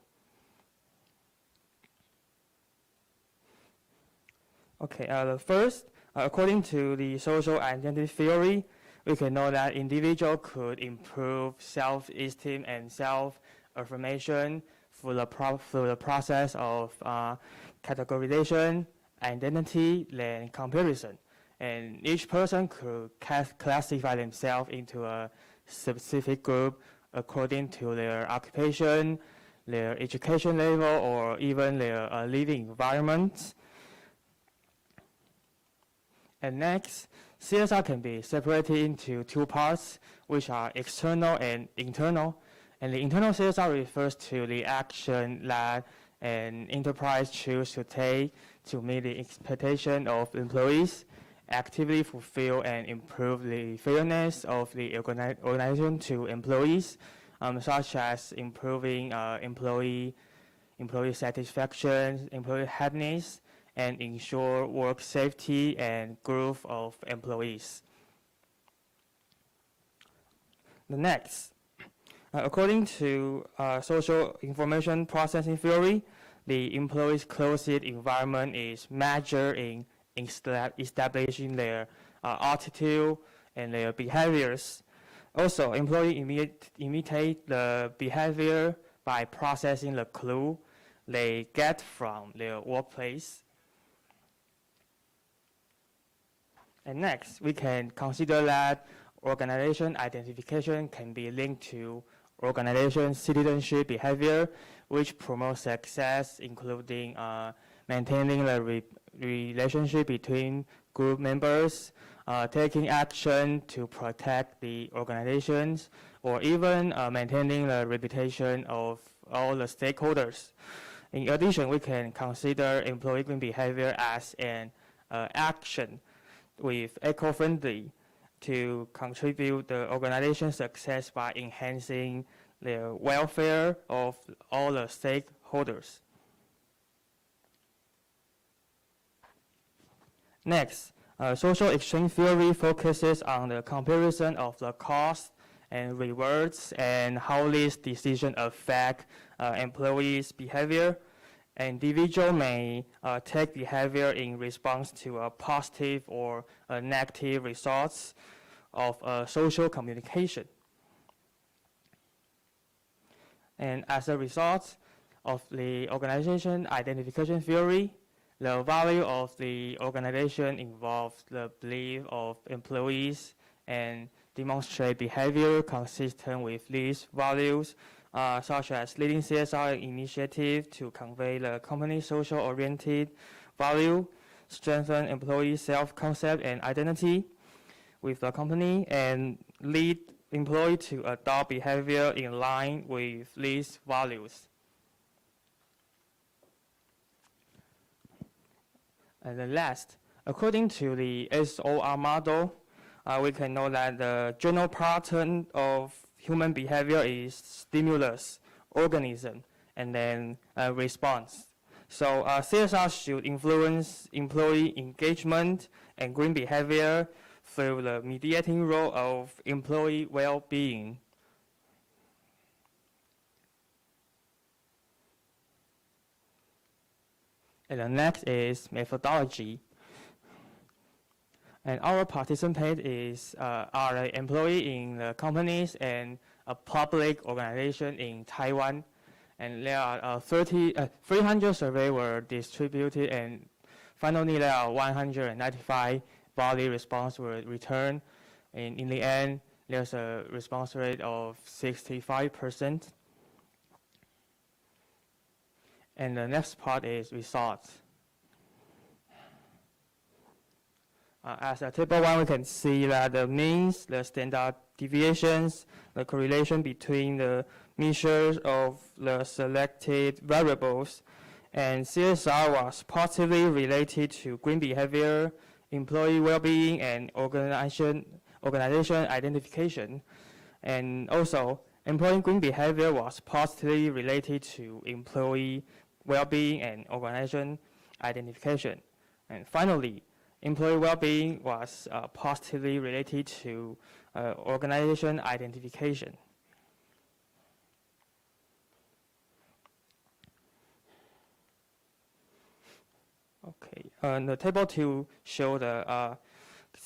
Okay, first, according to the social identity theory, we can know that individual could improve self-esteem and self-affirmation through the process of categorization, identity, and comparison. And each person could classify themselves into a specific group according to their occupation, their education level, or even their living environment. And next, CSR can be separated into two parts, which are external and internal. And the internal CSR refers to the action that an enterprise chooses to take to meet the expectation of employees, actively fulfill and improve the fairness of the organization to employees, such as improving employee satisfaction, employee happiness, and ensure work safety and growth of employees. The next, according to social information processing theory, the employee's closest environment is measured in establishing their attitude and their behaviors. Also, employees imitate the behavior by processing the clue they get from their workplace. And next, we can consider that organization identification can be linked to organization citizenship behavior, which promotes success, including maintaining the relationship between group members, taking action to protect the organizations, or even maintaining the reputation of all the stakeholders. In addition, we can consider employee behavior as an action with eco-friendly to contribute the organization's success by enhancing the welfare of all the stakeholders. Next, social exchange theory focuses on the comparison of the costs and rewards and how these decisions affect employees' behavior. Individual may take behavior in response to a positive or a negative results of social communication. And as a result of the organization identification theory, the value of the organization involves the belief of employees and demonstrate behavior consistent with these values, such as leading CSR initiative to convey the company's social-oriented value, strengthen employee self-concept and identity with the company, and lead employee to adopt behavior in line with these values. And the last, according to the SOR model, we can know that the general pattern of human behavior is stimulus, organism, and then response. So CSR should influence employee engagement and green behavior through the mediating role of employee well-being. And the next is methodology. And our participant are an employee in the companies and a public organization in Taiwan. And there are 300 surveys were distributed, and finally there are 195 body response were returned. And in the end, there's a response rate of 65%. And the next part is results. As a table 1, we can see that the means, the standard deviations, the correlation between the measures of the selected variables, and CSR was positively related to green behavior, employee well-being, and organization identification. And also, employee green behavior was positively related to employee well-being and organization identification. And finally, employee well-being was positively related to organization identification. Okay, the table 2 show the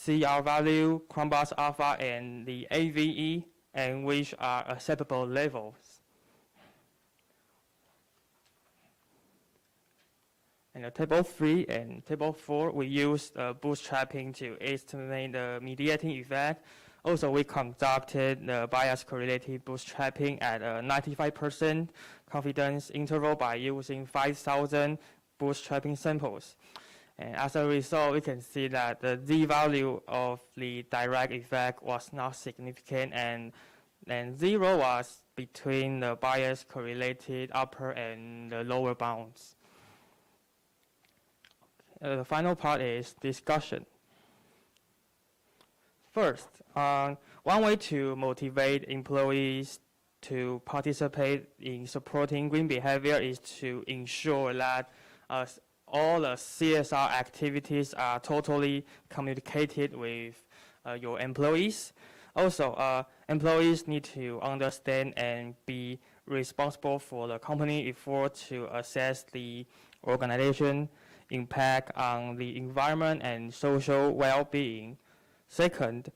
CR value, Cronbach's alpha, and the AVE, and which are acceptable levels. And the table 3 and table 4, we use bootstrapping to estimate the mediating effect. Also, we conducted the bias correlated bootstrapping at a 95% confidence interval by using 5,000 bootstrapping samples. And as a result, we can see that the Z value of the direct effect was not significant, and 0 was between the bias correlated upper and the lower bounds. The final part is discussion. First, one way to motivate employees to participate in supporting green behavior is to ensure that all the CSR activities are totally communicated with your employees. Also, employees need to understand and be responsible for the company effort to assess the organization impact on the environment and social well-being. Second,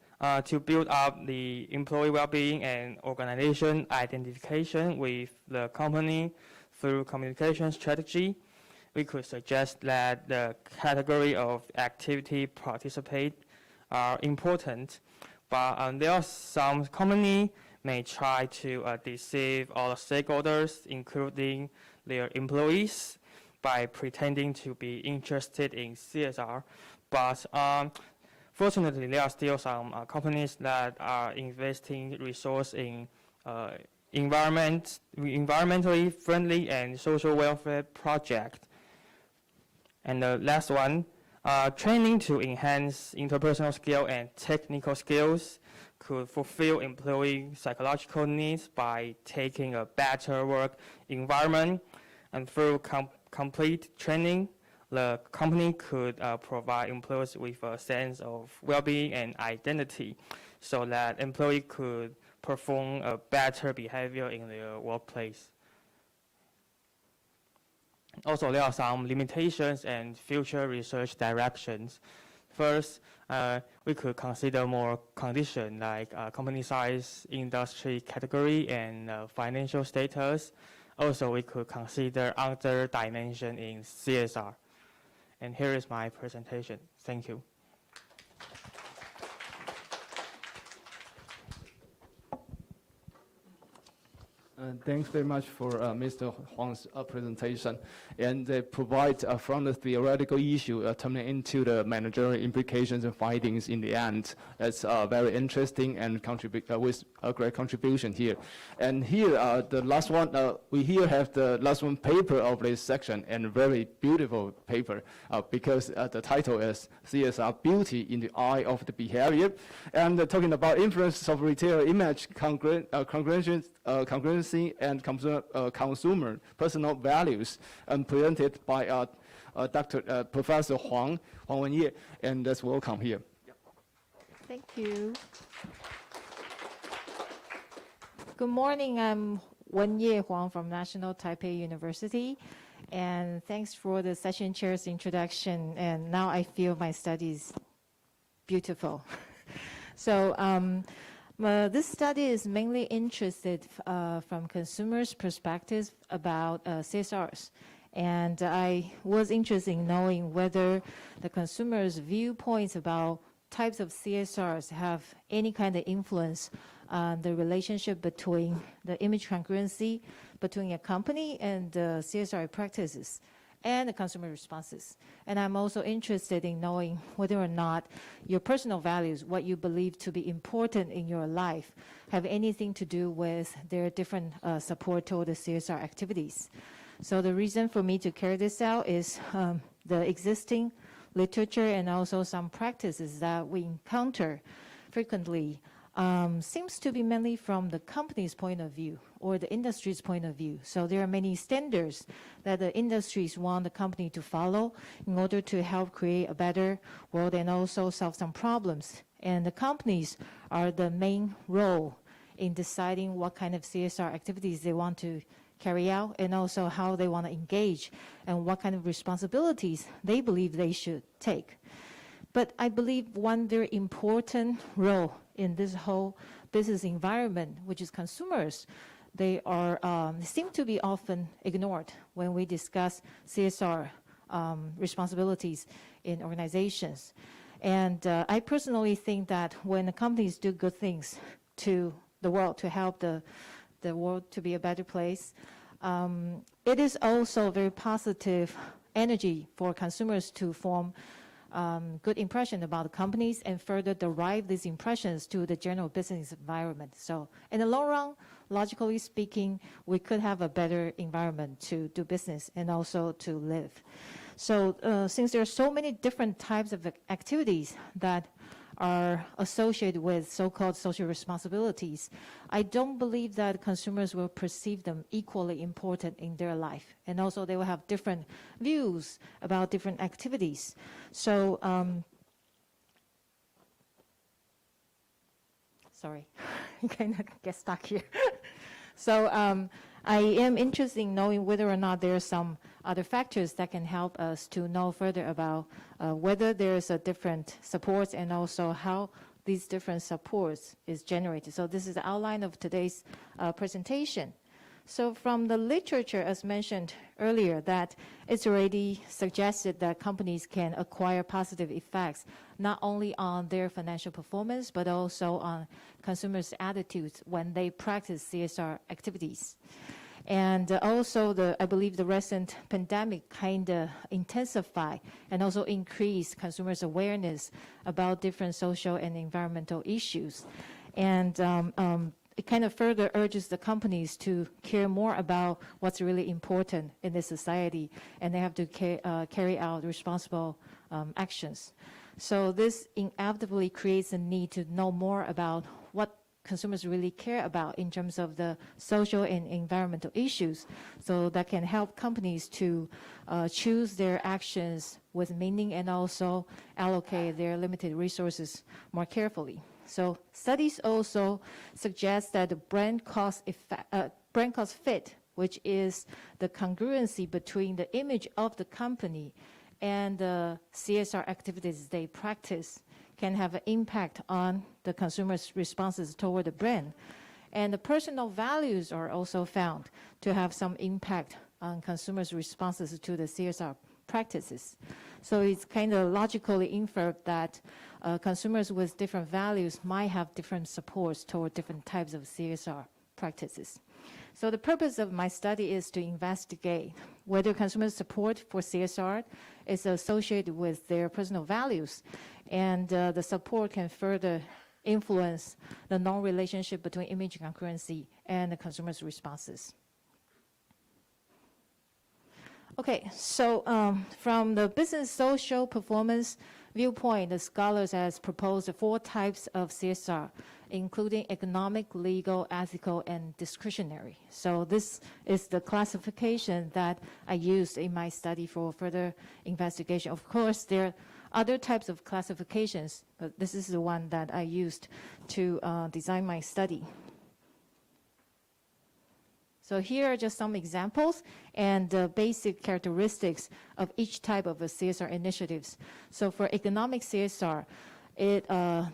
to build up the employee well-being and organization identification with the company through communication strategy, we could suggest that the category of activity participate are important, but there are some company may try to deceive all the stakeholders, including their employees, by pretending to be interested in CSR. But fortunately, there are still some companies that are investing resources in environmentally friendly and social welfare projects. And the last one, training to enhance interpersonal skill and technical skills could fulfill employee psychological needs by taking a better work environment. And through complete training, the company could provide employees with a sense of well-being and identity so that employees could perform a better behavior in their workplace. Also, there are some limitations and future research directions. First, we could consider more conditions like company size, industry category, and financial status. Also, we could consider other dimensions in CSR. And here is my presentation. Thank you. Thanks very much for Mr. Huang's presentation. And they provide from the theoretical issue turning into the managerial implications and findings in the end. That's very interesting and with a great contribution here. And here, the last one, we here have the last one paper of this section, and a very beautiful paper because the title is CSR Beauty in the Eye of the Behavior. And talking about influence of retail image, congruency and consumer personal values, and presented by Professor Huang Wenye, and let's welcome here. Thank you. Good morning, I'm Wenye Huang from National Taipei University, and thanks for the session chair's introduction, and now I feel my studies beautiful. So this study is mainly interested from consumers' perspectives about CSRs. And I was interested in knowing whether the consumers' viewpoints about types of CSRs have any kind of influence on the relationship between the image congruency between a company and the CSR practices and the consumer responses. And I'm also interested in knowing whether or not your personal values, what you believe to be important in your life, have anything to do with their different support toward the CSR activities. So the reason for me to carry this out is the existing literature and also some practices that we encounter frequently seems to be mainly from the company's point of view or the industry's point of view. So there are many standards that the industries want the company to follow in order to help create a better world and also solve some problems. And the companies are the main role in deciding what kind of CSR activities they want to carry out and also how they want to engage and what kind of responsibilities they believe they should take. But I believe one very important role in this whole business environment, which is consumers, they seem to be often ignored when we discuss CSR responsibilities in organizations. And I personally think that when the companies do good things to the world, to help the world to be a better place, it is also very positive energy for consumers to form good impression about the companies and further derive these impressions to the general business environment. So in the long run, logically speaking, we could have a better environment to do business and also to live. So since there are so many different types of activities that are associated with so-called social responsibilities, I don't believe that consumers will perceive them equally important in their life. And also they will have different views about different activities. So, sorry, I kind of get stuck here. So I am interested in knowing whether or not there are some other factors that can help us to know further about whether there's a different supports and also how these different supports is generated. So this is the outline of today's presentation. So from the literature, as mentioned earlier, that it's already suggested that companies can acquire positive effects not only on their financial performance, but also on consumers' attitudes when they practice CSR activities. And also, I believe the recent pandemic kind of intensified and also increased consumers' awareness about different social and environmental issues. And it kind of further urges the companies to care more about what's really important in the society, and they have to carry out responsible actions. So this inevitably creates a need to know more about what consumers really care about in terms of the social and environmental issues, so that can help companies to choose their actions with meaning and also allocate their limited resources more carefully. So studies also suggest that the brand cost fit, which is the congruency between the image of the company and the CSR activities they practice, can have an impact on the consumer's responses toward the brand. And the personal values are also found to have some impact on consumers' responses to the CSR practices. So it's kind of logically inferred that consumers with different values might have different supports toward different types of CSR practices. So the purpose of my study is to investigate whether consumer support for CSR is associated with their personal values, and the support can further influence the non-relationship between image congruency and the consumer's responses. Okay, so from the business social performance viewpoint, the scholars has proposed 4 types of CSR, including economic, legal, ethical, and discretionary. So this is the classification that I used in my study for further investigation. Of course, there are other types of classifications, but this is the one that I used to design my study. So here are just some examples and basic characteristics of each type of CSR initiatives. So for economic CSR, it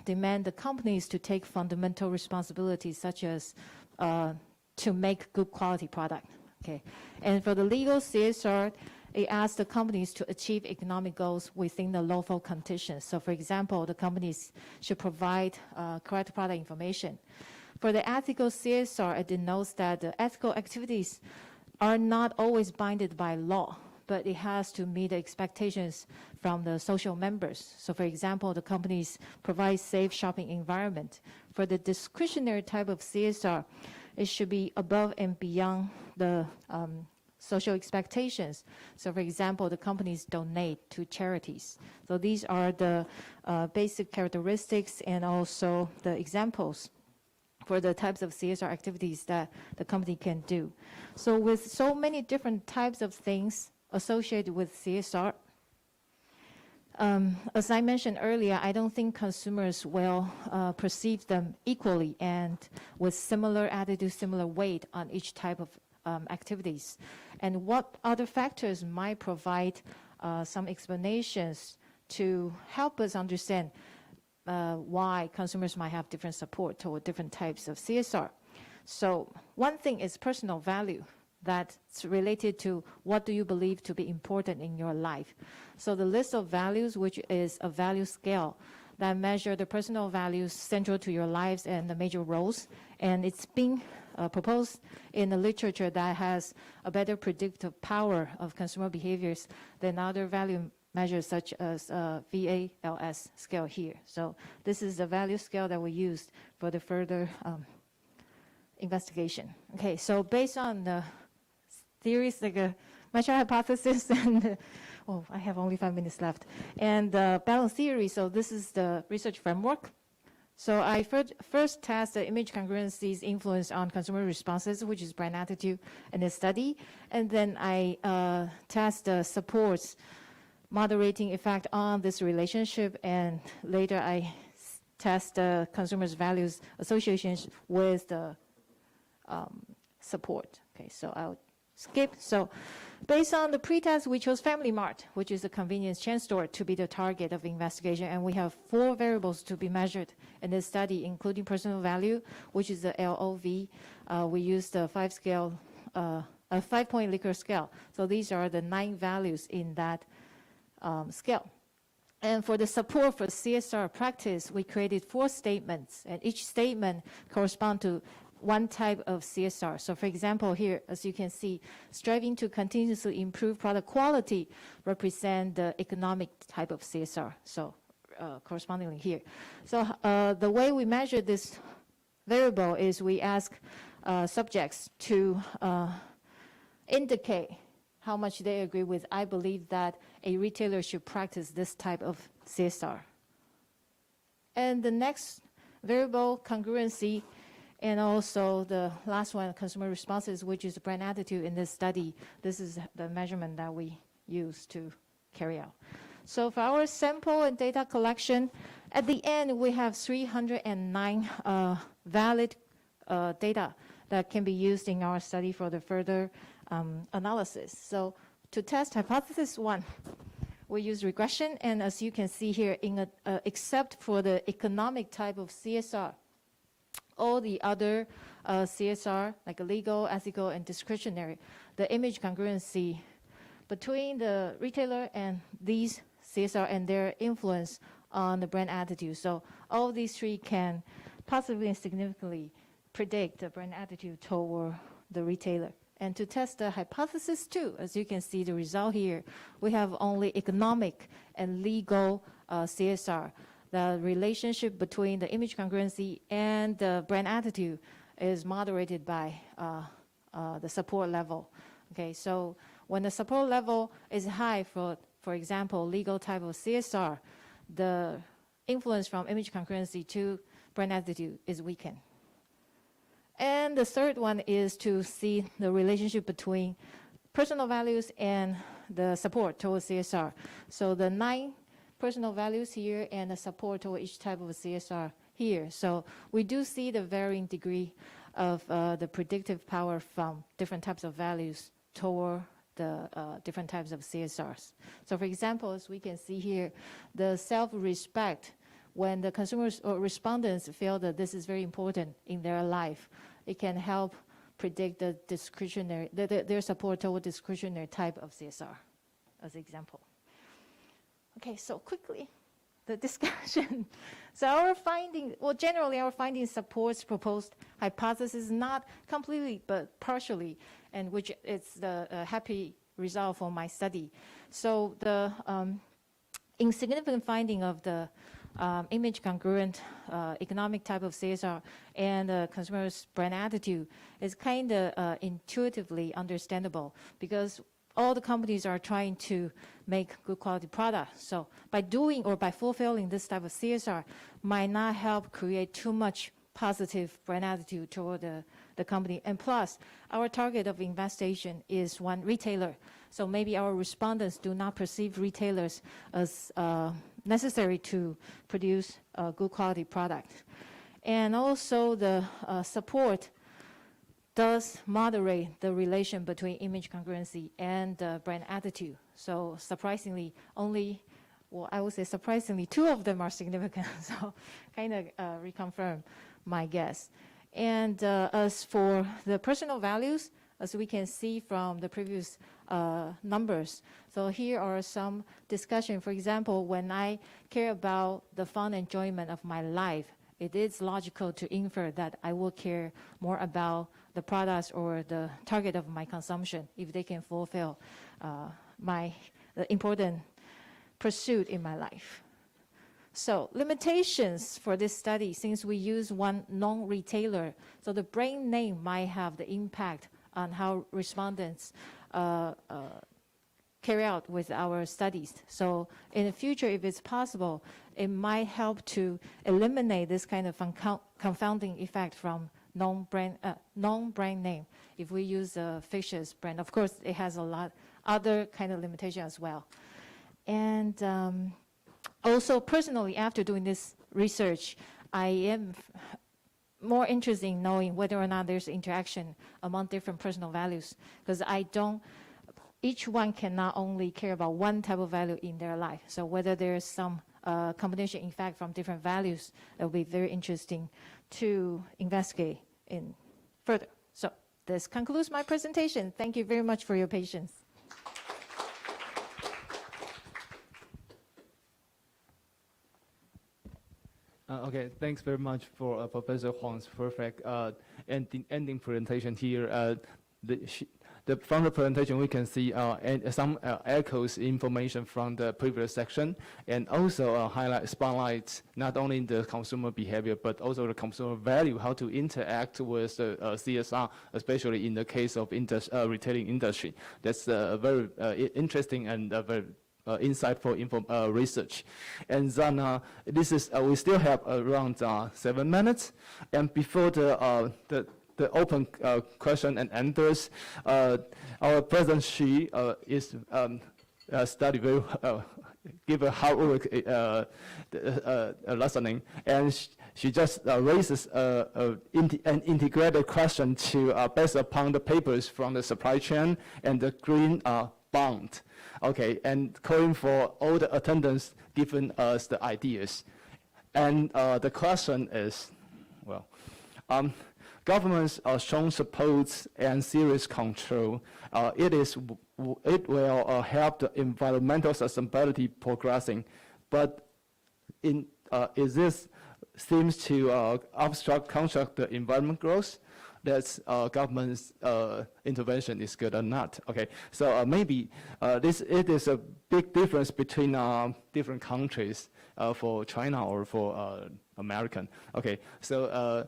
demands the companies to take fundamental responsibilities, such as to make good quality product. Okay, and for the legal CSR, it asks the companies to achieve economic goals within the lawful conditions. So for example, the companies should provide correct product information. For the ethical CSR, it denotes that the ethical activities are not always bounded by law, but it has to meet the expectations from the social members. So for example, the companies provide safe shopping environment. For the discretionary type of CSR, it should be above and beyond the social expectations. So for example, the companies donate to charities. So these are the basic characteristics and also the examples for the types of CSR activities that the company can do. So with so many different types of things associated with CSR, as I mentioned earlier, I don't think consumers will perceive them equally and with similar attitude, similar weight on each type of activities. And what other factors might provide some explanations to help us understand why consumers might have different support toward different types of CSR. So one thing is personal value. That's related to what do you believe to be important in your life. So the list of values, which is a value scale that measure the personal values central to your lives and the major roles. And it's being proposed in the literature that has a better predictive power of consumer behaviors than other value measures such as VALS scale here. So this is the value scale that we used for the further investigation. Okay, so based on the theories like a meta-hypothesis and oh, I have only 5 minutes left, and balance theory, so this is the research framework. So I first test the image congruency's influence on consumer responses, which is brand attitude in the study, and then I test the supports moderating effect on this relationship, and later I test the consumer's values associations with the support. Okay, so I'll skip. So based on the pretest, we chose Family Mart, which is a convenience chain store, to be the target of investigation. And we have 4 variables to be measured in this study, including personal value, which is the LOV. We used the 5-point Likert scale. So these are the 9 values in that scale. And for the support for CSR practice, we created 4 statements, and each statement corresponds to one type of CSR. So for example, here, as you can see, striving to continuously improve product quality represent the economic type of CSR. So correspondingly here. So the way we measure this variable is we ask subjects to indicate how much they agree with, I believe that a retailer should practice this type of CSR. And the next variable, congruency, and also the last one, consumer responses, which is brand attitude in this study. This is the measurement that we use to carry out. So for our sample and data collection, at the end, we have 309 valid data that can be used in our study for the further analysis. So to test hypothesis 1, we use regression, and as you can see here, except for the economic type of CSR, all the other CSR, like legal, ethical, and discretionary, the image congruency between the retailer and these CSR and their influence on the brand attitude. So all these 3 can possibly and significantly predict the brand attitude toward the retailer. And to test the hypothesis 2, as you can see the result here, we have only economic and legal CSR. The relationship between the image congruency and the brand attitude is moderated by the support level. Okay, so when the support level is high for example, legal type of CSR, the influence from image congruency to brand attitude is weakened. And the third one is to see the relationship between personal values and the support towards CSR. So the 9 personal values here and the support toward each type of CSR here. So we do see the varying degree of the predictive power from different types of values toward the different types of CSRs. So for example, as we can see here, the self-respect, when the consumers or respondents feel that this is very important in their life, it can help predict the discretionary, their support toward discretionary type of CSR, as an example. Okay, so quickly, the discussion. So our finding, well, generally our finding supports proposed hypothesis, not completely, but partially, and which is the happy result for my study. So the insignificant finding of the image congruent economic type of CSR and consumer's brand attitude is kind of intuitively understandable, because all the companies are trying to make good quality products. So by doing or by fulfilling this type of CSR might not help create too much positive brand attitude toward the company. And plus, our target of investigation is one retailer. So maybe our respondents do not perceive retailers as necessary to produce a good quality product. And also the support does moderate the relation between image congruency and brand attitude. So surprisingly, I would say surprisingly, 2 of them are significant. So kind of reconfirm my guess. And as for the personal values, as we can see from the previous numbers, so here are some discussion. For example, when I care about the fun enjoyment of my life, it is logical to infer that I will care more about the products or the target of my consumption if they can fulfill the important pursuit in my life. So limitations for this study, since we use one non-retailer, so the brand name might have the impact on how respondents carry out with our studies. So in the future, if it's possible, it might help to eliminate this kind of confounding effect from non-brand name. If we use a fictitious brand, of course, it has a lot other kind of limitation as well. And also, personally, after doing this research, I am more interested in knowing whether or not there's interaction among different personal values, because each one cannot only care about one type of value in their life. So whether there's some combination, in fact, from different values, that will be very interesting to investigate in further. So this concludes my presentation. Thank you very much for your patience. Okay, thanks very much for Professor Huang's perfect ending presentation here. From the presentation, we can see some echoes information from the previous section, and also spotlights not only the consumer behavior, but also the consumer value, how to interact with the CSR, especially in the case of retailing industry. That's very interesting and very insightful research. And then this is we still have around 7 minutes, and before the open question and answers, our President Xu is study very give a hard work listening, and she just raises an integrated question to based upon the papers from the supply chain and the green bond. Okay, and calling for all the attendants giving us the ideas. And the question is, well, governments are shown support and serious control. It will help the environmental sustainability progressing, but is this seems to obstruct the environment growth? That's government's intervention is good or not. Okay, so maybe it is a big difference between different countries for China or for American. Okay, so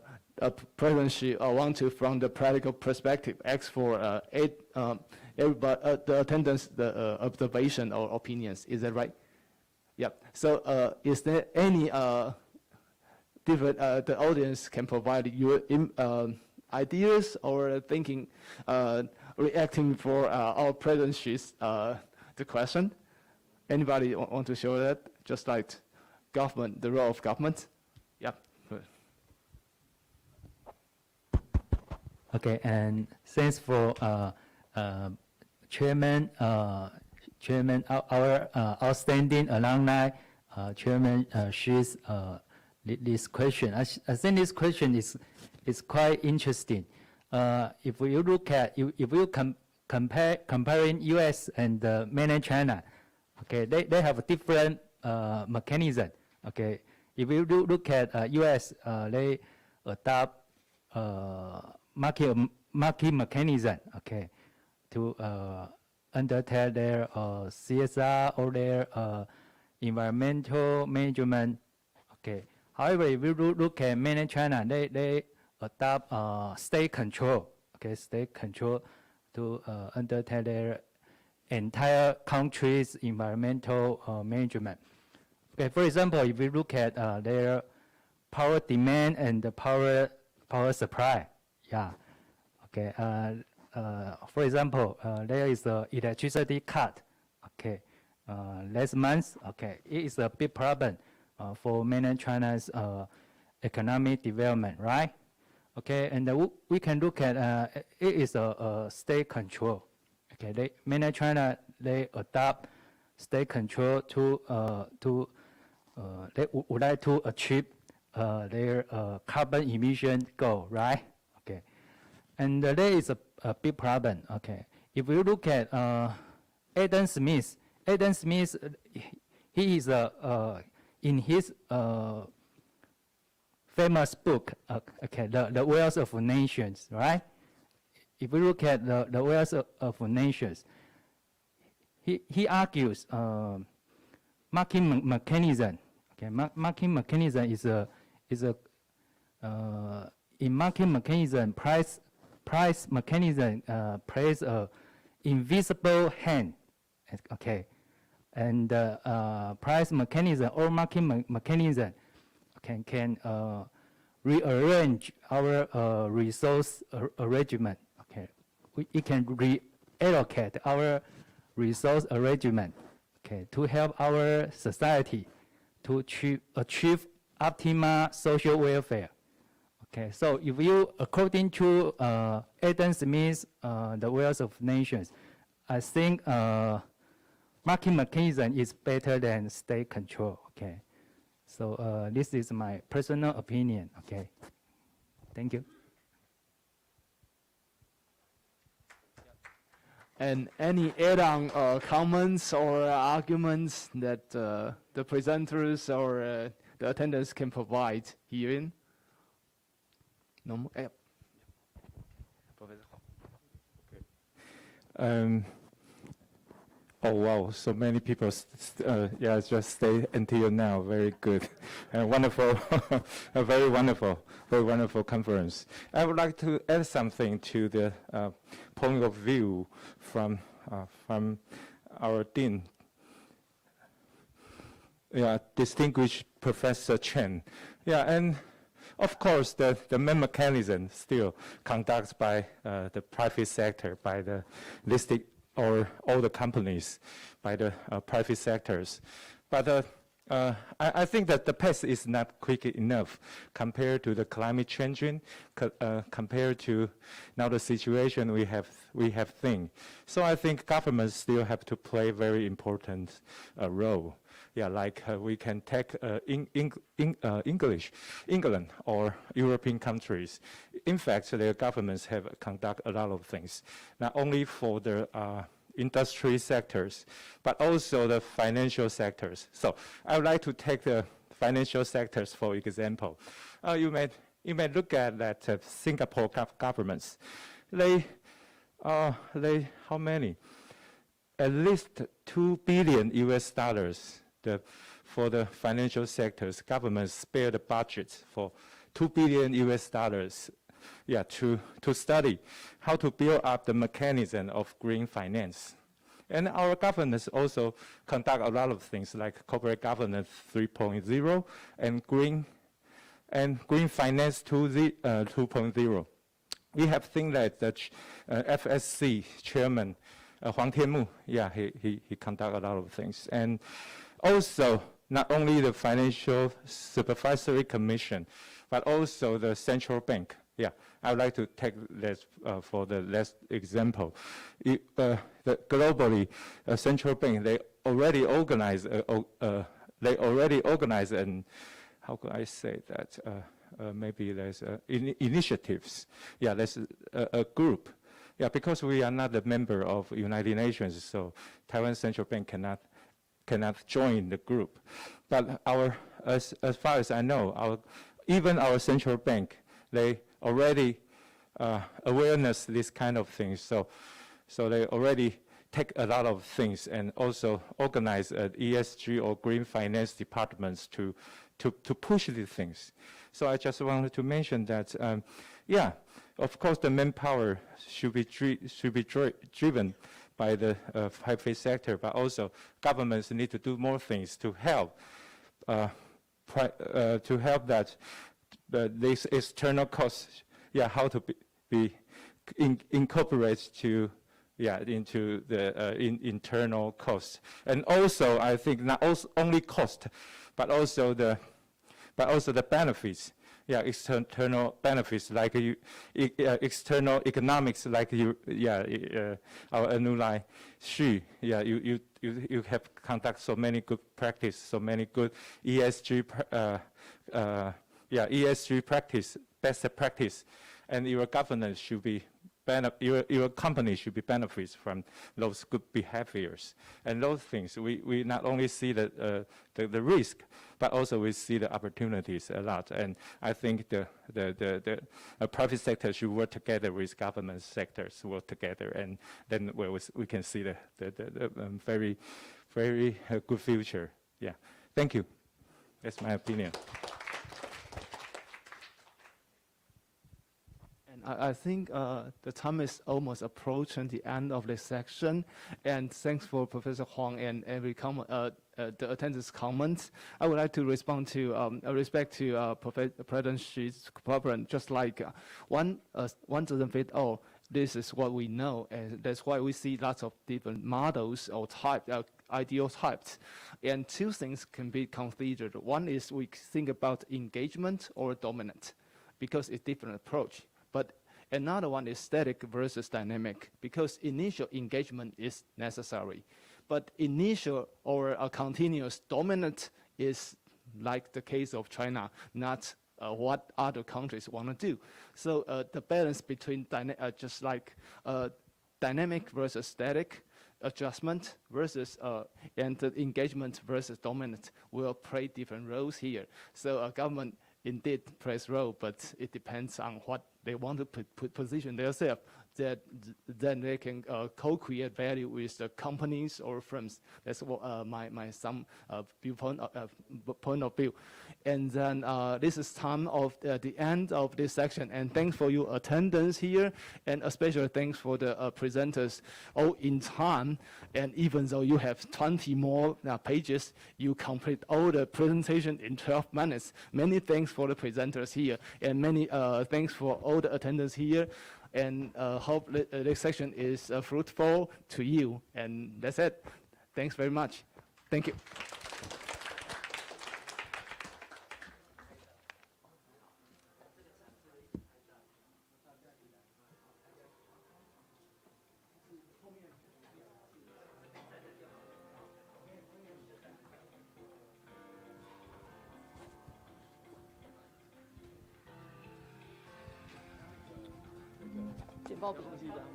President Xi want to, from the practical perspective, ask for the attendance, the observation or opinions. Is that right? Yep. So is there any different the audience can provide your ideas or thinking, reacting for our President Xi's the question? Anybody want to show that? Just like government, the role of government. Yeah. Okay, and thanks for Chairman, our outstanding alumni, Chairman Xi's this question. I think this question is quite interesting. If you look at, if you comparing U.S. and mainland China, okay, they have a different mechanism. Okay, if you look at U.S., they adopt market mechanism. Okay, to undertake their CSR or their environmental management. Okay. However, if you look at mainland China, they adopt state control. Okay, state control to undertake their entire country's environmental management. Okay, for example, if you look at their power demand and the power supply. Yeah. Okay. For example, there is a electricity cut. Okay. Last month. Okay. It is a big problem for mainland China's economic development, right? Okay. And we can look at it is a state control. Okay. Mainland China, they adopt state control to they would like to achieve their carbon emission goal, right? Okay, and there is a big problem. Okay, if you look at Adam Smith, he is in his famous book, okay, the Wealth of Nations, right? If you look at the Wealth of Nations, he argues market mechanism. Okay, market mechanism is a in market mechanism price mechanism plays a invisible hand. Okay, and price mechanism or market mechanism can rearrange our resource arrangement. Okay, it can reallocate our resource arrangement. Okay, to help our society to achieve optimal social welfare. Okay, so if you, according to Adam Smith's The Wealth of Nations, I think market mechanism is better than state control. Okay, so this is my personal opinion. Okay, thank you. And any add-on comments or arguments that the presenters or the attendants can provide herein? No more? Oh wow, so many people yeah, just stay until now. Very good and wonderful, a very wonderful conference. I would like to add something to the point of view from our dean, yeah, distinguished Professor Chen. Yeah, and of course the main mechanism still conducted by the private sector, by the listed or all the companies, by the private sectors. But I think that the pace is not quick enough compared to the climate changing, compared to now the situation we have seen. So I think governments still have to play a very important role. Yeah, like we can take England or European countries. In fact, their governments have conducted a lot of things, not only for the industry sectors, but also the financial sectors. So I would like to take the financial sectors for example. You may look at that Singapore governments. They how many? At least $2 billion US. For the financial sectors, governments spare the budgets for $2 billion US, yeah, to study how to build up the mechanism of green finance. And our governments also conduct a lot of things like corporate governance 3.0 and green finance 2.0. We have things like the FSC chairman Huang Tianmu, yeah, he conduct a lot of things. And also, not only the Financial Supervisory Commission, but also the central bank. Yeah, I would like to take this for the last example. Globally, central bank, they already organize and how could I say that? Maybe there's initiatives. Yeah, there's a group. Yeah, because we are not a member of United Nations, so Taiwan Central Bank cannot join the group. But as far as I know, even our central bank, they already awareness this kind of things. So they already take a lot of things and also organize ESG or green finance departments to push these things. So I just wanted to mention that, yeah, of course the manpower should be driven by the private sector, but also governments need to do more things to help to help that these external costs, how to be incorporated to into the internal costs. And also, I think not only cost, but also the benefits. External benefits like external economics, like our alumni Xu. You have conduct so many good practice, so many good ESG ESG practice, best practice, and your governance should be your company should be benefits from those good behaviors. And those things, we not only see the risk, but also we see the opportunities a lot. And I think the private sector should work together with government sectors, work together, and then we can see the very, very good future. Yeah, thank you. That's my opinion. I think the time is almost approaching the end of this section, and thanks for Professor Huang and every the attendance comments. I would like to respond to respect to President Xi's comment. Just like one doesn't fit all. This is what we know, and that's why we see lots of different models or ideal types. And two things can be considered. One is we think about engagement or dominant, because it's different approach. But another one is static versus dynamic, because initial engagement is necessary. But initial or a continuous dominant is like the case of China, not what other countries want to do. So the balance between just like dynamic versus static adjustment versus and the engagement versus dominant will play different roles here. So government indeed plays role, but it depends on what they want to position themselves, that then they can co-create value with the companies or firms. That's what my some viewpoint point of view. And then this is time of the end of this section. And thanks for your attendance here, and especially thanks for the presenters all in time. And even though you have 20 more pages, you complete all the presentation in 12 minutes. Many thanks for the presenters here, and many thanks for all the attendance here. And hope this session is fruitful to you. And that's it. Thanks very much. Thank you.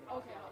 OK。